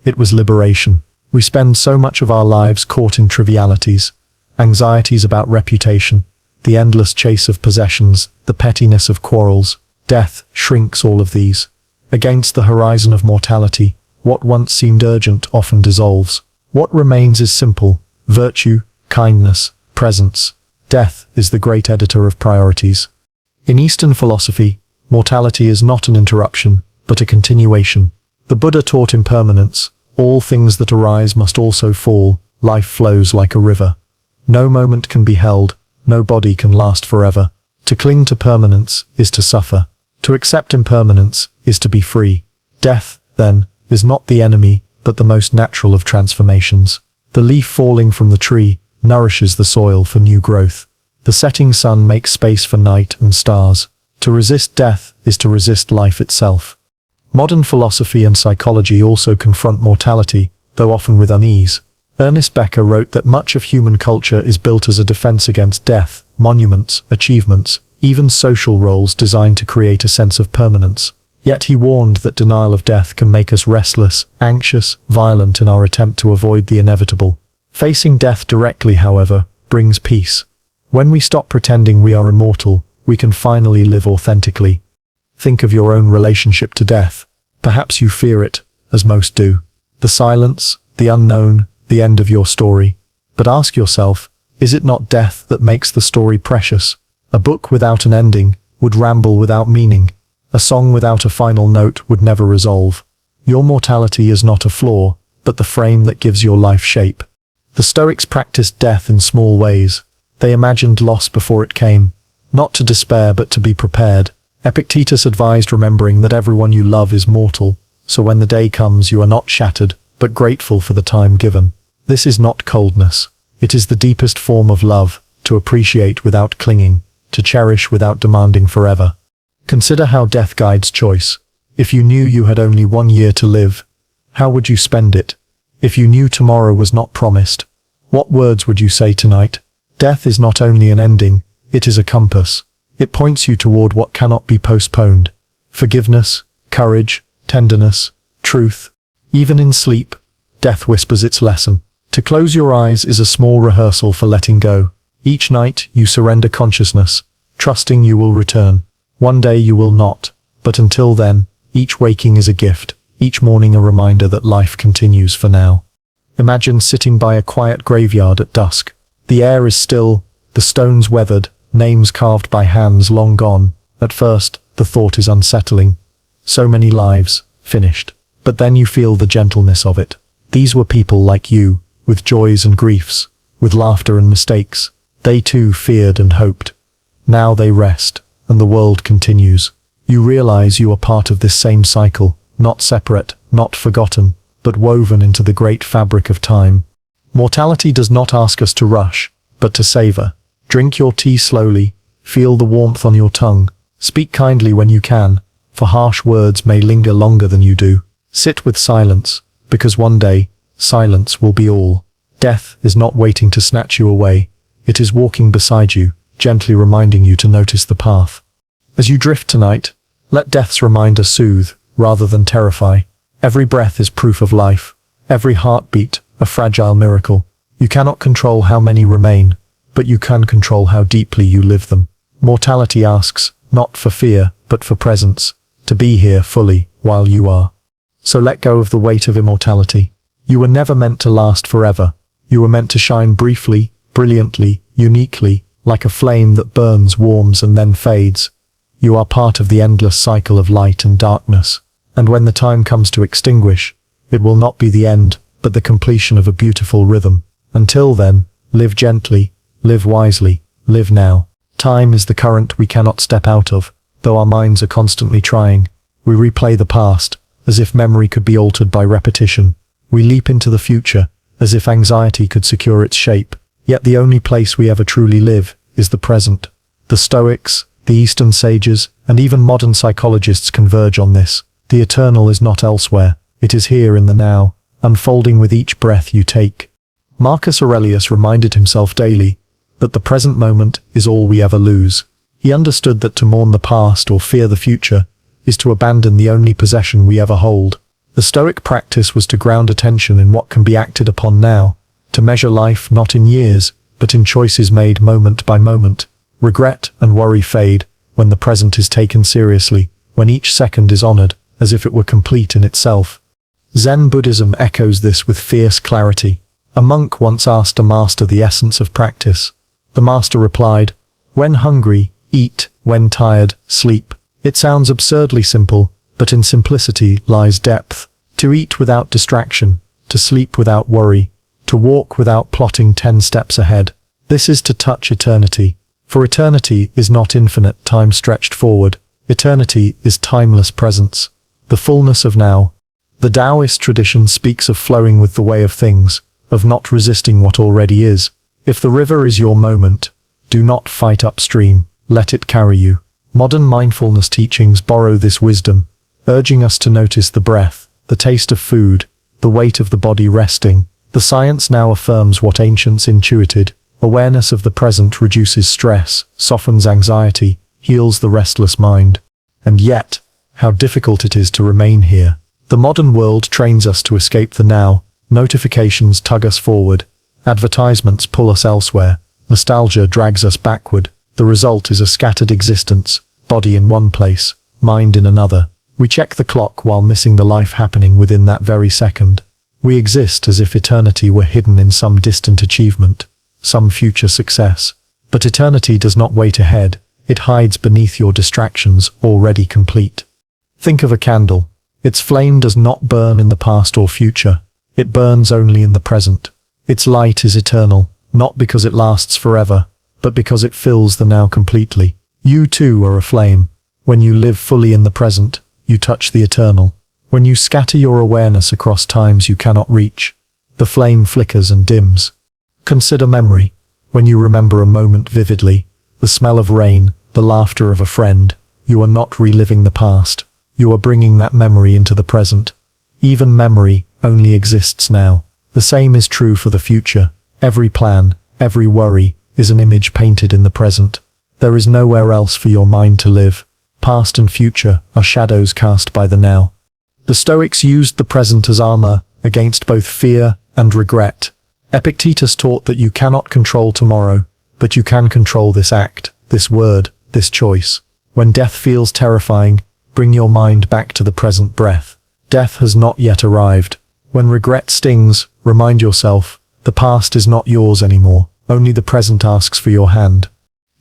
It was liberation. We spend so much of our lives caught in trivialities, anxieties about reputation, the endless chase of possessions, the pettiness of quarrels. Death shrinks all of these. Against the horizon of mortality, what once seemed urgent often dissolves. What remains is simple: virtue, kindness, presence. Death is the great editor of priorities. In Eastern philosophy, mortality is not an interruption, but a continuation. The Buddha taught impermanence. All things that arise must also fall. Life flows like a river. No moment can be held. No body can last forever. To cling to permanence is to suffer. To accept impermanence is to be free. Death, then, is not the enemy, but the most natural of transformations. The leaf falling from the tree nourishes the soil for new growth. The setting sun makes space for night and stars. To resist death is to resist life itself. Modern philosophy and psychology also confront mortality, though often with unease. Ernest Becker wrote that much of human culture is built as a defense against death, monuments, achievements, even social roles designed to create a sense of permanence. Yet he warned that denial of death can make us restless, anxious, violent in our attempt to avoid the inevitable. Facing death directly, however, brings peace. When we stop pretending we are immortal, we can finally live authentically. Think of your own relationship to death. Perhaps you fear it, as most do. The silence, the unknown, the end of your story. But ask yourself, is it not death that makes the story precious? A book without an ending would ramble without meaning. A song without a final note would never resolve. Your mortality is not a flaw, but the frame that gives your life shape. The Stoics practiced death in small ways. They imagined loss before it came, not to despair but to be prepared. Epictetus advised remembering that everyone you love is mortal, so when the day comes you are not shattered, but grateful for the time given. This is not coldness. It is the deepest form of love, to appreciate without clinging, to cherish without demanding forever. Consider how death guides choice. If you knew you had only 1 year to live, how would you spend it? If you knew tomorrow was not promised, what words would you say tonight? Death is not only an ending, it is a compass. It points you toward what cannot be postponed. Forgiveness, courage, tenderness, truth. Even in sleep, death whispers its lesson. To close your eyes is a small rehearsal for letting go. Each night you surrender consciousness, trusting you will return. One day you will not, but until then, each waking is a gift, each morning a reminder that life continues for now. Imagine sitting by a quiet graveyard at dusk. The air is still, the stones weathered, names carved by hands long gone. At first, the thought is unsettling. So many lives, finished. But then you feel the gentleness of it. These were people like you, with joys and griefs, with laughter and mistakes. They too feared and hoped. Now they rest, and the world continues. You realize you are part of this same cycle, not separate, not forgotten, but woven into the great fabric of time. Mortality does not ask us to rush, but to savor. Drink your tea slowly, feel the warmth on your tongue, speak kindly when you can, for harsh words may linger longer than you do. Sit with silence, because one day, silence will be all. Death is not waiting to snatch you away. It is walking beside you, gently reminding you to notice the path. As you drift tonight, let death's reminder soothe, rather than terrify. Every breath is proof of life. Every heartbeat, a fragile miracle. You cannot control how many remain, but you can control how deeply you live them. Mortality asks, not for fear, but for presence, to be here fully, while you are. So let go of the weight of immortality. You were never meant to last forever. You were meant to shine briefly, brilliantly, uniquely, like a flame that burns, warms, and then fades. You are part of the endless cycle of light and darkness. And when the time comes to extinguish, it will not be the end, but the completion of a beautiful rhythm. Until then, live gently, live wisely, live now. Time is the current we cannot step out of, though our minds are constantly trying. We replay the past, as if memory could be altered by repetition. We leap into the future, as if anxiety could secure its shape. Yet the only place we ever truly live is the present. The Stoics, the Eastern sages, and even modern psychologists converge on this. The eternal is not elsewhere, it is here in the now, unfolding with each breath you take. Marcus Aurelius reminded himself daily that the present moment is all we ever lose. He understood that to mourn the past or fear the future is to abandon the only possession we ever hold. The Stoic practice was to ground attention in what can be acted upon now, to measure life not in years, but in choices made moment by moment. Regret and worry fade when the present is taken seriously, when each second is honored as if it were complete in itself. Zen Buddhism echoes this with fierce clarity. A monk once asked a master the essence of practice. The master replied, "When hungry, eat; when tired, sleep." It sounds absurdly simple, but in simplicity lies depth. To eat without distraction, to sleep without worry, to walk without plotting 10 steps ahead. This is to touch eternity. For eternity is not infinite time stretched forward. Eternity is timeless presence, the fullness of now. The Taoist tradition speaks of flowing with the way of things, of not resisting what already is. If the river is your moment, do not fight upstream, let it carry you. Modern mindfulness teachings borrow this wisdom, urging us to notice the breath, the taste of food, the weight of the body resting. The science now affirms what ancients intuited. Awareness of the present reduces stress, softens anxiety, heals the restless mind. And yet, how difficult it is to remain here. The modern world trains us to escape the now. Notifications tug us forward. Advertisements pull us elsewhere. Nostalgia drags us backward. The result is a scattered existence, body in one place, mind in another. We check the clock while missing the life happening within that very second. We exist as if eternity were hidden in some distant achievement, some future success. But eternity does not wait ahead. It hides beneath your distractions, already complete. Think of a candle. Its flame does not burn in the past or future. It burns only in the present. Its light is eternal, not because it lasts forever, but because it fills the now completely. You too are a flame. When you live fully in the present, you touch the eternal. When you scatter your awareness across times you cannot reach, the flame flickers and dims. Consider memory. When you remember a moment vividly, the smell of rain, the laughter of a friend, you are not reliving the past. You are bringing that memory into the present. Even memory only exists now. The same is true for the future. Every plan, every worry, is an image painted in the present. There is nowhere else for your mind to live. Past and future are shadows cast by the now. The Stoics used the present as armor against both fear and regret. Epictetus taught that you cannot control tomorrow, but you can control this act, this word, this choice. When death feels terrifying, bring your mind back to the present breath. Death has not yet arrived. When regret stings, remind yourself, the past is not yours anymore, only the present asks for your hand.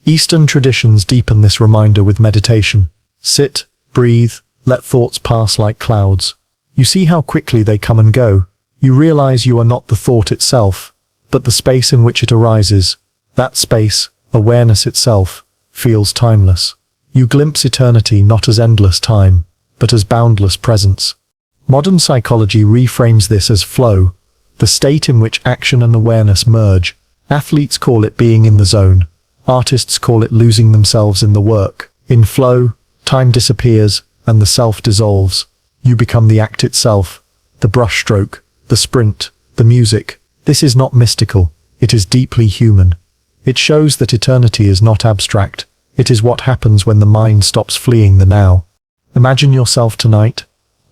Eastern traditions deepen this reminder with meditation. Sit, breathe, let thoughts pass like clouds. You see how quickly they come and go. You realize you are not the thought itself, but the space in which it arises. That space, awareness itself, feels timeless. You glimpse eternity not as endless time, but as boundless presence. Modern psychology reframes this as flow, the state in which action and awareness merge. Athletes call it being in the zone. Artists call it losing themselves in the work. In flow, time disappears and the self dissolves. You become the act itself, the brushstroke, the sprint, the music. This is not mystical. It is deeply human. It shows that eternity is not abstract. It is what happens when the mind stops fleeing the now. Imagine yourself tonight,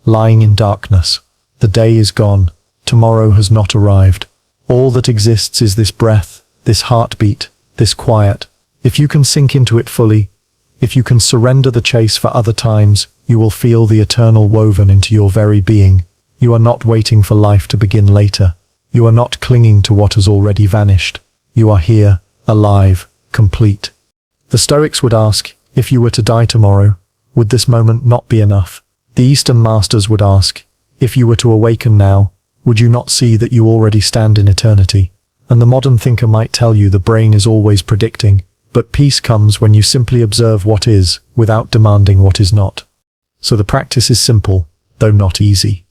lying in darkness. The day is gone. Tomorrow has not arrived. All that exists is this breath, this heartbeat, this quiet. If you can sink into it fully, if you can surrender the chase for other times, you will feel the eternal woven into your very being. You are not waiting for life to begin later. You are not clinging to what has already vanished. You are here, alive, complete. The Stoics would ask, if you were to die tomorrow, would this moment not be enough? The Eastern masters would ask, if you were to awaken now, would you not see that you already stand in eternity? And the modern thinker might tell you the brain is always predicting, but peace comes when you simply observe what is, without demanding what is not. So the practice is simple, though not easy.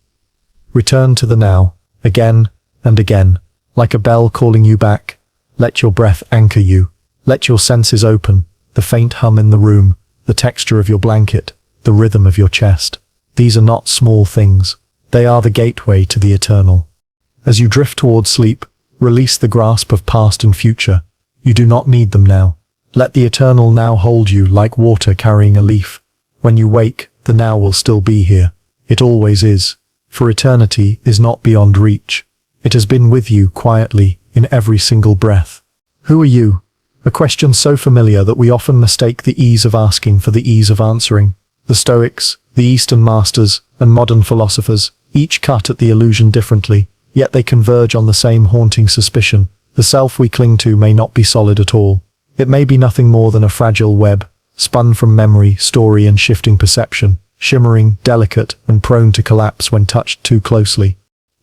Return to the now, again and again, like a bell calling you back. Let your breath anchor you. Let your senses open, the faint hum in the room, the texture of your blanket, the rhythm of your chest. These are not small things. They are the gateway to the eternal. As you drift toward sleep, release the grasp of past and future. You do not need them now. Let the eternal now hold you like water carrying a leaf. When you wake, the now will still be here. It always is. for eternity is not beyond reach. It has been with you quietly in every single breath. Who are you? A question so familiar that we often mistake the ease of asking for the ease of answering. The Stoics, the Eastern masters, and modern philosophers, each cut at the illusion differently, yet they converge on the same haunting suspicion. The self we cling to may not be solid at all. It may be nothing more than a fragile web, spun from memory, story, and shifting perception, shimmering, delicate, and prone to collapse when touched too closely.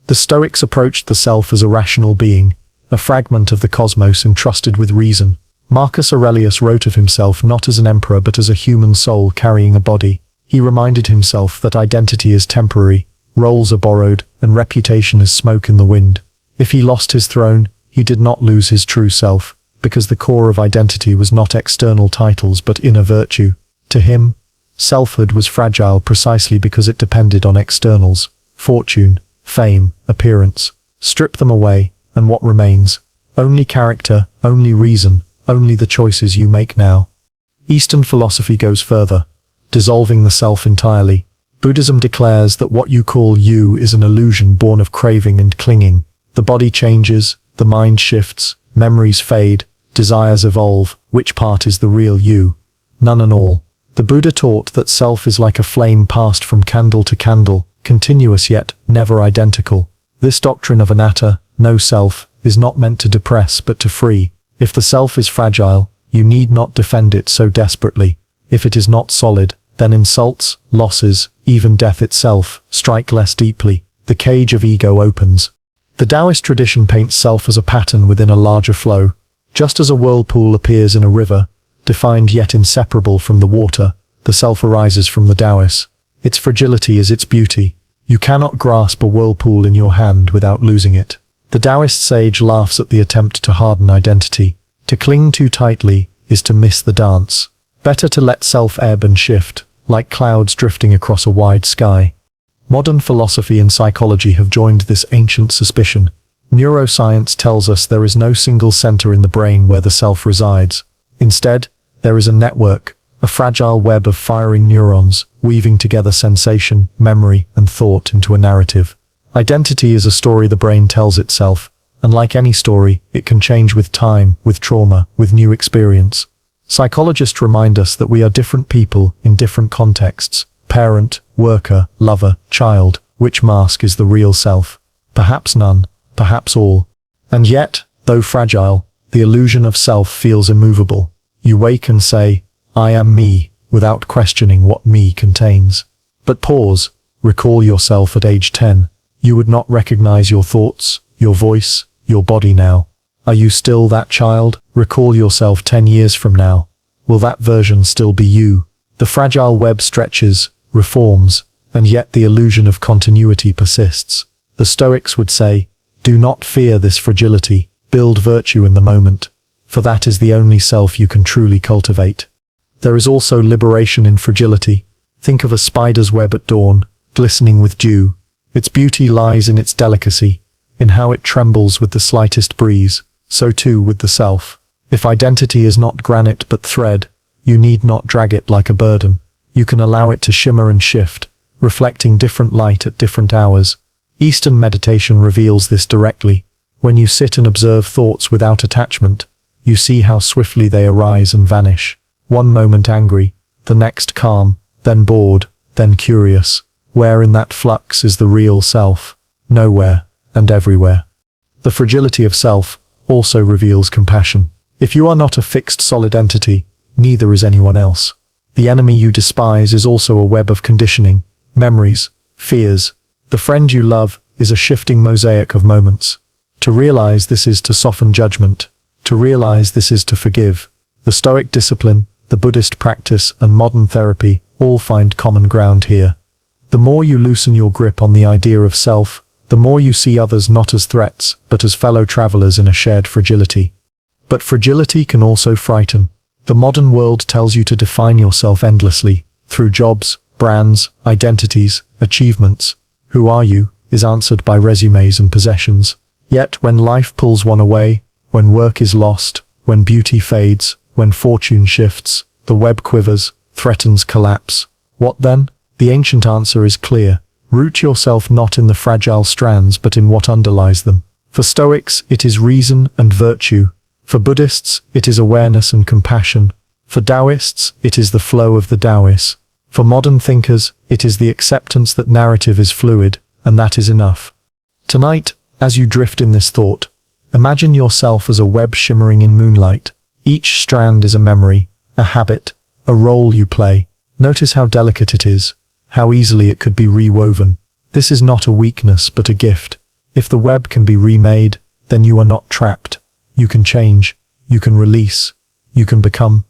The Stoics approached the self as a rational being, a fragment of the cosmos entrusted with reason. Marcus Aurelius wrote of himself not as an emperor but as a human soul carrying a body. He reminded himself that identity is temporary, roles are borrowed, and reputation is smoke in the wind. If he lost his throne, he did not lose his true self, because the core of identity was not external titles but inner virtue. To him, selfhood was fragile precisely because it depended on externals, fortune, fame, appearance. Strip them away, and what remains? Only character, only reason, only the choices you make now. Eastern philosophy goes further, dissolving the self entirely. Buddhism declares that what you call you is an illusion born of craving and clinging. The body changes, the mind shifts, memories fade, desires evolve. Which part is the real you? None and all. The Buddha taught that self is like a flame passed from candle to candle, continuous yet never identical. This doctrine of anatta, no self, is not meant to depress but to free. If the self is fragile, you need not defend it so desperately. If it is not solid, then insults, losses, even death itself, strike less deeply. The cage of ego opens. The Taoist tradition paints self as a pattern within a larger flow. Just as a whirlpool appears in a river, defined yet inseparable from the water, the self arises from the Taoist. Its fragility is its beauty. You cannot grasp a whirlpool in your hand without losing it. The Taoist sage laughs at the attempt to harden identity. To cling too tightly is to miss the dance. Better to let self ebb and shift, like clouds drifting across a wide sky. Modern philosophy and psychology have joined this ancient suspicion. Neuroscience tells us there is no single center in the brain where the self resides. Instead, there is a network, a fragile web of firing neurons, weaving together sensation, memory, and thought into a narrative. Identity is a story the brain tells itself, and like any story, it can change with time, with trauma, with new experience. Psychologists remind us that we are different people in different contexts. Parent, worker, lover, child. Which mask is the real self? Perhaps none, perhaps all. And yet, though fragile, the illusion of self feels immovable. You wake and say, I am me, without questioning what me contains. But pause, recall yourself at age 10. You would not recognize your thoughts, your voice, your body now. Are you still that child? Recall yourself 10 years from now. Will that version still be you? The fragile web stretches, reforms, and yet the illusion of continuity persists. The Stoics would say, do not fear this fragility, build virtue in the moment, for that is the only self you can truly cultivate. There is also liberation in fragility. Think of a spider's web at dawn, glistening with dew. Its beauty lies in its delicacy, in how it trembles with the slightest breeze. So too with the self. If identity is not granite but thread, you need not drag it like a burden. You can allow it to shimmer and shift, reflecting different light at different hours. Eastern meditation reveals this directly. When you sit and observe thoughts without attachment, you see how swiftly they arise and vanish. One moment angry, the next calm, then bored, then curious. Where in that flux is the real self? Nowhere, and everywhere. The fragility of self also reveals compassion. If you are not a fixed solid entity, neither is anyone else. The enemy you despise is also a web of conditioning, memories, fears. The friend you love is a shifting mosaic of moments. To realize this is to soften judgment. To realize this is to forgive. The Stoic discipline, the Buddhist practice, and modern therapy all find common ground here. The more you loosen your grip on the idea of self, the more you see others not as threats, but as fellow travelers in a shared fragility. But fragility can also frighten. The modern world tells you to define yourself endlessly, through jobs, brands, identities, achievements. Who are you, is answered by resumes and possessions. Yet when life pulls one away, when work is lost, when beauty fades, when fortune shifts, the web quivers, threatens collapse. What then? The ancient answer is clear. Root yourself not in the fragile strands but in what underlies them. For Stoics, it is reason and virtue. For Buddhists, it is awareness and compassion. For Taoists, it is the flow of the Taoists. For modern thinkers, it is the acceptance that narrative is fluid, and that is enough. Tonight, as you drift in this thought, imagine yourself as a web shimmering in moonlight. Each strand is a memory, a habit, a role you play. Notice how delicate it is, how easily it could be rewoven. This is not a weakness but a gift. If the web can be remade, then you are not trapped. You can change, you can release, you can become.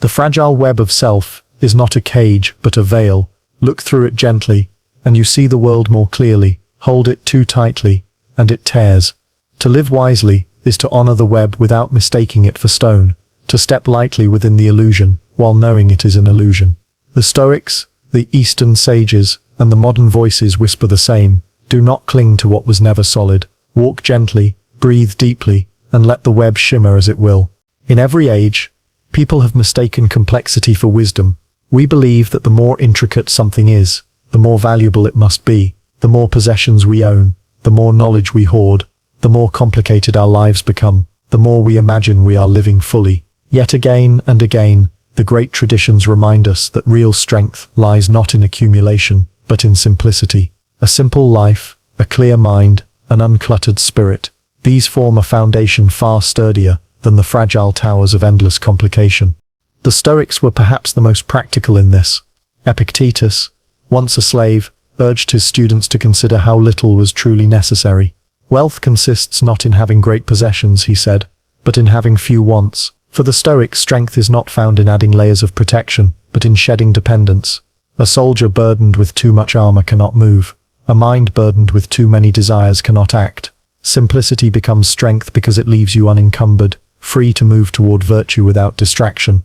The fragile web of self is not a cage but a veil. Look through it gently, and you see the world more clearly. Hold it too tightly, and it tears. To live wisely is to honor the web without mistaking it for stone, to step lightly within the illusion, while knowing it is an illusion. The Stoics, the Eastern sages, and the modern voices whisper the same. Do not cling to what was never solid. Walk gently, breathe deeply, and let the web shimmer as it will. In every age, people have mistaken complexity for wisdom. We believe that the more intricate something is, the more valuable it must be. The more possessions we own, the more knowledge we hoard, the more complicated our lives become, the more we imagine we are living fully. Yet again and again, the great traditions remind us that real strength lies not in accumulation, but in simplicity. A simple life, a clear mind, an uncluttered spirit. These form a foundation far sturdier than the fragile towers of endless complication. The Stoics were perhaps the most practical in this. Epictetus, once a slave, urged his students to consider how little was truly necessary. Wealth consists not in having great possessions, he said, but in having few wants. For the Stoics, strength is not found in adding layers of protection, but in shedding dependence. A soldier burdened with too much armor cannot move. A mind burdened with too many desires cannot act. Simplicity becomes strength because it leaves you unencumbered, free to move toward virtue without distraction.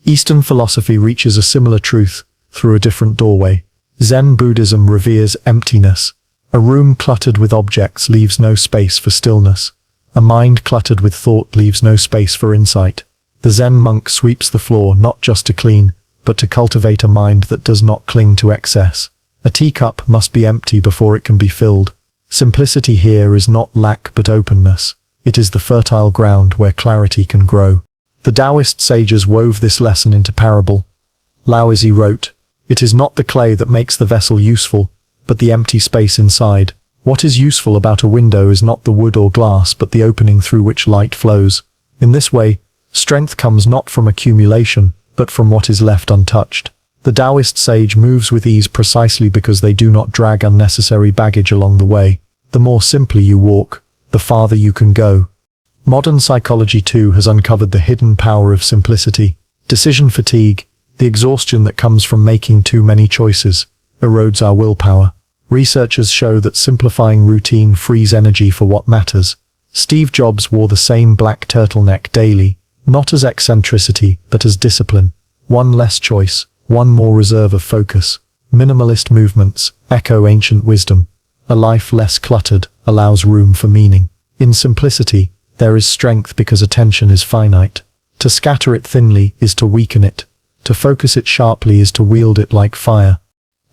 Eastern philosophy reaches a similar truth through a different doorway. Zen Buddhism reveres emptiness. A room cluttered with objects leaves no space for stillness. A mind cluttered with thought leaves no space for insight. The Zen monk sweeps the floor not just to clean, but to cultivate a mind that does not cling to excess. A teacup must be empty before it can be filled. Simplicity here is not lack but openness. It is the fertile ground where clarity can grow. The Taoist sages wove this lesson into parable. Laozi wrote, "It is not the clay that makes the vessel useful, but the empty space inside. What is useful about a window is not the wood or glass but the opening through which light flows." In this way, strength comes not from accumulation, but from what is left untouched. The Taoist sage moves with ease precisely because they do not drag unnecessary baggage along the way. The more simply you walk, the farther you can go. Modern psychology too has uncovered the hidden power of simplicity. Decision fatigue, the exhaustion that comes from making too many choices, erodes our willpower. Researchers show that simplifying routine frees energy for what matters. Steve Jobs wore the same black turtleneck daily, not as eccentricity, but as discipline. One less choice, one more reserve of focus. Minimalist movements echo ancient wisdom. A life less cluttered allows room for meaning. In simplicity, there is strength because attention is finite. To scatter it thinly is to weaken it. To focus it sharply is to wield it like fire.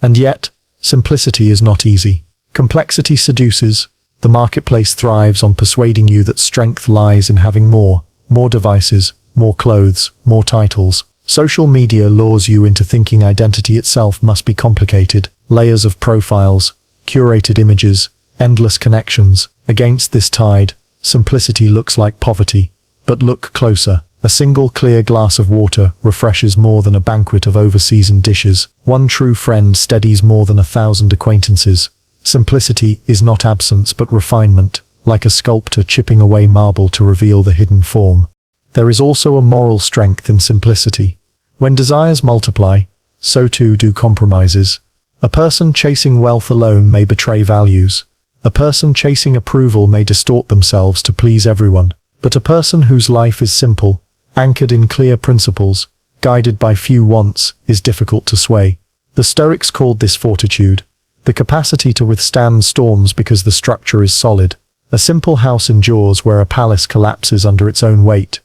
And yet, simplicity is not easy. Complexity seduces. The marketplace thrives on persuading you that strength lies in having more devices, more clothes, more titles. Social media lures you into thinking identity itself must be complicated. Layers of profiles, curated images, endless connections. Against this tide, simplicity looks like poverty. But look closer. A single clear glass of water refreshes more than a banquet of over-seasoned dishes. One true friend steadies more than 1,000 acquaintances. Simplicity is not absence but refinement, like a sculptor chipping away marble to reveal the hidden form. There is also a moral strength in simplicity. When desires multiply, so too do compromises. A person chasing wealth alone may betray values. A person chasing approval may distort themselves to please everyone. But a person whose life is simple, anchored in clear principles, guided by few wants, is difficult to sway. The Stoics called this fortitude, the capacity to withstand storms because the structure is solid. A simple house endures where a palace collapses under its own weight.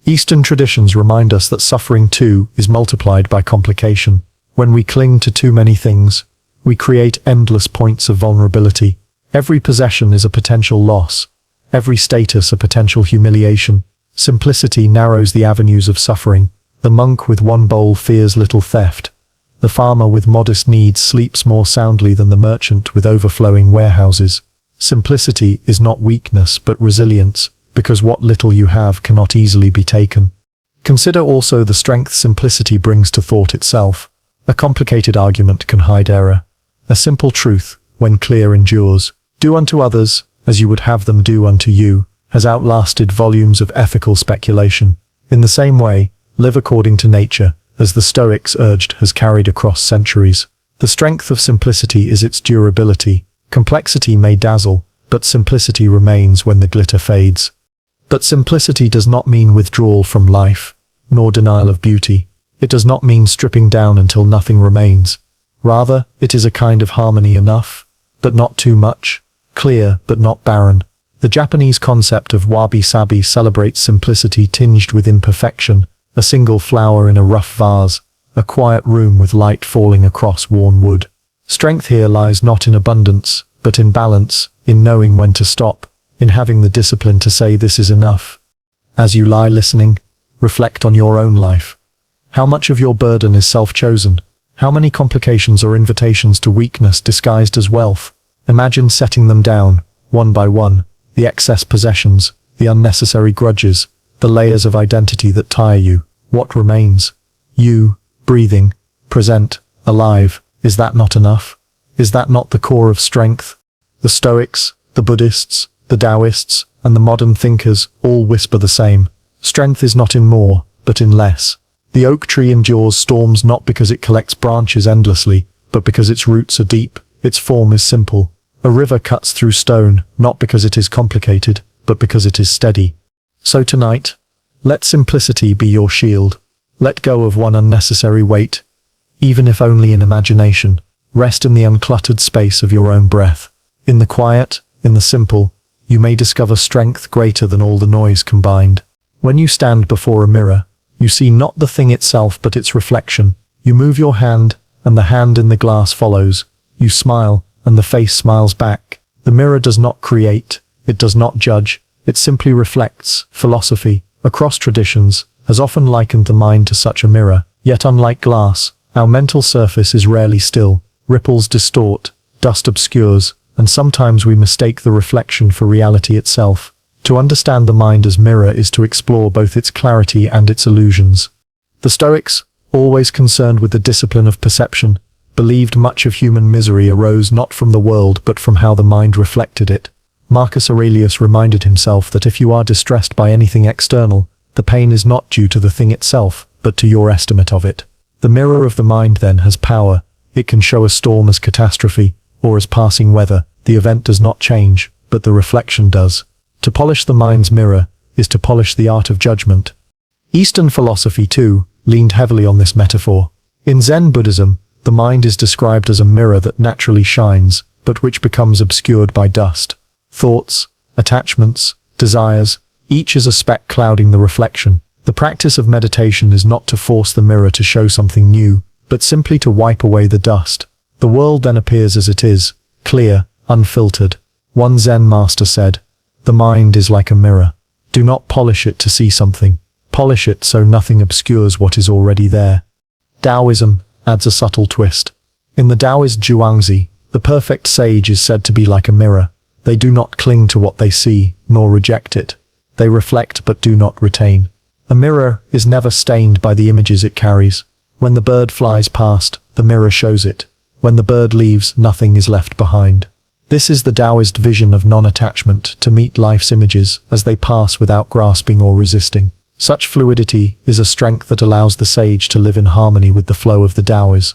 Eastern traditions remind us that suffering too is multiplied by complication. When we cling to too many things, we create endless points of vulnerability. Every possession is a potential loss. Every status a potential humiliation. Simplicity narrows the avenues of suffering. The monk with one bowl fears little theft. The farmer with modest needs sleeps more soundly than the merchant with overflowing warehouses. Simplicity is not weakness but resilience, because what little you have cannot easily be taken. Consider also the strength simplicity brings to thought itself. A complicated argument can hide error. A simple truth, when clear, endures. Do unto others as you would have them do unto you, has outlasted volumes of ethical speculation. In the same way, live according to nature, as the Stoics urged, has carried across centuries. The strength of simplicity is its durability. Complexity may dazzle, but simplicity remains when the glitter fades. But simplicity does not mean withdrawal from life, nor denial of beauty. It does not mean stripping down until nothing remains. Rather, it is a kind of harmony, enough, but not too much, clear but not barren. The Japanese concept of wabi-sabi celebrates simplicity tinged with imperfection, a single flower in a rough vase, a quiet room with light falling across worn wood. Strength here lies not in abundance, but in balance, in knowing when to stop, in having the discipline to say this is enough. As you lie listening, reflect on your own life. How much of your burden is self-chosen? How many complications are invitations to weakness disguised as wealth? Imagine setting them down, one by one, the excess possessions, the unnecessary grudges, the layers of identity that tire you. What remains? You, breathing, present, alive. Is that not enough? Is that not the core of strength? The Stoics, the Buddhists, the Taoists, and the modern thinkers all whisper the same. Strength is not in more, but in less. The oak tree endures storms not because it collects branches endlessly, but because its roots are deep, its form is simple. A river cuts through stone, not because it is complicated, but because it is steady. So tonight, let simplicity be your shield. Let go of one unnecessary weight, even if only in imagination. Rest in the uncluttered space of your own breath. In the quiet, in the simple, you may discover strength greater than all the noise combined. When you stand before a mirror, you see not the thing itself but its reflection. You move your hand, and the hand in the glass follows. You smile, and the face smiles back. The mirror does not create, it does not judge, it simply reflects. Philosophy, across traditions, has often likened the mind to such a mirror. Yet unlike glass, our mental surface is rarely still. Ripples distort, dust obscures, and sometimes we mistake the reflection for reality itself. To understand the mind as mirror is to explore both its clarity and its illusions. The Stoics, always concerned with the discipline of perception, believed much of human misery arose not from the world but from how the mind reflected it. Marcus Aurelius reminded himself that if you are distressed by anything external, the pain is not due to the thing itself, but to your estimate of it. The mirror of the mind then has power. It can show a storm as catastrophe, or as passing weather. The event does not change, but the reflection does. To polish the mind's mirror is to polish the art of judgment. Eastern philosophy, too, leaned heavily on this metaphor. In Zen Buddhism, the mind is described as a mirror that naturally shines, but which becomes obscured by dust. Thoughts, attachments, desires, each is a speck clouding the reflection. The practice of meditation is not to force the mirror to show something new, but simply to wipe away the dust. The world then appears as it is, clear, unfiltered. One Zen master said, "The mind is like a mirror. Do not polish it to see something. Polish it so nothing obscures what is already there." Taoism adds a subtle twist. In the Taoist Zhuangzi, the perfect sage is said to be like a mirror. They do not cling to what they see, nor reject it. They reflect but do not retain. A mirror is never stained by the images it carries. When the bird flies past, the mirror shows it. When the bird leaves, nothing is left behind. This is the Taoist vision of non-attachment, to meet life's images as they pass without grasping or resisting. Such fluidity is a strength that allows the sage to live in harmony with the flow of the Taois.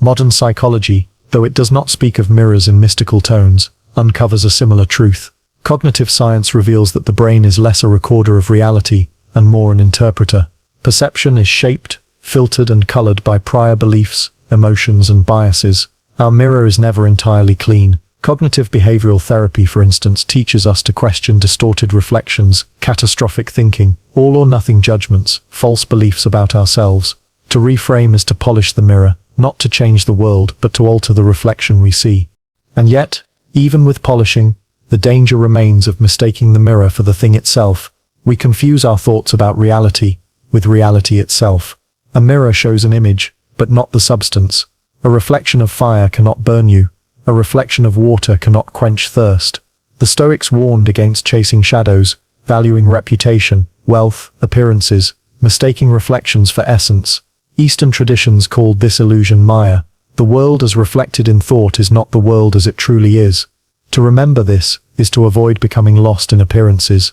Modern psychology, though it does not speak of mirrors in mystical tones, uncovers a similar truth. Cognitive science reveals that the brain is less a recorder of reality and more an interpreter. Perception is shaped, filtered and colored by prior beliefs, emotions and biases. Our mirror is never entirely clean. Cognitive behavioral therapy, for instance, teaches us to question distorted reflections, catastrophic thinking, all or nothing judgments, false beliefs about ourselves. To reframe is to polish the mirror, not to change the world, but to alter the reflection we see. And yet, even with polishing, the danger remains of mistaking the mirror for the thing itself. We confuse our thoughts about reality with reality itself. A mirror shows an image, but not the substance. A reflection of fire cannot burn you. A reflection of water cannot quench thirst. The Stoics warned against chasing shadows, valuing reputation, wealth, appearances, mistaking reflections for essence. Eastern traditions called this illusion Maya. The world as reflected in thought is not the world as it truly is. To remember this is to avoid becoming lost in appearances.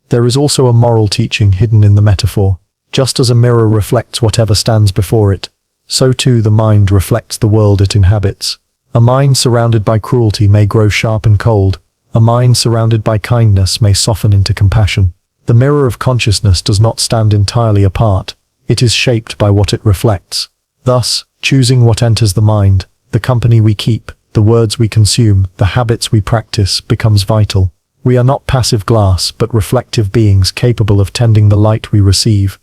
There is also a moral teaching hidden in the metaphor. Just as a mirror reflects whatever stands before it, so too the mind reflects the world it inhabits. A mind surrounded by cruelty may grow sharp and cold. A mind surrounded by kindness may soften into compassion. The mirror of consciousness does not stand entirely apart. It is shaped by what it reflects. Thus, choosing what enters the mind, the company we keep, the words we consume, the habits we practice, becomes vital. We are not passive glass, but reflective beings capable of tending the light we receive.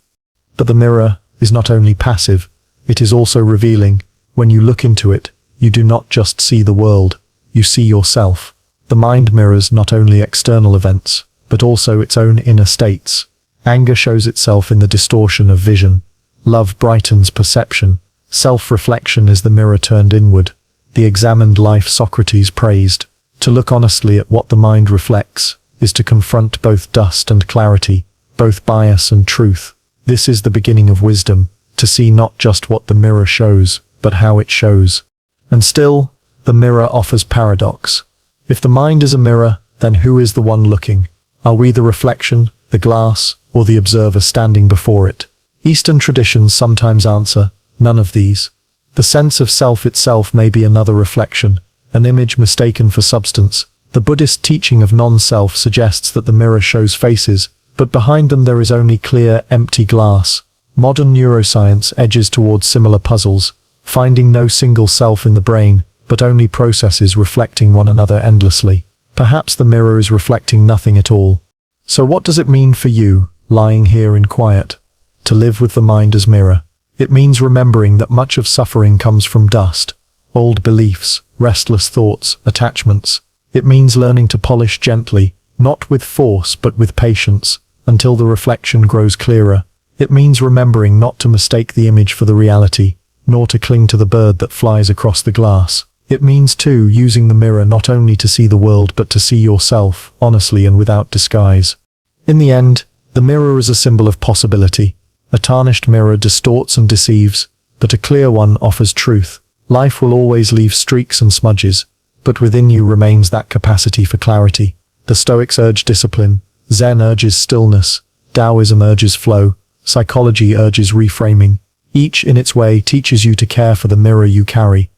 But the mirror is not only passive, it is also revealing. When you look into it, you do not just see the world, you see yourself. The mind mirrors not only external events, but also its own inner states. Anger shows itself in the distortion of vision. Love brightens perception. Self-reflection is the mirror turned inward. The examined life Socrates praised. To look honestly at what the mind reflects is to confront both dust and clarity, both bias and truth. This is the beginning of wisdom, to see not just what the mirror shows, but how it shows. And still, the mirror offers paradox. If the mind is a mirror, then who is the one looking? Are we the reflection, the glass, or the observer standing before it? Eastern traditions sometimes answer, none of these. The sense of self itself may be another reflection, an image mistaken for substance. The Buddhist teaching of non-self suggests that the mirror shows faces, but behind them there is only clear, empty glass. Modern neuroscience edges towards similar puzzles, finding no single self in the brain, but only processes reflecting one another endlessly. Perhaps the mirror is reflecting nothing at all. So what does it mean for you, lying here in quiet, to live with the mind as mirror? It means remembering that much of suffering comes from dust, old beliefs, restless thoughts, attachments. It means learning to polish gently, not with force but with patience, until the reflection grows clearer. It means remembering not to mistake the image for the reality, nor to cling to the bird that flies across the glass. It means, too, using the mirror not only to see the world but to see yourself, honestly and without disguise. In the end, the mirror is a symbol of possibility. A tarnished mirror distorts and deceives, but a clear one offers truth. Life will always leave streaks and smudges, but within you remains that capacity for clarity. The Stoics urge discipline, Zen urges stillness, Taoism urges flow, psychology urges reframing. Each in its way teaches you to care for the mirror you carry.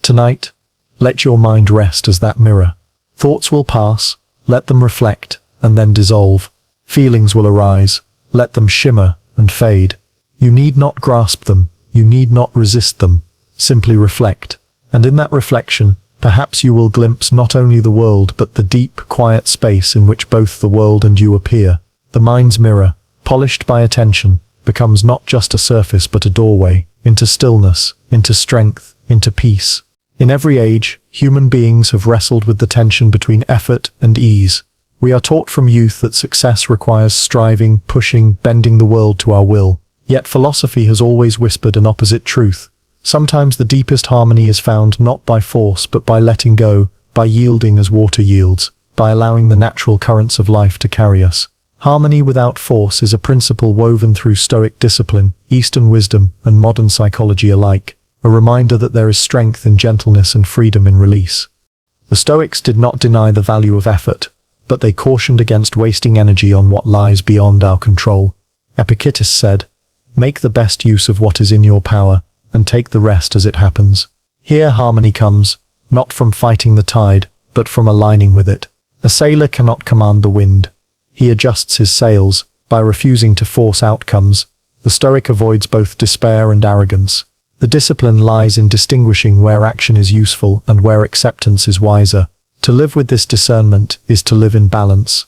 Tonight, let your mind rest as that mirror. Thoughts will pass, let them reflect, and then dissolve. Feelings will arise, let them shimmer and fade. You need not grasp them, you need not resist them. Simply reflect. And in that reflection, perhaps you will glimpse not only the world but the deep, quiet space in which both the world and you appear. The mind's mirror, polished by attention, becomes not just a surface but a doorway, into stillness, into strength, into peace. In every age, human beings have wrestled with the tension between effort and ease. We are taught from youth that success requires striving, pushing, bending the world to our will. Yet philosophy has always whispered an opposite truth. Sometimes the deepest harmony is found not by force but by letting go, by yielding as water yields, by allowing the natural currents of life to carry us. Harmony without force is a principle woven through Stoic discipline, Eastern wisdom, and modern psychology alike, a reminder that there is strength in gentleness and freedom in release. The Stoics did not deny the value of effort, but they cautioned against wasting energy on what lies beyond our control. Epictetus said, "Make the best use of what is in your power, and take the rest as it happens." Here harmony comes, not from fighting the tide, but from aligning with it. A sailor cannot command the wind. He adjusts his sails. By refusing to force outcomes, the Stoic avoids both despair and arrogance. The discipline lies in distinguishing where action is useful and where acceptance is wiser. To live with this discernment is to live in balance.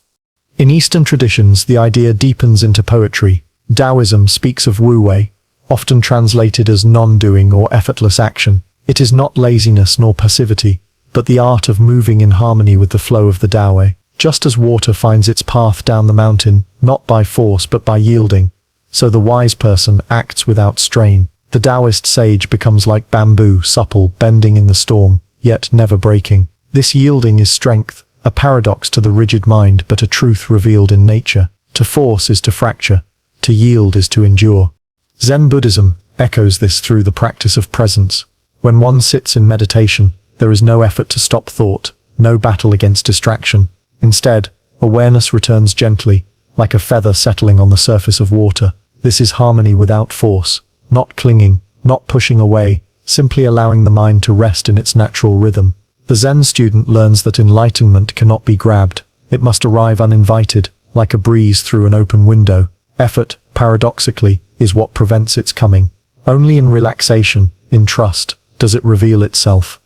In Eastern traditions, the idea deepens into poetry. Taoism speaks of wu-wei, often translated as non-doing or effortless action. It is not laziness nor passivity, but the art of moving in harmony with the flow of the Tao. Just as water finds its path down the mountain, not by force but by yielding, so the wise person acts without strain. The Taoist sage becomes like bamboo, supple, bending in the storm, yet never breaking. This yielding is strength, a paradox to the rigid mind but a truth revealed in nature. To force is to fracture, to yield is to endure. Zen Buddhism echoes this through the practice of presence. When one sits in meditation, there is no effort to stop thought, no battle against distraction. Instead, awareness returns gently, like a feather settling on the surface of water. This is harmony without force, not clinging, not pushing away, simply allowing the mind to rest in its natural rhythm. The Zen student learns that enlightenment cannot be grabbed. It must arrive uninvited, like a breeze through an open window. Effort, paradoxically, is what prevents its coming. Only in relaxation, in trust, does it reveal itself.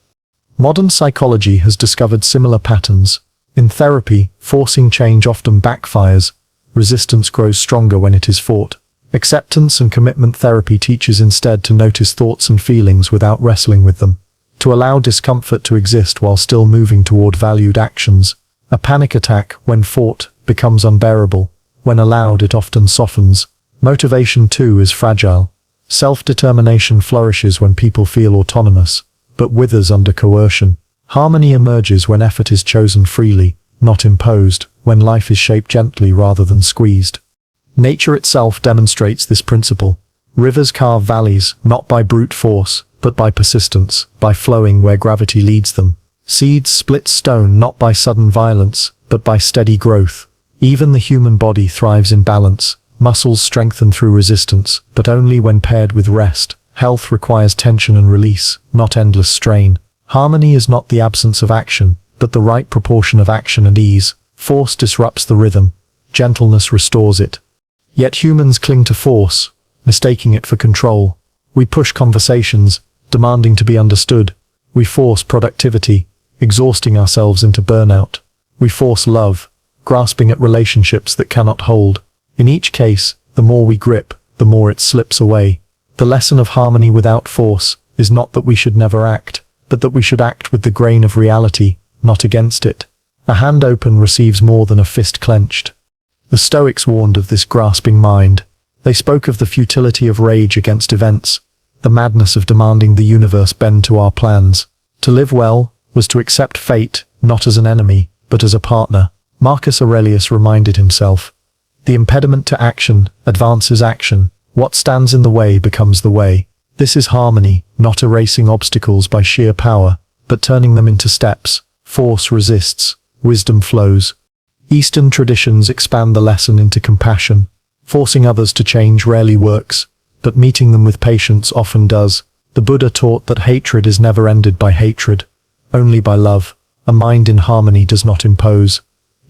Modern psychology has discovered similar patterns. In therapy, forcing change often backfires. Resistance grows stronger when it is fought. Acceptance and commitment therapy teaches instead to notice thoughts and feelings without wrestling with them, to allow discomfort to exist while still moving toward valued actions. A panic attack, when fought, becomes unbearable. When allowed, it often softens. Motivation too is fragile. Self-determination flourishes when people feel autonomous, but withers under coercion. Harmony emerges when effort is chosen freely, not imposed, when life is shaped gently rather than squeezed. Nature itself demonstrates this principle. Rivers carve valleys, not by brute force, but by persistence, by flowing where gravity leads them. Seeds split stone not by sudden violence, but by steady growth. Even the human body thrives in balance. Muscles strengthen through resistance, but only when paired with rest. Health requires tension and release, not endless strain. Harmony is not the absence of action, but the right proportion of action and ease. Force disrupts the rhythm. Gentleness restores it. Yet humans cling to force, mistaking it for control. We push conversations, demanding to be understood. We force productivity, exhausting ourselves into burnout. We force love, grasping at relationships that cannot hold. In each case, the more we grip, the more it slips away. The lesson of harmony without force is not that we should never act, but that we should act with the grain of reality, not against it. A hand open receives more than a fist clenched. The Stoics warned of this grasping mind. They spoke of the futility of rage against events, the madness of demanding the universe bend to our plans. To live well was to accept fate, not as an enemy, but as a partner. Marcus Aurelius reminded himself, "The impediment to action advances action. What stands in the way becomes the way." This is harmony, not erasing obstacles by sheer power, but turning them into steps. Force resists, wisdom flows. Eastern traditions expand the lesson into compassion. Forcing others to change rarely works, but meeting them with patience often does. The Buddha taught that hatred is never ended by hatred, only by love. A mind in harmony does not impose.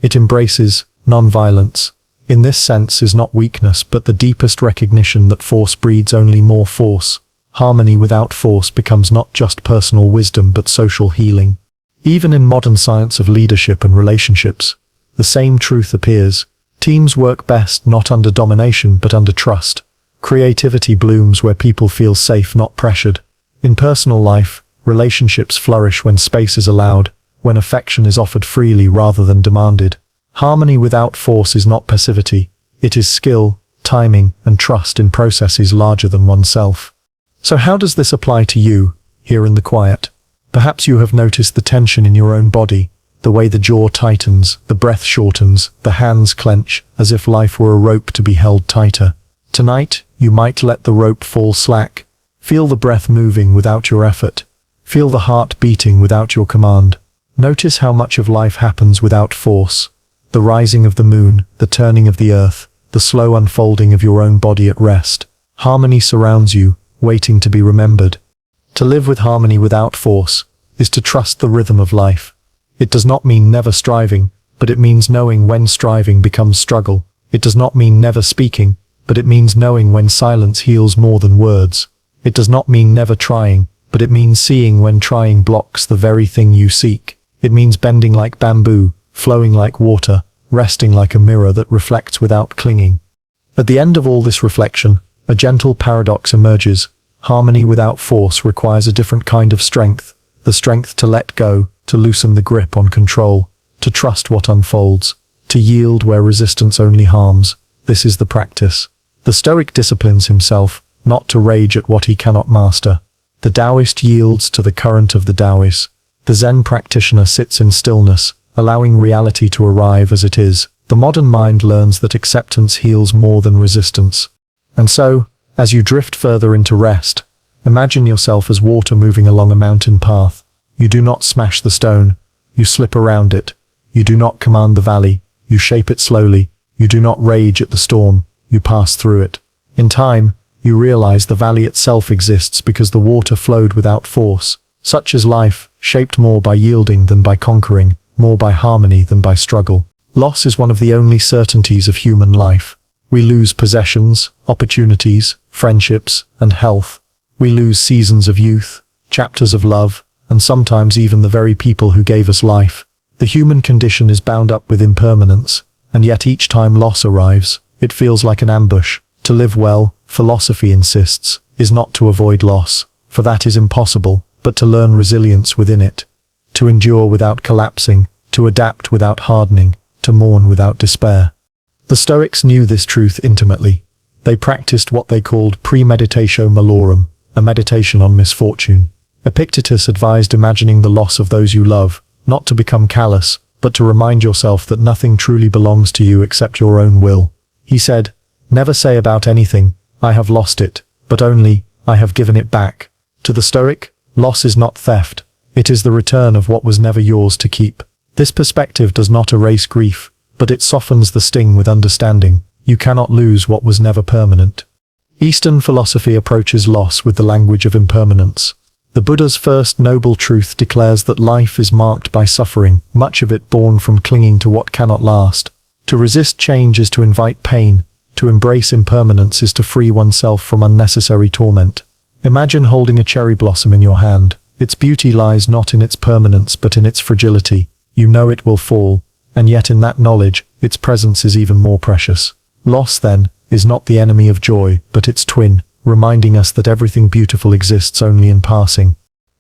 It embraces non-violence. In this sense is not weakness but the deepest recognition that force breeds only more force. Harmony without force becomes not just personal wisdom but social healing. Even in modern science of leadership and relationships, the same truth appears. Teams work best not under domination but under trust. Creativity blooms where people feel safe, not pressured. In personal life, relationships flourish when space is allowed, when affection is offered freely rather than demanded. Harmony without force is not passivity. It is skill, timing, and trust in processes larger than oneself. So how does this apply to you, here in the quiet? Perhaps you have noticed the tension in your own body, the way the jaw tightens, the breath shortens, the hands clench, as if life were a rope to be held tighter. Tonight, you might let the rope fall slack. Feel the breath moving without your effort. Feel the heart beating without your command. Notice how much of life happens without force. The rising of the moon, the turning of the earth, the slow unfolding of your own body at rest. Harmony surrounds you, waiting to be remembered. To live with harmony without force is to trust the rhythm of life. It does not mean never striving, but it means knowing when striving becomes struggle. It does not mean never speaking, but it means knowing when silence heals more than words. It does not mean never trying, but it means seeing when trying blocks the very thing you seek. It means bending like bamboo, flowing like water, resting like a mirror that reflects without clinging. At the end of all this reflection, a gentle paradox emerges. Harmony without force requires a different kind of strength, the strength to let go, to loosen the grip on control, to trust what unfolds, to yield where resistance only harms. This is the practice. The Stoic disciplines himself, not to rage at what he cannot master. The Taoist yields to the current of the Taoist. The Zen practitioner sits in stillness, allowing reality to arrive as it is. The modern mind learns that acceptance heals more than resistance. And so, as you drift further into rest, imagine yourself as water moving along a mountain path. You do not smash the stone, you slip around it. You do not command the valley, you shape it slowly. You do not rage at the storm, you pass through it. In time, you realize the valley itself exists because the water flowed without force. Such is life, shaped more by yielding than by conquering, more by harmony than by struggle. Loss is one of the only certainties of human life. We lose possessions, opportunities, friendships, and health. We lose seasons of youth, chapters of love, and sometimes even the very people who gave us life. The human condition is bound up with impermanence, and yet each time loss arrives, it feels like an ambush. To live well, philosophy insists, is not to avoid loss, for that is impossible, but to learn resilience within it. To endure without collapsing, to adapt without hardening, to mourn without despair. The Stoics knew this truth intimately. They practiced what they called premeditatio malorum, a meditation on misfortune. Epictetus advised imagining the loss of those you love, not to become callous, but to remind yourself that nothing truly belongs to you except your own will. He said, "Never say about anything, 'I have lost it,' but only, 'I have given it back.'" To the Stoic, loss is not theft. It is the return of what was never yours to keep. This perspective does not erase grief, but it softens the sting with understanding. You cannot lose what was never permanent. Eastern philosophy approaches loss with the language of impermanence. The Buddha's first noble truth declares that life is marked by suffering, much of it born from clinging to what cannot last. To resist change is to invite pain. To embrace impermanence is to free oneself from unnecessary torment. Imagine holding a cherry blossom in your hand. Its beauty lies not in its permanence but in its fragility. You know it will fall, and yet in that knowledge, its presence is even more precious. Loss, then, is not the enemy of joy, but its twin, reminding us that everything beautiful exists only in passing.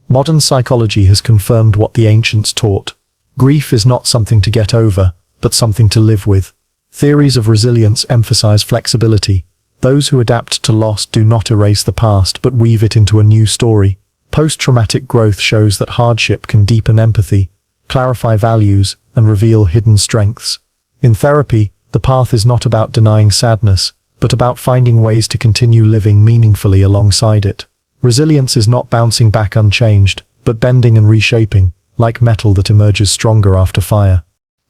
Modern psychology has confirmed what the ancients taught. Grief is not something to get over, but something to live with. Theories of resilience emphasize flexibility. Those who adapt to loss do not erase the past but weave it into a new story. Post-traumatic growth shows that hardship can deepen empathy, clarify values, and reveal hidden strengths. In therapy, the path is not about denying sadness, but about finding ways to continue living meaningfully alongside it. Resilience is not bouncing back unchanged, but bending and reshaping, like metal that emerges stronger after fire.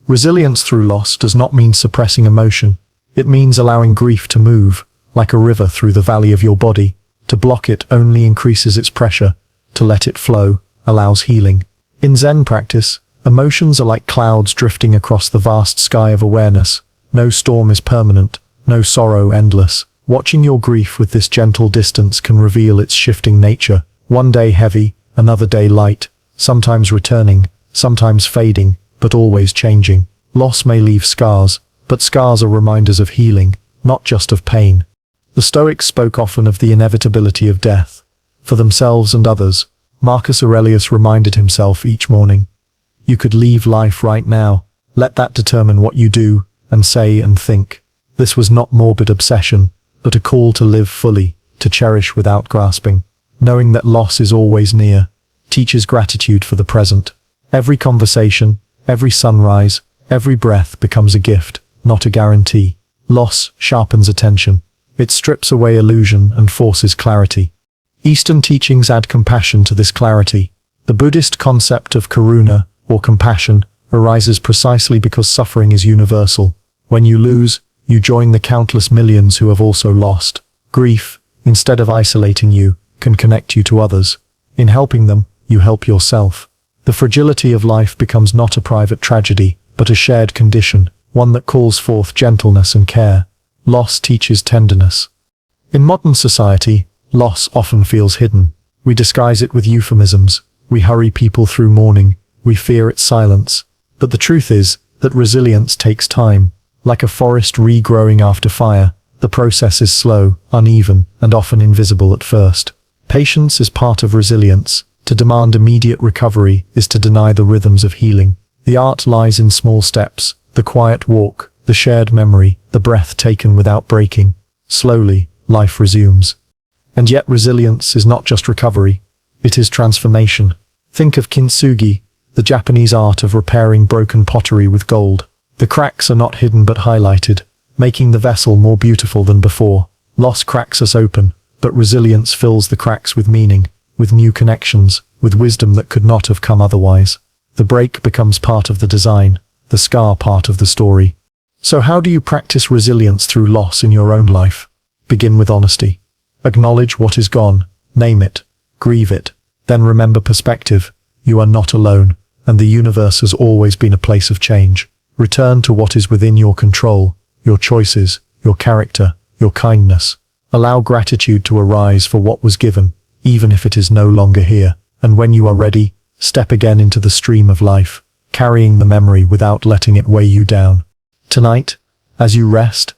Resilience through loss does not mean suppressing emotion. It means allowing grief to move, like a river through the valley of your body. To block it only increases its pressure. To let it flow allows healing. In Zen practice, emotions are like clouds drifting across the vast sky of awareness. No storm is permanent, no sorrow endless. Watching your grief with this gentle distance can reveal its shifting nature. One day heavy, another day light, sometimes returning, sometimes fading, but always changing. Loss may leave scars, but scars are reminders of healing, not just of pain. The Stoics spoke often of the inevitability of death. For themselves and others, Marcus Aurelius reminded himself each morning, "You could leave life right now. Let that determine what you do, and say and think." This was not morbid obsession, but a call to live fully, to cherish without grasping. Knowing that loss is always near teaches gratitude for the present. Every conversation, every sunrise, every breath becomes a gift, not a guarantee. Loss sharpens attention. It strips away illusion and forces clarity. Eastern teachings add compassion to this clarity. The Buddhist concept of karuna, or compassion, arises precisely because suffering is universal. When you lose, you join the countless millions who have also lost. Grief, instead of isolating you, can connect you to others. In helping them, you help yourself. The fragility of life becomes not a private tragedy, but a shared condition, one that calls forth gentleness and care. Loss teaches tenderness. In modern society, loss often feels hidden. We disguise it with euphemisms. We hurry people through mourning. We fear its silence. But the truth is that resilience takes time. Like a forest regrowing after fire, The process is slow, uneven, and often invisible at first. Patience is part of resilience. To demand immediate recovery is to deny the rhythms of healing. The art lies in small steps, the quiet walk, the shared memory, the breath taken without breaking. Slowly, life resumes. And yet resilience is not just recovery, it is transformation. Think of kintsugi, the Japanese art of repairing broken pottery with gold. The cracks are not hidden but highlighted, making the vessel more beautiful than before. Loss cracks us open, but resilience fills the cracks with meaning, with new connections, with wisdom that could not have come otherwise. The break becomes part of the design, the scar part of the story. So how do you practice resilience through loss in your own life? Begin with honesty. Acknowledge what is gone, name it, grieve it, then remember perspective. You are not alone, and the universe has always been a place of change. Return to what is within your control, your choices, your character, your kindness. Allow gratitude to arise for what was given, even if it is no longer here. And when you are ready, step again into the stream of life, carrying the memory without letting it weigh you down. Tonight, as you rest,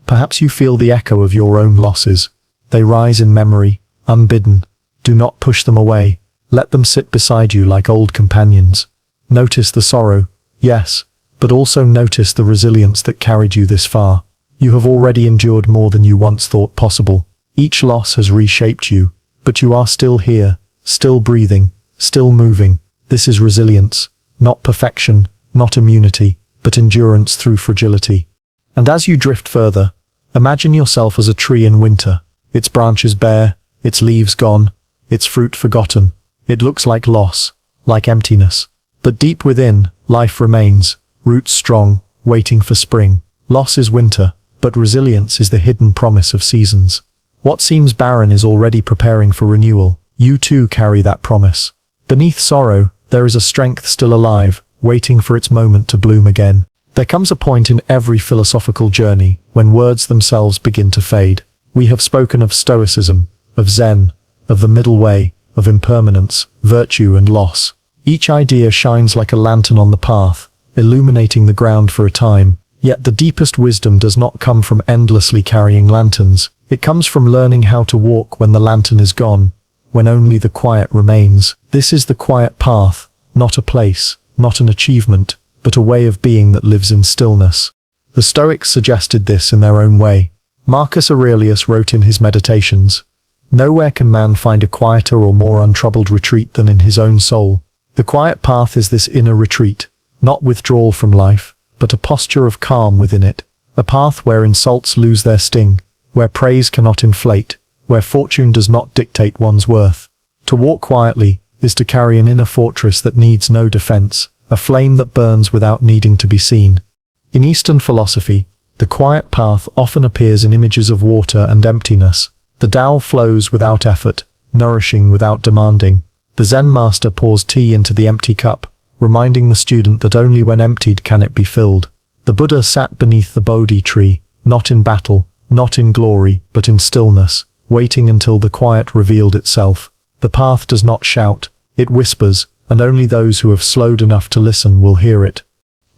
perhaps you feel the echo of your own losses. They rise in memory, unbidden. Do not push them away. Let them sit beside you like old companions. Notice the sorrow, yes, but also notice the resilience that carried you this far. You have already endured more than you once thought possible. Each loss has reshaped you, but you are still here, still breathing, still moving. This is resilience, not perfection, not immunity, but endurance through fragility. And as you drift further, imagine yourself as a tree in winter, its branches bare, its leaves gone, its fruit forgotten. It looks like loss, like emptiness. But deep within, life remains, roots strong, waiting for spring. Loss is winter, but resilience is the hidden promise of seasons. What seems barren is already preparing for renewal. You too carry that promise. Beneath sorrow, there is a strength still alive, waiting for its moment to bloom again. There comes a point in every philosophical journey when words themselves begin to fade. We have spoken of Stoicism, of Zen, of the middle way, of impermanence, virtue and loss. Each idea shines like a lantern on the path, illuminating the ground for a time. Yet the deepest wisdom does not come from endlessly carrying lanterns. It comes from learning how to walk when the lantern is gone, when only the quiet remains. This is the quiet path, not a place, not an achievement, but a way of being that lives in stillness. The Stoics suggested this in their own way. Marcus Aurelius wrote in his Meditations, "Nowhere can man find a quieter or more untroubled retreat than in his own soul." The quiet path is this inner retreat, not withdrawal from life, but a posture of calm within it, a path where insults lose their sting, where praise cannot inflate, where fortune does not dictate one's worth. To walk quietly is to carry an inner fortress that needs no defense, a flame that burns without needing to be seen. In Eastern philosophy, the quiet path often appears in images of water and emptiness. The Tao flows without effort, nourishing without demanding. The Zen master pours tea into the empty cup, reminding the student that only when emptied can it be filled. The Buddha sat beneath the Bodhi tree, not in battle, not in glory, but in stillness, waiting until the quiet revealed itself. The path does not shout, it whispers, and only those who have slowed enough to listen will hear it.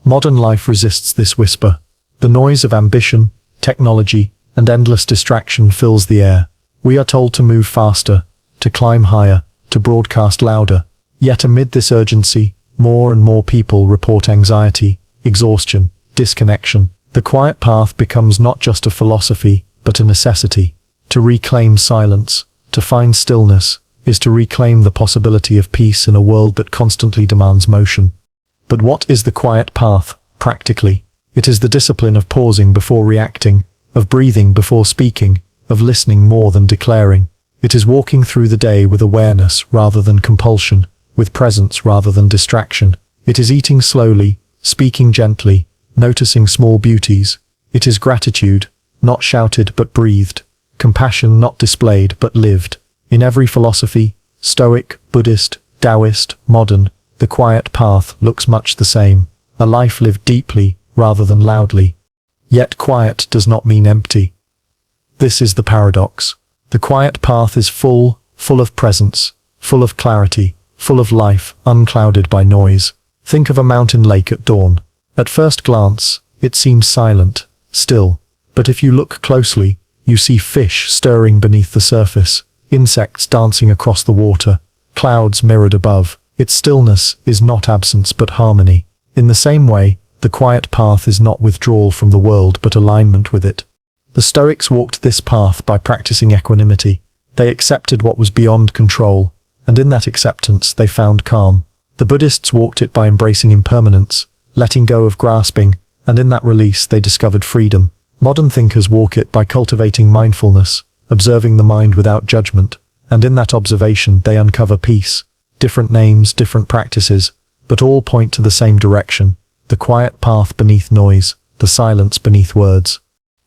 Modern life resists this whisper. The noise of ambition, technology, and endless distraction fills the air. We are told to move faster, to climb higher, to broadcast louder. Yet amid this urgency, more and more people report anxiety, exhaustion, disconnection. The quiet path becomes not just a philosophy, but a necessity. To reclaim silence, to find stillness, is to reclaim the possibility of peace in a world that constantly demands motion. But what is the quiet path, practically? It is the discipline of pausing before reacting, of breathing before speaking, of listening more than declaring. It is walking through the day with awareness rather than compulsion, with presence rather than distraction. It is eating slowly, speaking gently, noticing small beauties. It is gratitude, not shouted but breathed, compassion not displayed but lived. In every philosophy, Stoic, Buddhist, Taoist, modern, the quiet path looks much the same. A life lived deeply rather than loudly. Yet quiet does not mean empty. This is the paradox. The quiet path is full of presence, full of clarity, full of life, unclouded by noise. Think of a mountain lake at dawn. At first glance, it seems silent, still. But if you look closely, you see fish stirring beneath the surface, insects dancing across the water, clouds mirrored above. Its stillness is not absence but harmony. In the same way, the quiet path is not withdrawal from the world but alignment with it. The Stoics walked this path by practicing equanimity. They accepted what was beyond control, and in that acceptance they found calm. The Buddhists walked it by embracing impermanence, letting go of grasping, and in that release they discovered freedom. Modern thinkers walk it by cultivating mindfulness, observing the mind without judgment, and in that observation they uncover peace. Different names, different practices, but all point to the same direction, the quiet path beneath noise, the silence beneath words.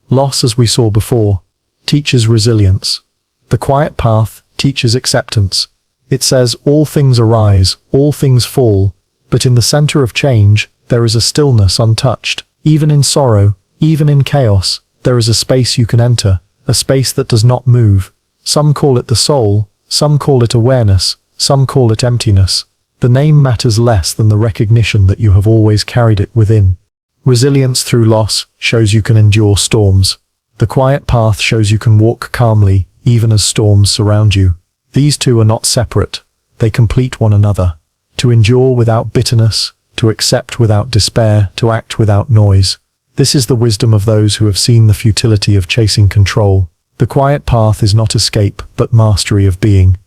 Loss, as we saw before, teaches resilience. The quiet path teaches acceptance. It says all things arise, all things fall, but in the center of change, there is a stillness untouched. Even in sorrow, even in chaos, there is a space you can enter, a space that does not move. Some call it the soul, some call it awareness, some call it emptiness. The name matters less than the recognition that you have always carried it within. Resilience through loss shows you can endure storms. The quiet path shows you can walk calmly, even as storms surround you. These two are not separate. They complete one another. To endure without bitterness, to accept without despair, to act without noise. This is the wisdom of those who have seen the futility of chasing control. The quiet path is not escape, but mastery of being.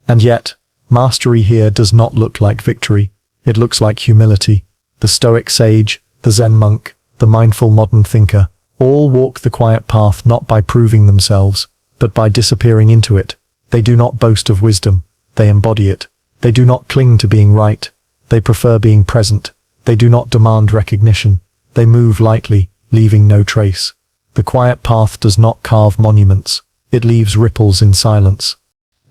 And yet, mastery here does not look like victory. It looks like humility. The Stoic sage, the Zen monk, the mindful modern thinker, all walk the quiet path not by proving themselves, but by disappearing into it. They do not boast of wisdom. They embody it. They do not cling to being right. They prefer being present. They do not demand recognition. They move lightly, leaving no trace. The quiet path does not carve monuments. It leaves ripples in silence.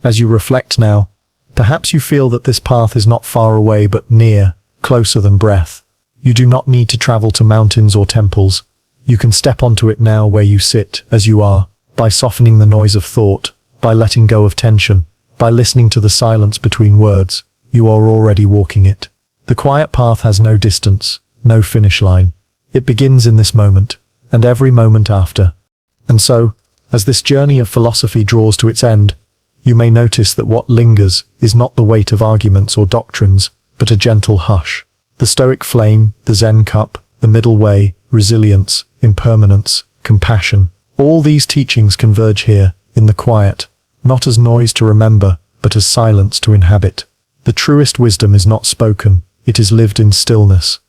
As you reflect now, perhaps you feel that this path is not far away but near, closer than breath. You do not need to travel to mountains or temples. You can step onto it now where you sit, as you are, by softening the noise of thought, by letting go of tension, by listening to the silence between words. You are already walking it. The quiet path has no distance, no finish line. It begins in this moment, and every moment after. And so, as this journey of philosophy draws to its end, you may notice that what lingers is not the weight of arguments or doctrines, but a gentle hush. The Stoic flame, the Zen cup, the middle way, resilience, impermanence, compassion. All these teachings converge here, in the quiet, not as noise to remember, but as silence to inhabit. The truest wisdom is not spoken, it is lived in stillness.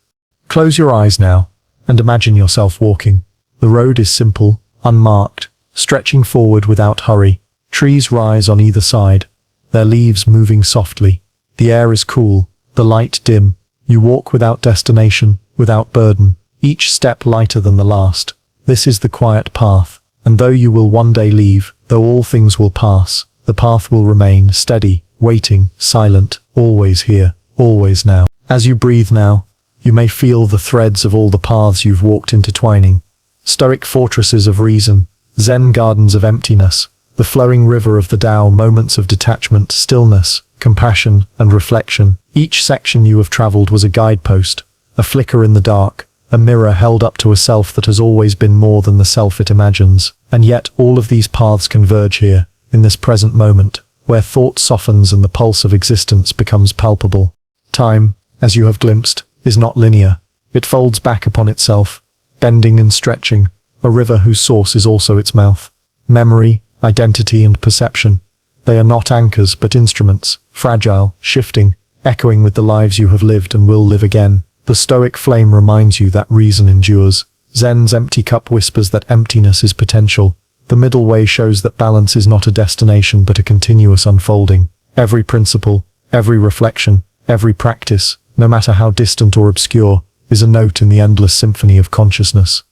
Close your eyes now, and imagine yourself walking. The road is simple, unmarked, stretching forward without hurry. Trees rise on either side, their leaves moving softly. The air is cool, the light dim. You walk without destination, without burden, each step lighter than the last. This is the quiet path, and though you will one day leave, though all things will pass, the path will remain steady, waiting, silent, always here, always now. As you breathe now, you may feel the threads of all the paths you've walked intertwining. Stoic fortresses of reason, Zen gardens of emptiness, the flowing river of the Tao, moments of detachment, stillness, compassion, and reflection. Each section you have traveled was a guidepost, a flicker in the dark, a mirror held up to a self that has always been more than the self it imagines. And yet all of these paths converge here, in this present moment, where thought softens and the pulse of existence becomes palpable. Time, as you have glimpsed, is not linear. It folds back upon itself, bending and stretching, a river whose source is also its mouth. Memory, identity, and perception. They are not anchors but instruments, fragile, shifting, echoing with the lives you have lived and will live again. The Stoic flame reminds you that reason endures. Zen's empty cup whispers that emptiness is potential. The middle way shows that balance is not a destination but a continuous unfolding. Every principle, every reflection, every practice, no matter how distant or obscure, is a note in the endless symphony of consciousness.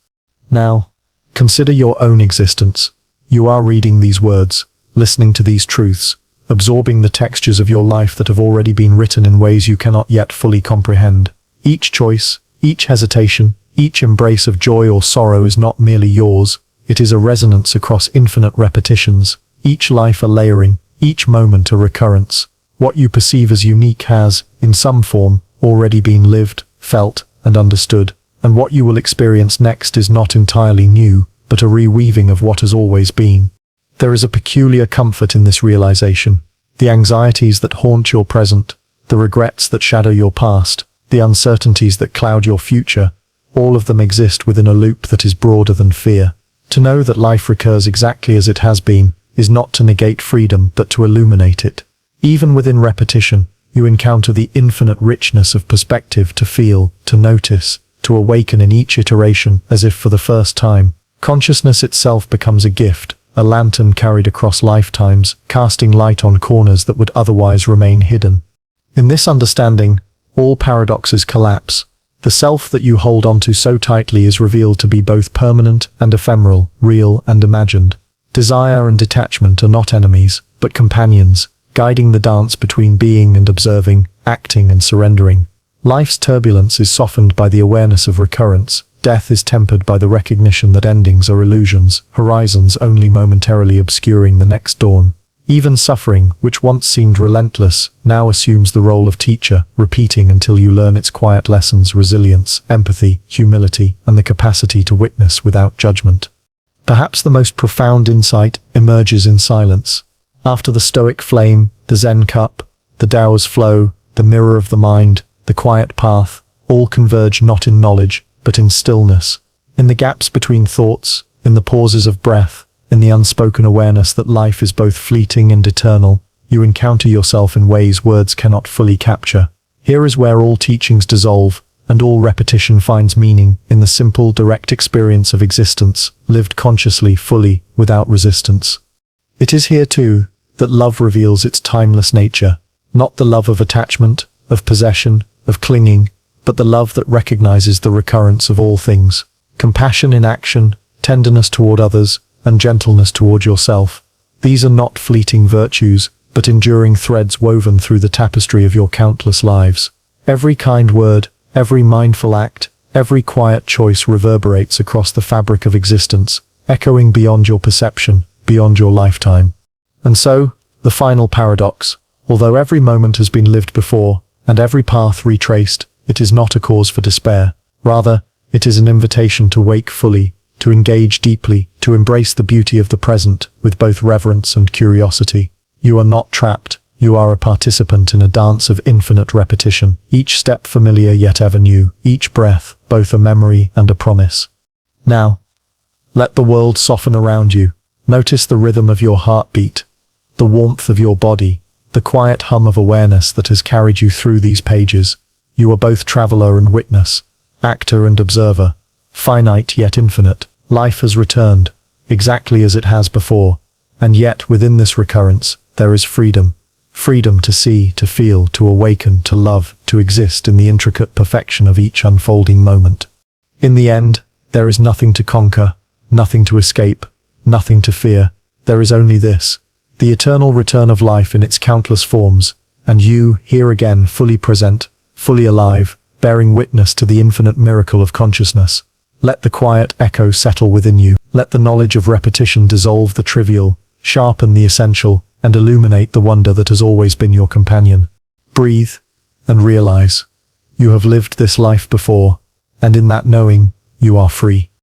Now, consider your own existence. You are reading these words, listening to these truths, absorbing the textures of your life that have already been written in ways you cannot yet fully comprehend. Each choice, each hesitation, each embrace of joy or sorrow is not merely yours, it is a resonance across infinite repetitions, each life a layering, each moment a recurrence. What you perceive as unique has, in some form, already been lived, felt, and understood, and what you will experience next is not entirely new, but a reweaving of what has always been. There is a peculiar comfort in this realization. The anxieties that haunt your present, the regrets that shadow your past, the uncertainties that cloud your future, all of them exist within a loop that is broader than fear. To know that life recurs exactly as it has been is not to negate freedom but to illuminate it. Even within repetition, you encounter the infinite richness of perspective to feel, to notice, to awaken in each iteration as if for the first time. Consciousness itself becomes a gift, a lantern carried across lifetimes, casting light on corners that would otherwise remain hidden. In this understanding, all paradoxes collapse. The self that you hold onto so tightly is revealed to be both permanent and ephemeral, real and imagined. Desire and detachment are not enemies, but companions, guiding the dance between being and observing, acting and surrendering. Life's turbulence is softened by the awareness of recurrence. Death is tempered by the recognition that endings are illusions, horizons only momentarily obscuring the next dawn. Even suffering, which once seemed relentless, now assumes the role of teacher, repeating until you learn its quiet lessons: resilience, empathy, humility, and the capacity to witness without judgment. Perhaps the most profound insight emerges in silence. After the Stoic Flame, the Zen cup, the Tao's flow, the mirror of the mind, the quiet path, all converge not in knowledge, but in stillness. In the gaps between thoughts, in the pauses of breath, in the unspoken awareness that life is both fleeting and eternal, you encounter yourself in ways words cannot fully capture. Here is where all teachings dissolve, and all repetition finds meaning in the simple, direct experience of existence, lived consciously, fully, without resistance. It is here, too, that love reveals its timeless nature, not the love of attachment, of possession, of clinging, but the love that recognizes the recurrence of all things. Compassion in action, tenderness toward others, and gentleness toward yourself. These are not fleeting virtues, but enduring threads woven through the tapestry of your countless lives. Every kind word, every mindful act, every quiet choice reverberates across the fabric of existence, echoing beyond your perception, beyond your lifetime. And so, the final paradox: although every moment has been lived before, and every path retraced, it is not a cause for despair. Rather, it is an invitation to wake fully, to engage deeply, to embrace the beauty of the present with both reverence and curiosity. You are not trapped, you are a participant in a dance of infinite repetition, each step familiar yet ever new, each breath both a memory and a promise. Now, let the world soften around you. Notice the rhythm of your heartbeat, the warmth of your body, the quiet hum of awareness that has carried you through these pages. You are both traveler and witness, actor and observer, finite yet infinite. Life has returned, exactly as it has before, and yet within this recurrence, there is freedom. Freedom to see, to feel, to awaken, to love, to exist in the intricate perfection of each unfolding moment. In the end, there is nothing to conquer, nothing to escape, nothing to fear. There is only this, the eternal return of life in its countless forms, and you, here again, fully present, fully alive, bearing witness to the infinite miracle of consciousness. Let the quiet echo settle within you. Let the knowledge of repetition dissolve the trivial, sharpen the essential, and illuminate the wonder that has always been your companion. Breathe, and realize, you have lived this life before, and in that knowing, you are free.